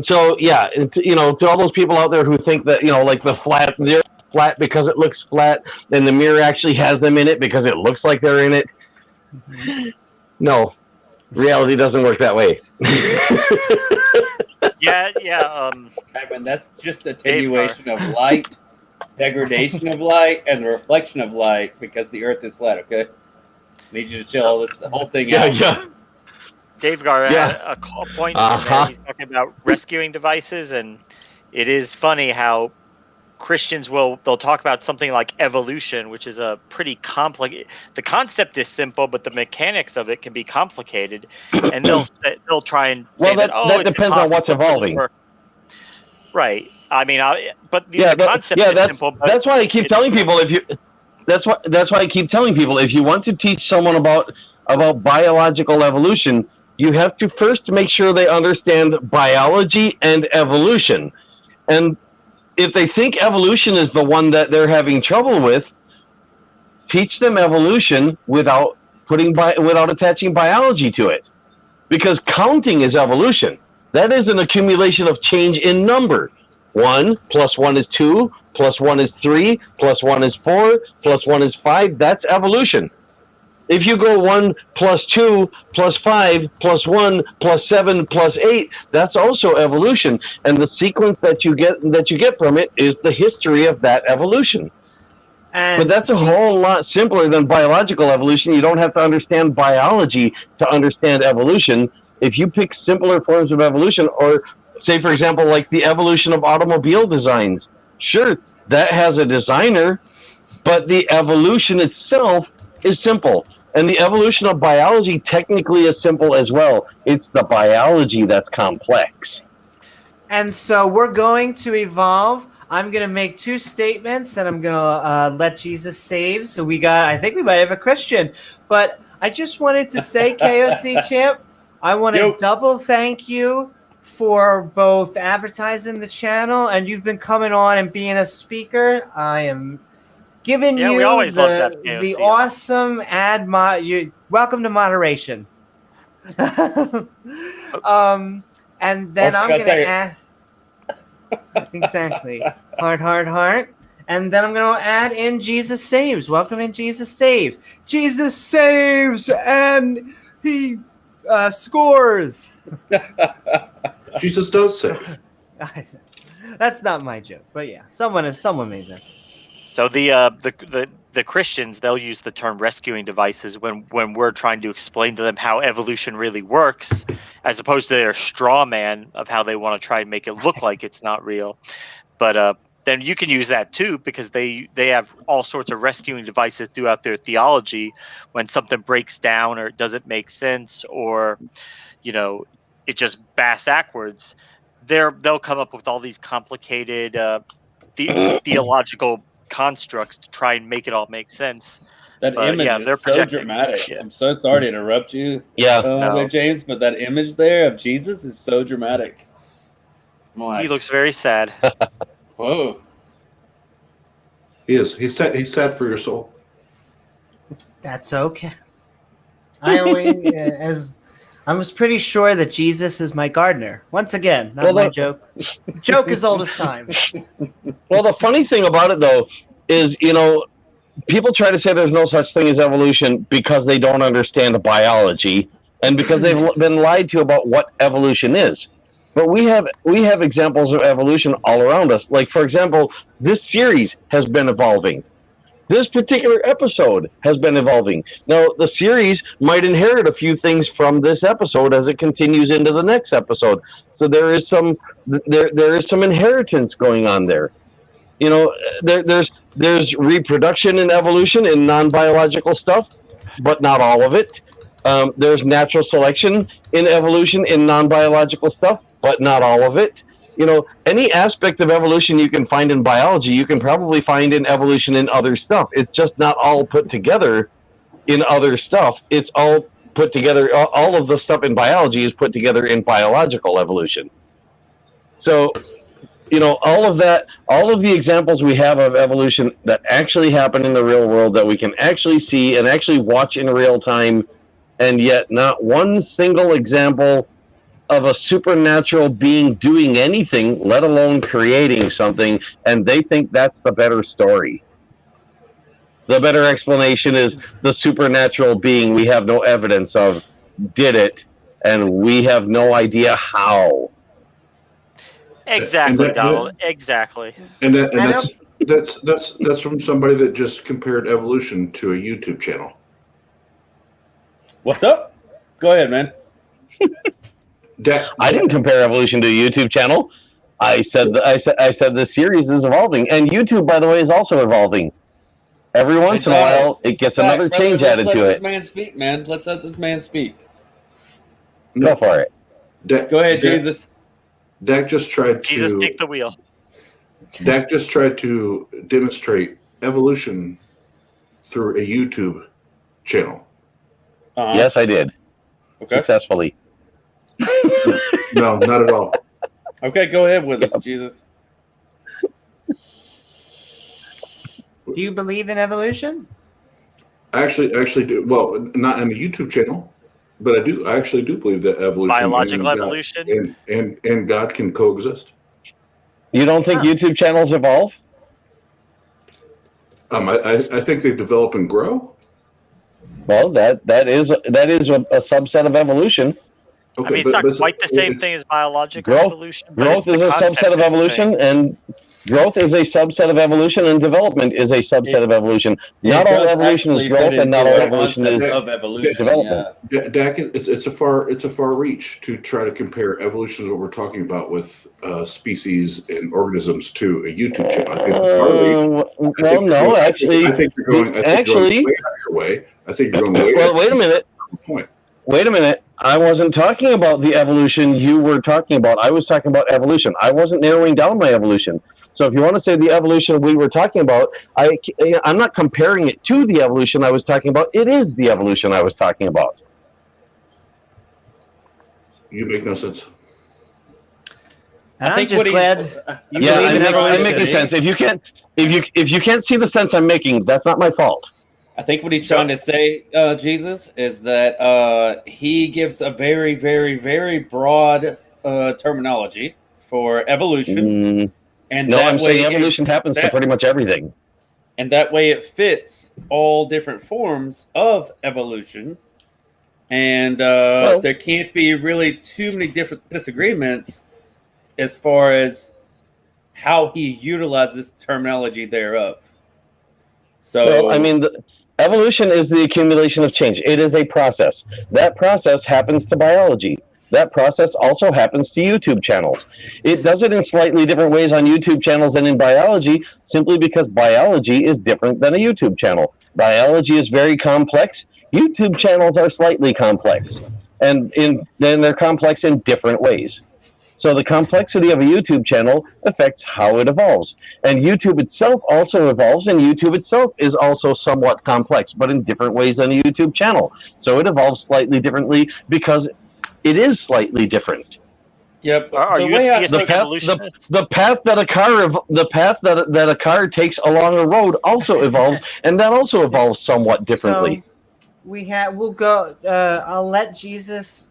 So yeah, to all those people out there who think that like they're flat because it looks flat, and the mirror actually has them in it because it looks like they're in it. No, reality doesn't work that way. Yeah. I mean, that's just attenuation of light, degradation of light, and the reflection of light because the Earth is flat. Okay, need you to chill the whole thing out. Yeah. Dave Gar had a point in there. He's talking about rescuing devices, and it is funny how Christians they'll talk about something like evolution, which is a pretty complicated. The concept is simple, but the mechanics of it can be complicated, and they'll try and say that depends on what's evolving. Right. I mean, the concept is simple. But that's why I keep telling people that's why I keep telling people, if you want to teach someone about biological evolution, you have to first make sure they understand biology and evolution. And if they think evolution is the one that they're having trouble with, teach them evolution without attaching biology to it. Because counting is evolution. That is an accumulation of change in number. 1 + 1 is 2, + 1 is 3, + 1 is 4, + 1 is 5. That's evolution. If you go 1 + 2 + 5 + 1 + 7 + 8, that's also evolution. And the sequence that you get from it is the history of that evolution. But that's a whole lot simpler than biological evolution. You don't have to understand biology to understand evolution. If you pick simpler forms of evolution, or say, for example, like the evolution of automobile designs, sure, that has a designer, but the evolution itself is simple. And the evolution of biology technically is simple as well. It's the biology that's complex. And so we're going to evolve. I'm going to make two statements, and I'm going to let Jesus save. So I think we might have a Christian. But I just wanted to say, KOC Champ, I want to double thank you for both advertising the channel, and you've been coming on and being a speaker. I am giving you we always love that, the awesome welcome to moderation. And then I'm going to add exactly heart, and then I'm going to add in Jesus saves. Welcome in Jesus saves. Jesus saves, and he scores. Jesus does save. That's not my joke, but yeah, someone made that. So the Christians, they'll use the term rescuing devices when we're trying to explain to them how evolution really works, as opposed to their straw man of how they want to try and make it look like it's not real. But then you can use that too, because they have all sorts of rescuing devices throughout their theology. When something breaks down or it doesn't make sense, or it just backwards, they'll come up with all these complicated theological constructs to try and make it all make sense. That image is so dramatic. I'm so sorry to interrupt you, James, but that image there of Jesus is so dramatic. He looks very sad. Whoa. He is. He's sad for your soul. That's okay. I was pretty sure that Jesus is my gardener. Once again, not my joke. Joke is old as time. Well, the funny thing about it, though, is, people try to say there's no such thing as evolution because they don't understand biology and because they've been lied to about what evolution is. But we have examples of evolution all around us. Like, for example, this series has been evolving. This particular episode has been evolving. Now, the series might inherit a few things from this episode as it continues into the next episode. So there is some inheritance going on there. You know, there's reproduction and evolution in non-biological stuff, but not all of it. There's natural selection in evolution in non-biological stuff, but not all of it. You know, any aspect of evolution you can find in biology, you can probably find in evolution in other stuff. It's just not all put together in other stuff. It's all put together. All of the stuff in biology is put together in biological evolution. So, you know, all of the examples we have of evolution that actually happen in the real world that we can actually see and actually watch in real time, and yet not one single example of a supernatural being doing anything, let alone creating something, and they think that's the better story. The better explanation is the supernatural being we have no evidence of did it, and we have no idea how. Exactly, Donald. Exactly. And that's from somebody that just compared evolution to a YouTube channel. What's up? Go ahead, man. I didn't compare evolution to a YouTube channel. I said the series is evolving, and YouTube, by the way, is also evolving. Every once in a while, it gets another change added to it. Let this man speak, man. Let's let this man speak. Go for it. Go ahead, Jesus. Dak just tried to. Jesus, take the wheel. Dak just tried to demonstrate evolution through a YouTube channel. Yes, I did. Okay. Successfully. No, not at all. Okay, go ahead with us, Jesus. Do you believe in evolution? I actually do. Well, not on the YouTube channel, but I actually do believe that evolution, Biological and evolution, and God can coexist. You don't think YouTube channels evolve? I think they develop and grow. Well, that is a subset of evolution. I mean, it's not quite the same thing as biological evolution. Growth is a subset of evolution, and growth is a subset of evolution, and development is a subset of evolution. Not all evolution is growth, and not all evolution is development. Yeah, Dak, it's a far reach to try to compare evolution is what we're talking about with species and organisms to a YouTube channel. I think you're going way out of your way. I think you're going way. Well, wait a minute. Point. Wait a minute. I wasn't talking about the evolution you were talking about. I was talking about evolution. I wasn't narrowing down my evolution. So if you want to say the evolution we were talking about, I'm not comparing it to the evolution I was talking about. It is the evolution I was talking about. You make no sense. And I'm just glad you believe in evolution. I'm making sense. If you can't see the sense I'm making, that's not my fault. I think what he's trying to say, Jesus, is that he gives a very, very, very broad terminology for evolution. And no, I'm saying evolution happens to pretty much everything. And that way it fits all different forms of evolution. And there can't be really too many different disagreements as far as how he utilizes terminology thereof. So, I mean, evolution is the accumulation of change. It is a process. That process happens to biology. That process also happens to YouTube channels. It does it in slightly different ways on YouTube channels than in biology, simply because biology is different than a YouTube channel. Biology is very complex. YouTube channels are slightly complex, and then they're complex in different ways. So the complexity of a YouTube channel affects how it evolves. And YouTube itself also evolves, and YouTube itself is also somewhat complex, but in different ways than a YouTube channel. So it evolves slightly differently because it is slightly different. Yep. The path that a car takes along a road also evolves, and that also evolves somewhat differently. So we'll go. I'll let Jesus.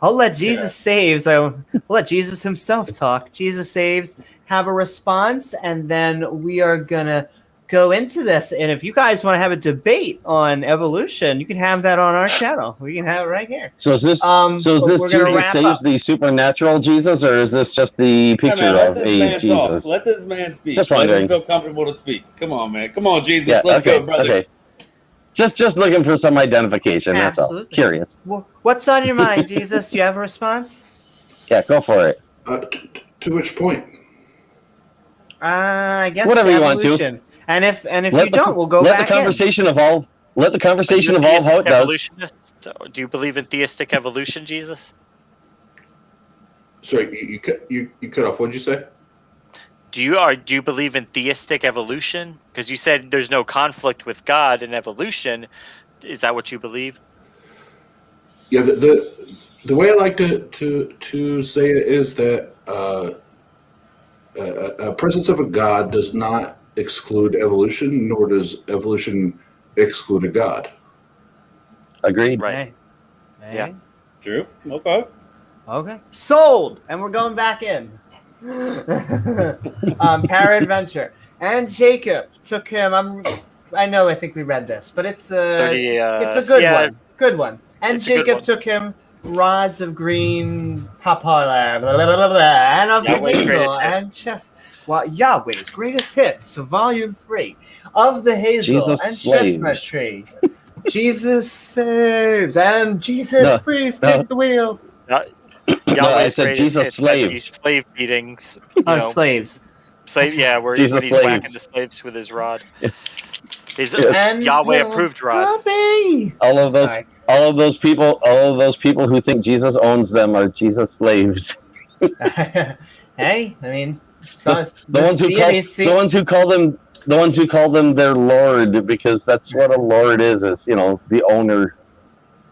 I'll let Jesus saves. I'll let Jesus himself talk. Jesus saves. Have a response, and then we are gonna go into this. And if you guys want to have a debate on evolution, you can have that on our channel. We can have it right here. So is this We're gonna Jesus wrap saves up. the supernatural Jesus, or is this just the Hey, picture man, let of this a man talk. Jesus? Let this man speak. Just Let him wondering. feel comfortable to speak. Come on, man. Come on, Jesus. Yeah, Let's okay, go, brother. okay. Just looking for some identification. That's all. Absolutely. Curious. What's on your mind, Jesus? Do you have a response? Yeah, go for it. To which point? I guess Whatever you want to. evolution. And if Let you don't, we'll go let back the conversation evolve. Let the Are conversation you a evolve how it theistic does. evolutionist? Do you believe in theistic evolution, Jesus? Sorry, you cut off. What'd you say? Do you believe in theistic evolution? Because you said there's no conflict with God in evolution. Is that what you believe? Yeah, the way I like to say it is that a presence of a God does not exclude evolution, nor does evolution exclude a God. Agreed. Right. Hey. Yeah. True. Okay. Okay. Sold. And we're going back in. Paradventure. And Jacob took him. I think we read this, but it's a good one. Good one. And It's a good Jacob one. took him rods of green poplar, blah, blah, blah, blah, and of Yahweh's the hazel greatest hit. and chest. Well, Yahweh's greatest hits, volume 3 of the hazel Jesus and slaves. chestnut tree. Jesus saves, and Jesus, No, please no. take the wheel. Yahweh's said greatest Jesus hits, slaves. that's these slave beatings. You know, Slaves. slave. Yeah, where Jesus when he's slaves. whacking the slaves with his rod. His And Yahweh he'll approved rod. Puppy. All of those Sorry. all of those people who think Jesus owns them are Jesus slaves. Hey, I mean, The ones who call them their Lord, because that's what a Lord is, the owner.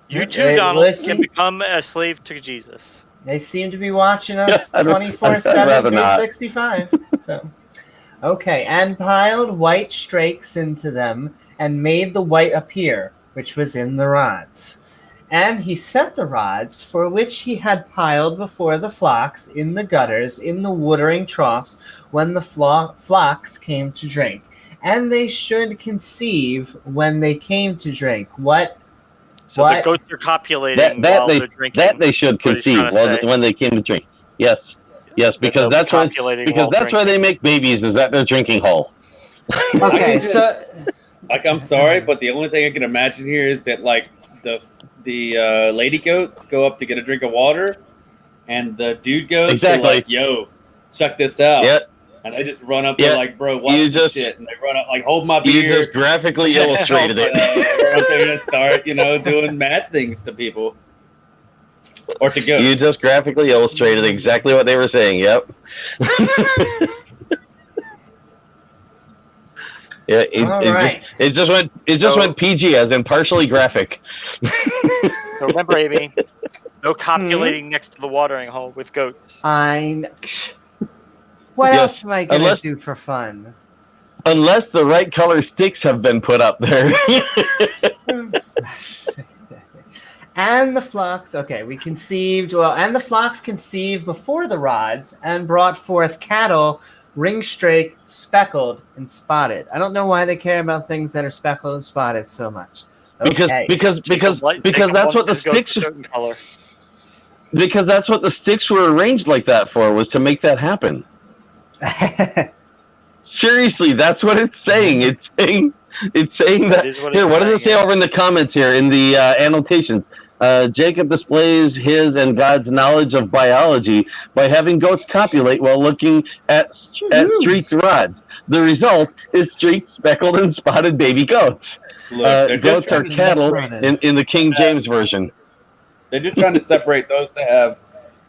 You too, Hey, Donald, listen. can become a slave to Jesus. They seem to be watching us I'd 24/7, rather not. 365. So, okay, and piled white strakes into them, and made the white appear, which was in the rods. And he set the rods, for which he had piled before the flocks, in the gutters, in the watering troughs, when the flocks came to drink. And they should conceive when they came to drink. What? So What? the goats are copulating while they're drinking. That they should what he's conceive trying to say. when they came to drink. Yes, because they'll be that's why copulating while that's why they make babies, is at their drinking hole. Okay, so Like, I'm sorry, but the only thing I can imagine here is that, like, the lady goats go up to get a drink of water, and the dude goats Exactly. are like, "Yo, check this out." Yep. And they just run up there like, "Bro, watch You this just- shit." And they run up like, "Hold my You beer." just graphically illustrated it. We're up there to start, doing mad things to people. Or to goats. You just graphically illustrated exactly what they were saying. Yep. Yeah, it just went PG, as in partially graphic. So remember, Amy, no copulating next to the watering hole with goats. What Yes, else am I going to unless- do for fun? Unless the right color sticks have been put up there. And the flocks, we conceived, and the flocks conceived before the rods, and brought forth cattle, ring-strake, speckled, and spotted. I don't know why they care about things that are speckled and spotted so much. Okay. Because that's what the sticks. Color. Because that's what the sticks were arranged like that for, was to make that happen. Seriously, that's what it's saying. It's saying that. Here, what does it say over in the comments here in the annotations? Jacob displays his and God's knowledge of biology by having goats copulate while looking at streaked rods. The result is streaked, speckled, and spotted baby goats. Look, goats are cattle in the King James Version. They're just trying to separate those that have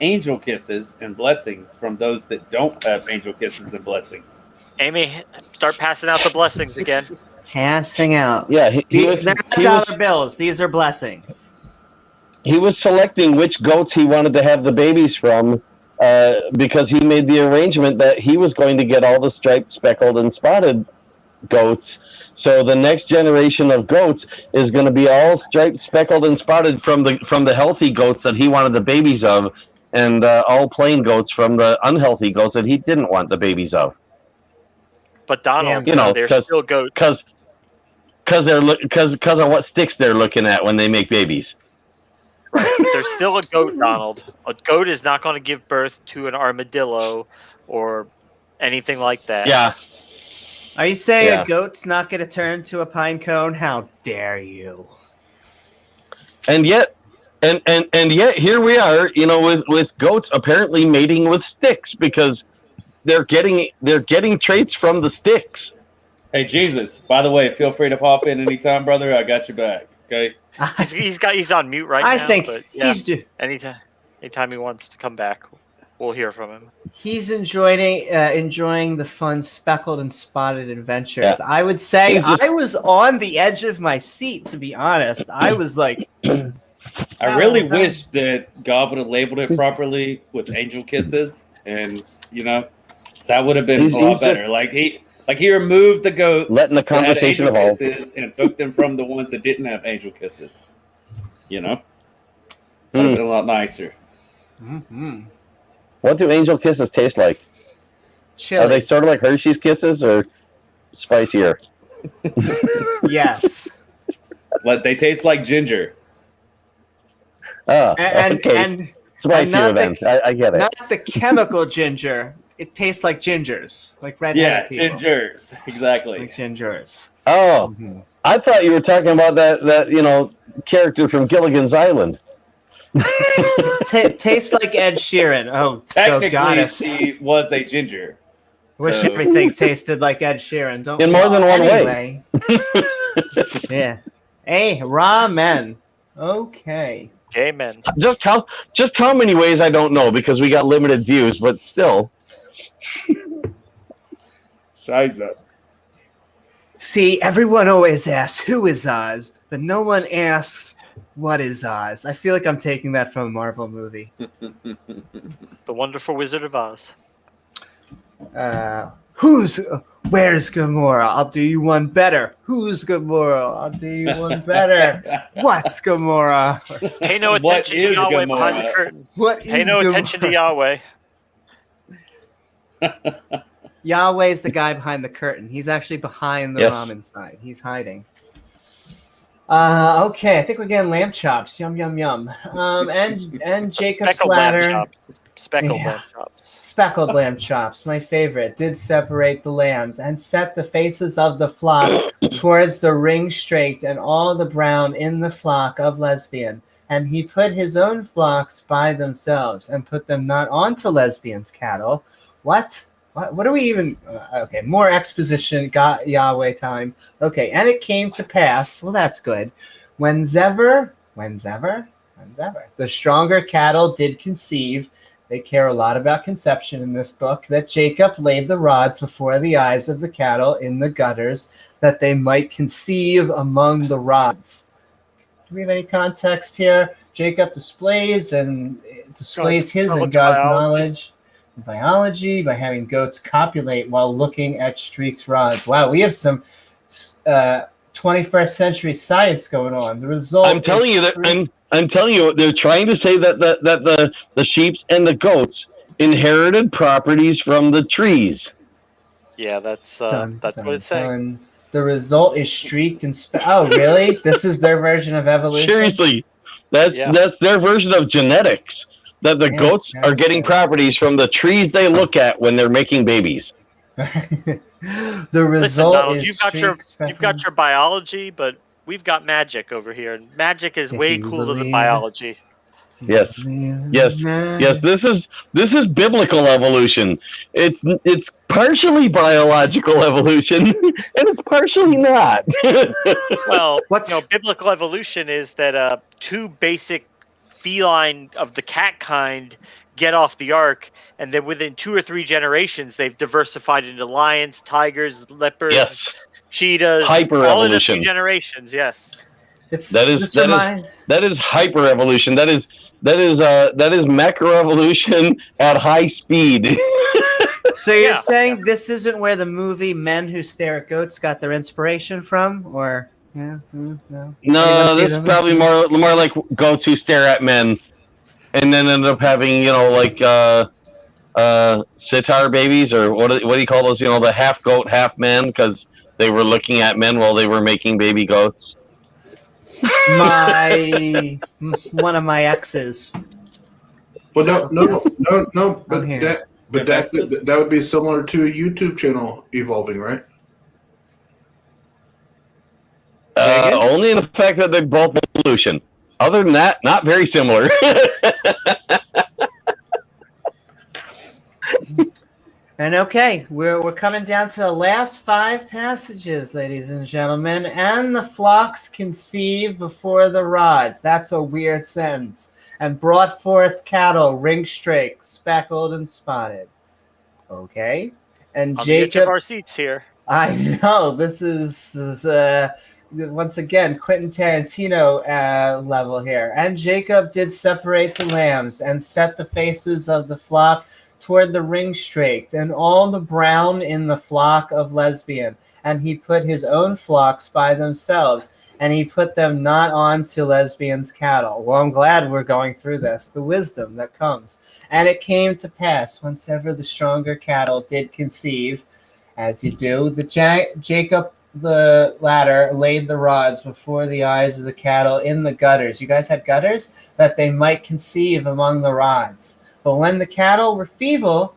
angel kisses and blessings from those that don't have angel kisses and blessings. Amy, start passing out the blessings again. Passing out. Yeah, They're not dollar bills. These are blessings. He was selecting which goats he wanted to have the babies from, because he made the arrangement that he was going to get all the striped, speckled, and spotted goats. So the next generation of goats is going to be all striped, speckled, and spotted from the healthy goats that he wanted the babies of, and all plain goats from the unhealthy goats that he didn't want the babies of. But Donald, You know, they're 'cause- still goats. Because of what sticks they're looking at when they make babies. Right, but there's still a goat, Donald. A goat is not going to give birth to an armadillo or anything like that. Yeah. Are you saying Yeah. a goat's not going to turn to a pine cone? How dare you? And yet, and yet here we are, you know, with goats apparently mating with sticks because they're getting traits from the sticks. Hey, Jesus, by the way, feel free to pop in anytime, brother. I got your back. Okay. He's on mute right now. I think but yeah, he's anytime he wants to come back, we'll hear from him. He's enjoying the fun speckled and spotted adventures. Yeah. I would say He's just- I was on the edge of my seat, to be honest. I was like, I really wish that God would have labeled it properly with angel kisses, and you know, so that would have been He's a lot just- better. Like he removed the goats, Letting the that had conversation angel evolve. kisses, and took them from the ones that didn't have angel kisses. You know, would have been a lot nicer. mm-hmm. What do angel kisses taste like? Chili. Are they sort of like Hershey's kisses or spicier? Yes. Like they taste like ginger. Oh, And, okay. and Spicier not then. the- I get it. not the chemical ginger. It tastes like gingers, like red Yeah, people. gingers. Exactly. Like gingers. Oh, Mhm. I thought you were talking about that you know character from Gilligan's Island. Tastes like Ed Sheeran. Oh Technically, goddess. he was a ginger. Wish So- everything tasted like Ed Sheeran. Don't In we more than all? one way. Anyway. Yeah. Hey, ramen. Okay. Amen. Just how many ways I don't know because we got limited views, but still. Shiza. See, everyone always asks, who is Oz? But no one asks, what is Oz? I feel like I'm taking that from a Marvel movie. The Wonderful Wizard of Oz. Where's Gamora? I'll do you one better. Who's Gamora? I'll do you one better. What's Gamora? Pay no What attention to is Yahweh behind the Gamora? curtain. What Pay is no Gamora? attention to Yahweh. Yahweh's the guy behind the curtain. He's actually behind the Yes. ramen side. He's hiding. Okay, I think we're getting lamb chops. Yum yum yum. And Jacob's Speckled lamb ladder. chops. Speckled Yeah. lamb chops. Speckled lamb chops, my favorite, did separate the lambs and set the faces of the flock towards the ring straight and all the brown in the flock of lesbian. And he put his own flocks by themselves and put them not onto lesbians' cattle. What? What are we even? Okay, more exposition. Got Yahweh time. Okay, and it came to pass. Well, that's good. Whensever, the stronger cattle did conceive. They care a lot about conception in this book. That Jacob laid the rods before the eyes of the cattle in the gutters, that they might conceive among the rods. Do we have any context here? Jacob displays his and God's knowledge. Biology by having goats copulate while looking at Streak's rods. Wow, we have some 21st century science going on. The result. I'm telling you that I'm telling you they're trying to say that the sheeps and the goats inherited properties from the trees. Yeah, that's what it's saying. The result is streaked and oh, really? This is their version of evolution. Seriously, that's their version of genetics. That the goats are getting properties from the trees they look at when they're making babies. The Listen, result Donald, is you've got your biology, but we've got magic over here, and magic is way cooler than biology. Yes. This is biblical evolution. It's partially biological evolution, and it's partially not. Well, biblical evolution is that two basic feline of the cat kind get off the ark, and then within 2 or 3 generations, they've diversified into lions, tigers, leopards, cheetahs. Hyper all in a evolution. few generations. Yes, That is hyper evolution. That is macroevolution at high speed. So you're saying this isn't where the movie Men Who Stare at Goats got their inspiration from, or no? No, this is probably more like goats who stare at men, and then end up having sitar babies, or what do you call those? The half goat, half man, because they were looking at men while they were making baby goats. One of my exes. Well, no. I'm But here. that would be similar to a YouTube channel evolving, right? Only in the fact that they're both pollution. Other than that, not very similar. And okay, we're coming down to the last 5 passages, ladies and gentlemen. And the flocks conceived before the rods. That's a weird sentence. And brought forth cattle, ring-straked, speckled, and spotted. Okay. And On the edge of Jacob. our seats here. I know this is once again Quentin Tarantino level here. And Jacob did separate the lambs and set the faces of the flock toward the ring-straked, and all the brown in the flock of lesbian. And he put his own flocks by themselves, and he put them not on to lesbians' cattle. Well, I'm glad we're going through this, the wisdom that comes. And it came to pass, whensoever the stronger cattle did conceive, as you do, Jacob the latter laid the rods before the eyes of the cattle in the gutters. You guys had gutters? That they might conceive among the rods. But when the cattle were feeble,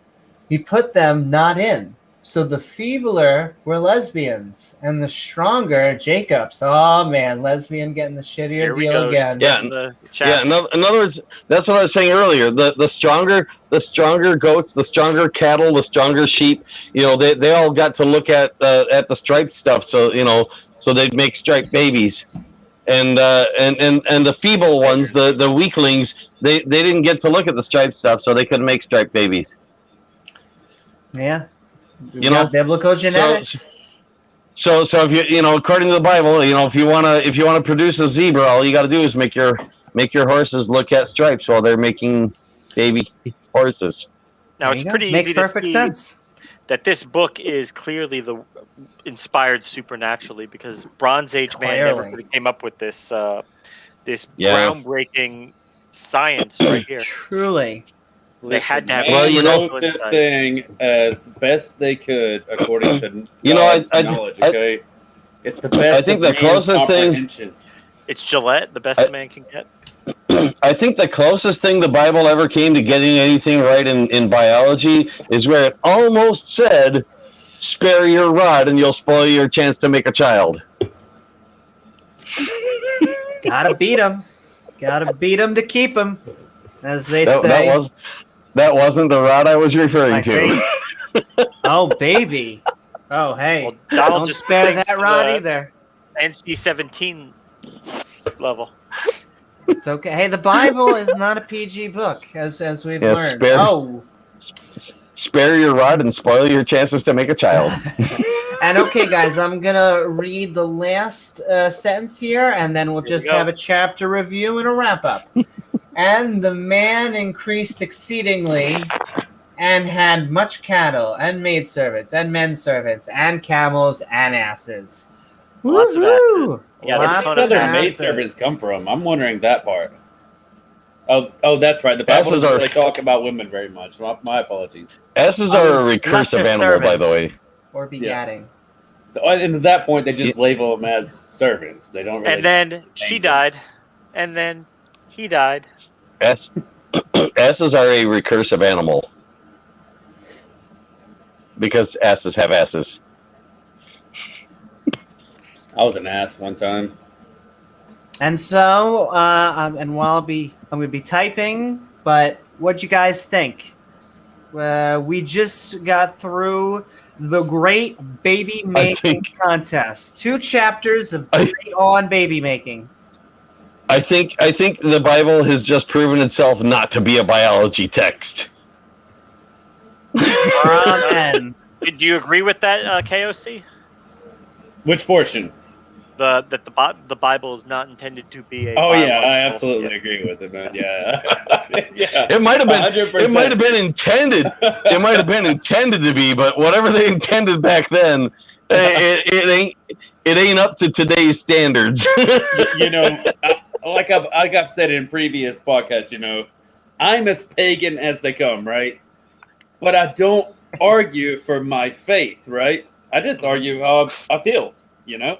he put them not in. So the feebler were lesbians, and the stronger Jacobs. Oh man, lesbian getting the shittier deal again. Yeah, in other words, that's what I was saying earlier. The stronger goats, the stronger cattle, the stronger sheep. They all got to look at the striped stuff. So so they'd make striped babies. And the feeble ones, the weaklings, they didn't get to look at the striped stuff, so they couldn't make striped babies. Yeah, biblical genetics. So if you according to the Bible, if you wanna produce a zebra, all you got to do is make your horses look at stripes while they're making baby horses. Now it's pretty makes easy perfect to see sense that this book is clearly inspired supernaturally, because Bronze Age man never could have came up with this groundbreaking science right here. Truly. They had to have wrote this thing as best they could according to knowledge. Okay, it's the best. I think the closest thing. It's Gillette, the best a man can get. I think the closest thing the Bible ever came to getting anything right in biology is where it almost said, "Spare your rod, and you'll spoil your chance to make a child." Gotta beat them. Gotta beat them to keep them, as they say. That wasn't the rod I was referring to. Oh, baby. Oh, hey. Well, don't spare that rod either. NC-17 level. It's okay. Hey, the Bible is not a PG book, as we've learned. Spare your rod and spoil your chances to make a child. And okay, guys, I'm gonna read the last sentence here, and then we'll just have a chapter review and a wrap up. And the man increased exceedingly, and had much cattle, and maidservants, and menservants, and camels, and asses. Lots of asses. Yeah, where did their maidservants come from? I'm wondering that part. Oh, that's right. The Bible doesn't really talk about women very much. My apologies. Asses are a recursive animal, by the way. Or begatting. And at that point, they just label them as servants. They don't really. And then she died, and then he died. Asses are a recursive animal because asses have asses. I was an ass one time. And so, and while I'm going to be typing, but what'd you guys think? We just got through the Great Baby Making Contest. 2 chapters of on baby making. I think the Bible has just proven itself not to be a biology text. Amen. Do you agree with that, KOC? Which portion? That the Bible is not intended to be a. Oh yeah, I absolutely agree with it, man. Yeah, yeah. It might have been. 100%. It might have been intended. It might have been intended to be, but whatever they intended back then, it ain't up to today's standards. Like I've said in previous podcasts, I'm as pagan as they come, right? but I don't argue for my faith, right? I just argue how I feel, you know?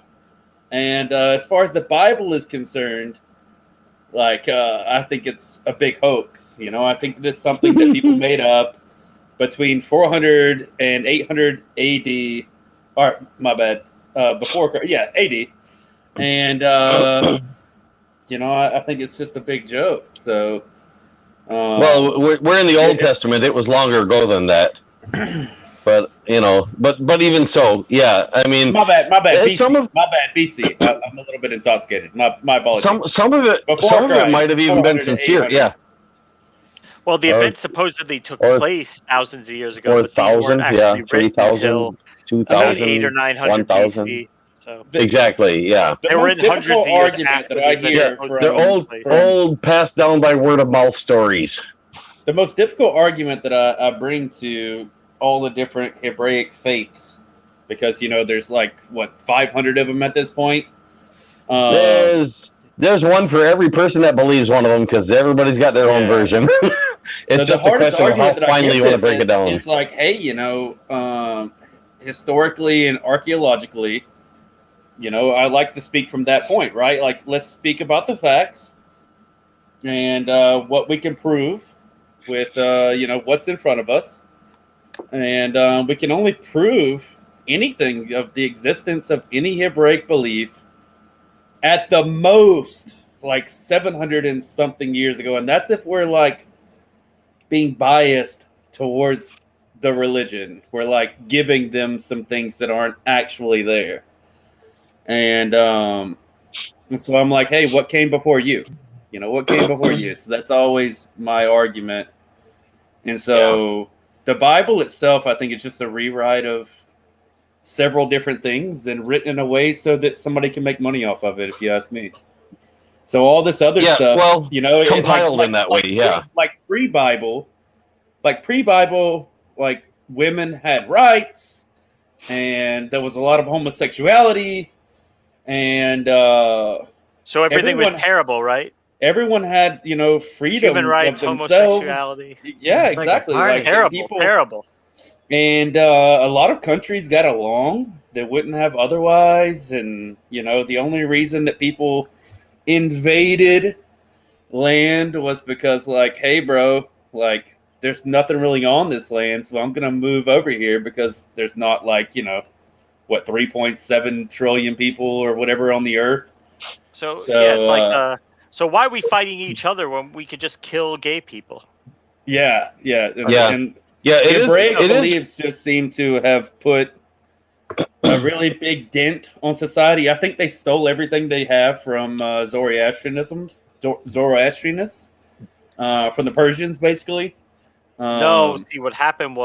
And as far as the Bible is concerned, like, I think it's a big hoax, you know? I think it's something that people made up between 400 and 800 AD, or my bad, before, yeah, AD. And, you know, I think it's just a big joke. So, well, we're in the Old Testament. It was longer ago than that. But, you know, but even so, yeah, I mean, my bad, BC. My bad, BC. I'm a little bit intoxicated. My apologies. Some of it might have even been sincere. Yeah. Well, the event supposedly took place thousands of years ago, but these weren't actually written until 2,000, 800 or 900 1,000. BC. So exactly, yeah. They were written hundreds of years after that I hear they're old, passed down by word of mouth stories. The most difficult argument that I bring to all the different Hebraic faiths, because, you know, there's like, what, 500 of them at this point? There's one for every person that believes one of them, because everybody's got their own version. It's just a question of how finally you want to break it down. It's like, hey, you know, historically and archaeologically, you know, I like to speak from that point, right? Like, let's speak about the facts and what we can prove with, you know, what's in front of us. And we can only prove anything of the existence of any Hebraic belief at the most like 700 and something years ago. And that's if we're like being biased towards the religion. We're like giving them some things that aren't actually there. And so I'm like, hey, what came before you? You know, what came before you? So that's always my argument. And so the Bible itself, I think it's just a rewrite of several different things and written in a way so that somebody can make money off of it, if you ask me. So all this other stuff, well, you know, compiled in that way, like pre-Bible, like women had rights, and there was a lot of homosexuality, and so everything was terrible, right? Everyone had, you know, freedom, human rights, homosexuality. Yeah, exactly. Like terrible. And a lot of countries got along that wouldn't have otherwise. And, you know, the only reason that people invaded land was because, like, hey, bro, like, there's nothing really on this land, so I'm going to move over here because there's not, like, you know, what, 3.7 trillion people or whatever on the earth. So yeah, it's like, so why are we fighting each other when we could just kill gay people? Yeah. It Hebraic beliefs just seem to have put a really big dent on society. I think they stole everything they have from Zoroastrianism, from the Persians, basically. No, see, what happened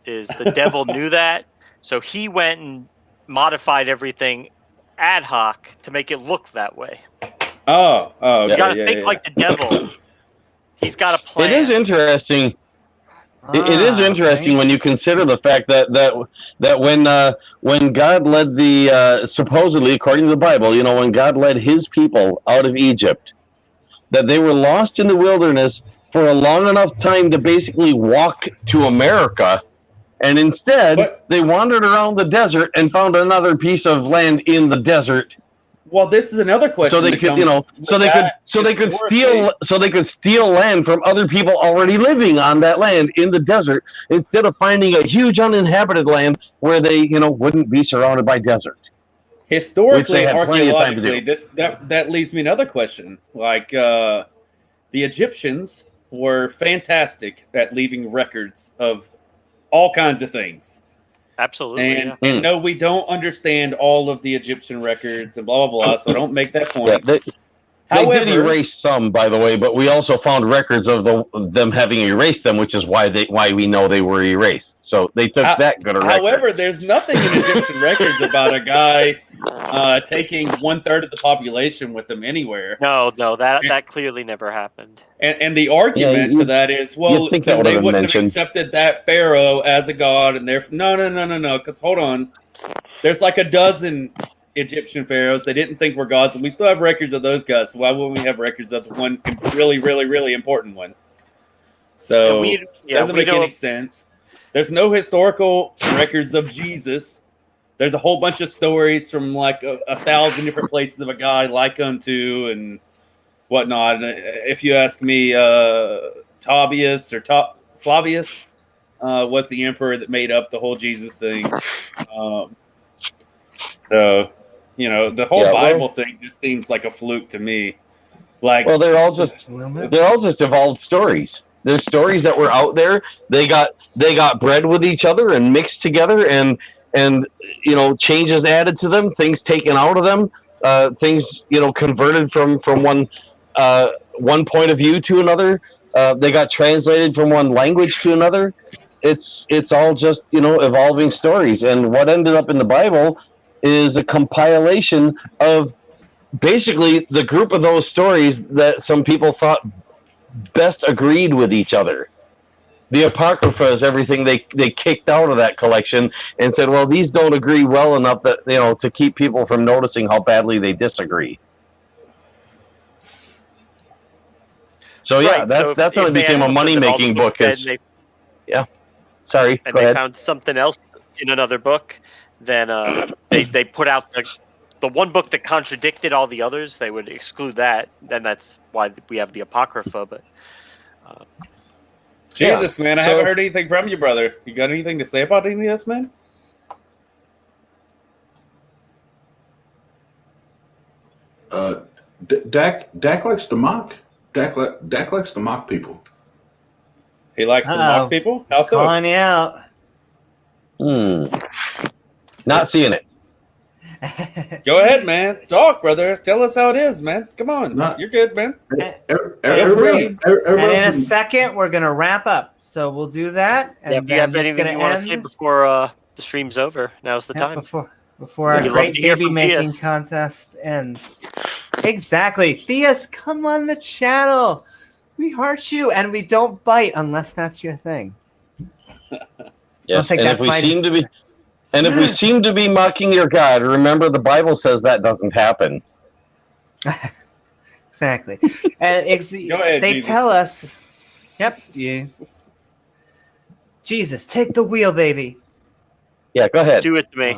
is the devil knew that, so he went and modified everything ad hoc to make it look that way. Oh, okay. You gotta think like the devil. He's got a plan. It is interesting. It is interesting when you consider the fact that when God led the supposedly, according to the Bible, you know, when God led His people out of Egypt, that they were lost in the wilderness for a long enough time to basically walk to America, and instead they wandered around the desert and found another piece of land in the desert. Well, this is another question. So they could, you know, so they could steal land from other people already living on that land in the desert, instead of finding a huge uninhabited land where they, you know, wouldn't be surrounded by desert. Historically and archaeologically, that leaves me another question. Like, the Egyptians were fantastic at leaving records of all kinds of things. Absolutely. And no, we don't understand all of the Egyptian records and blah, blah, blah, so don't make that point. Yeah, they did erase some, by the way, but we also found records of them having erased them, which is why we know they were erased. So they took that good a record. However, there's nothing in Egyptian records about a guy taking 1/3 of the population with them anywhere. No, that clearly never happened. And the argument to that is, well, they wouldn't have accepted that pharaoh as a god, and they're no. Because hold on, there's like a dozen Egyptian pharaohs they didn't think were gods, and we still have records of those guys. So why wouldn't we have records of the one really, really, really important one? So it doesn't make any sense. There's no historical records of Jesus. There's a whole bunch of stories from like a 1,000 different places of a guy like unto and whatnot. If you ask me, Tabius or Flavius was the emperor that made up the whole Jesus thing. So, the whole Bible thing just seems like a fluke to me. Like, well, they're all just evolved stories. They're stories that were out there. They got bred with each other and mixed together, and changes added to them, things taken out of them, things converted from one point of view to another. They got translated from one language to another. It's all just evolving stories, and what ended up in the Bible is a compilation of basically the group of those stories that some people thought best agreed with each other. The Apocrypha is everything they kicked out of that collection and said, well, these don't agree well enough that to keep people from noticing how badly they disagree. So yeah, that's when it became a money-making book. Sorry, and go they ahead. found something else in another book, then they put out the one book that contradicted all the others. They would exclude that. Then that's why we have the Apocrypha. But Jesus, man, I haven't heard anything from you, brother. You got anything to say about any of this, man? Dak likes to mock. Dak likes to mock people. He likes to mock people? How so? Calling you out. Not seeing it. Go ahead, man. Talk, brother. Tell us how it is, man. Come on. You're good, man. And in a second, we're going to wrap up. So we'll do that. And if you have anything you want to say before the stream's over, now's the time. Before our great baby making contest ends. Exactly. Theus, come on the channel. We heart you, and we don't bite unless that's your thing. Yes, and if we seem to be mocking your God, remember the Bible says that doesn't happen. Exactly. And Go ahead, they Jesus. tell us, Jesus, take the wheel, baby. Yeah, go ahead. Do it to me.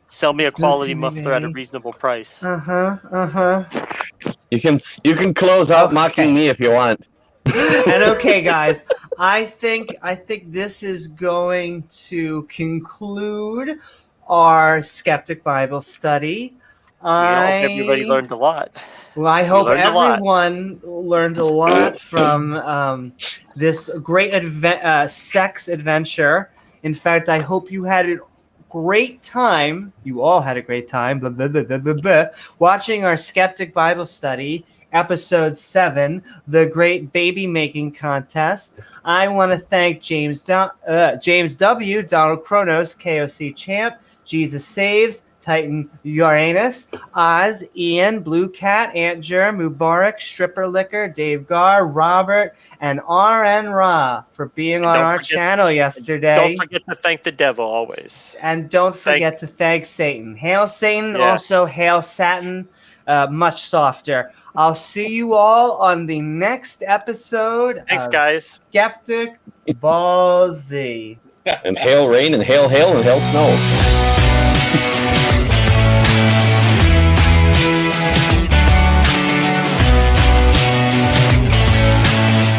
Sell me a quality muffler at a reasonable price. You can close out mocking me if you want. And okay, guys, I think this is going to conclude our Skeptic Bible study. I hope everybody learned a lot. Well, I hope everyone learned a lot from this great sex adventure. In fact, I hope you had a great time. You all had a great time. Watching our Skeptic Bible study. Episode 7, the Great Baby Making Contest. I want to thank James W., Donald Kronos, KOC Champ, Jesus Saves, Titan Uranus, Oz, Ian, Blue Cat, Aunt Germ, Mubarak, Stripper Liquor, Dave Gar, Robert, and RN Ra for being on our channel yesterday. Don't forget to thank the devil always. And don't forget to thank Satan. Hail Satan, also hail Saturn, much softer. I'll see you all on the next episode. Thanks, guys. Skeptic Ball Z. And hail rain and hail and hail snow.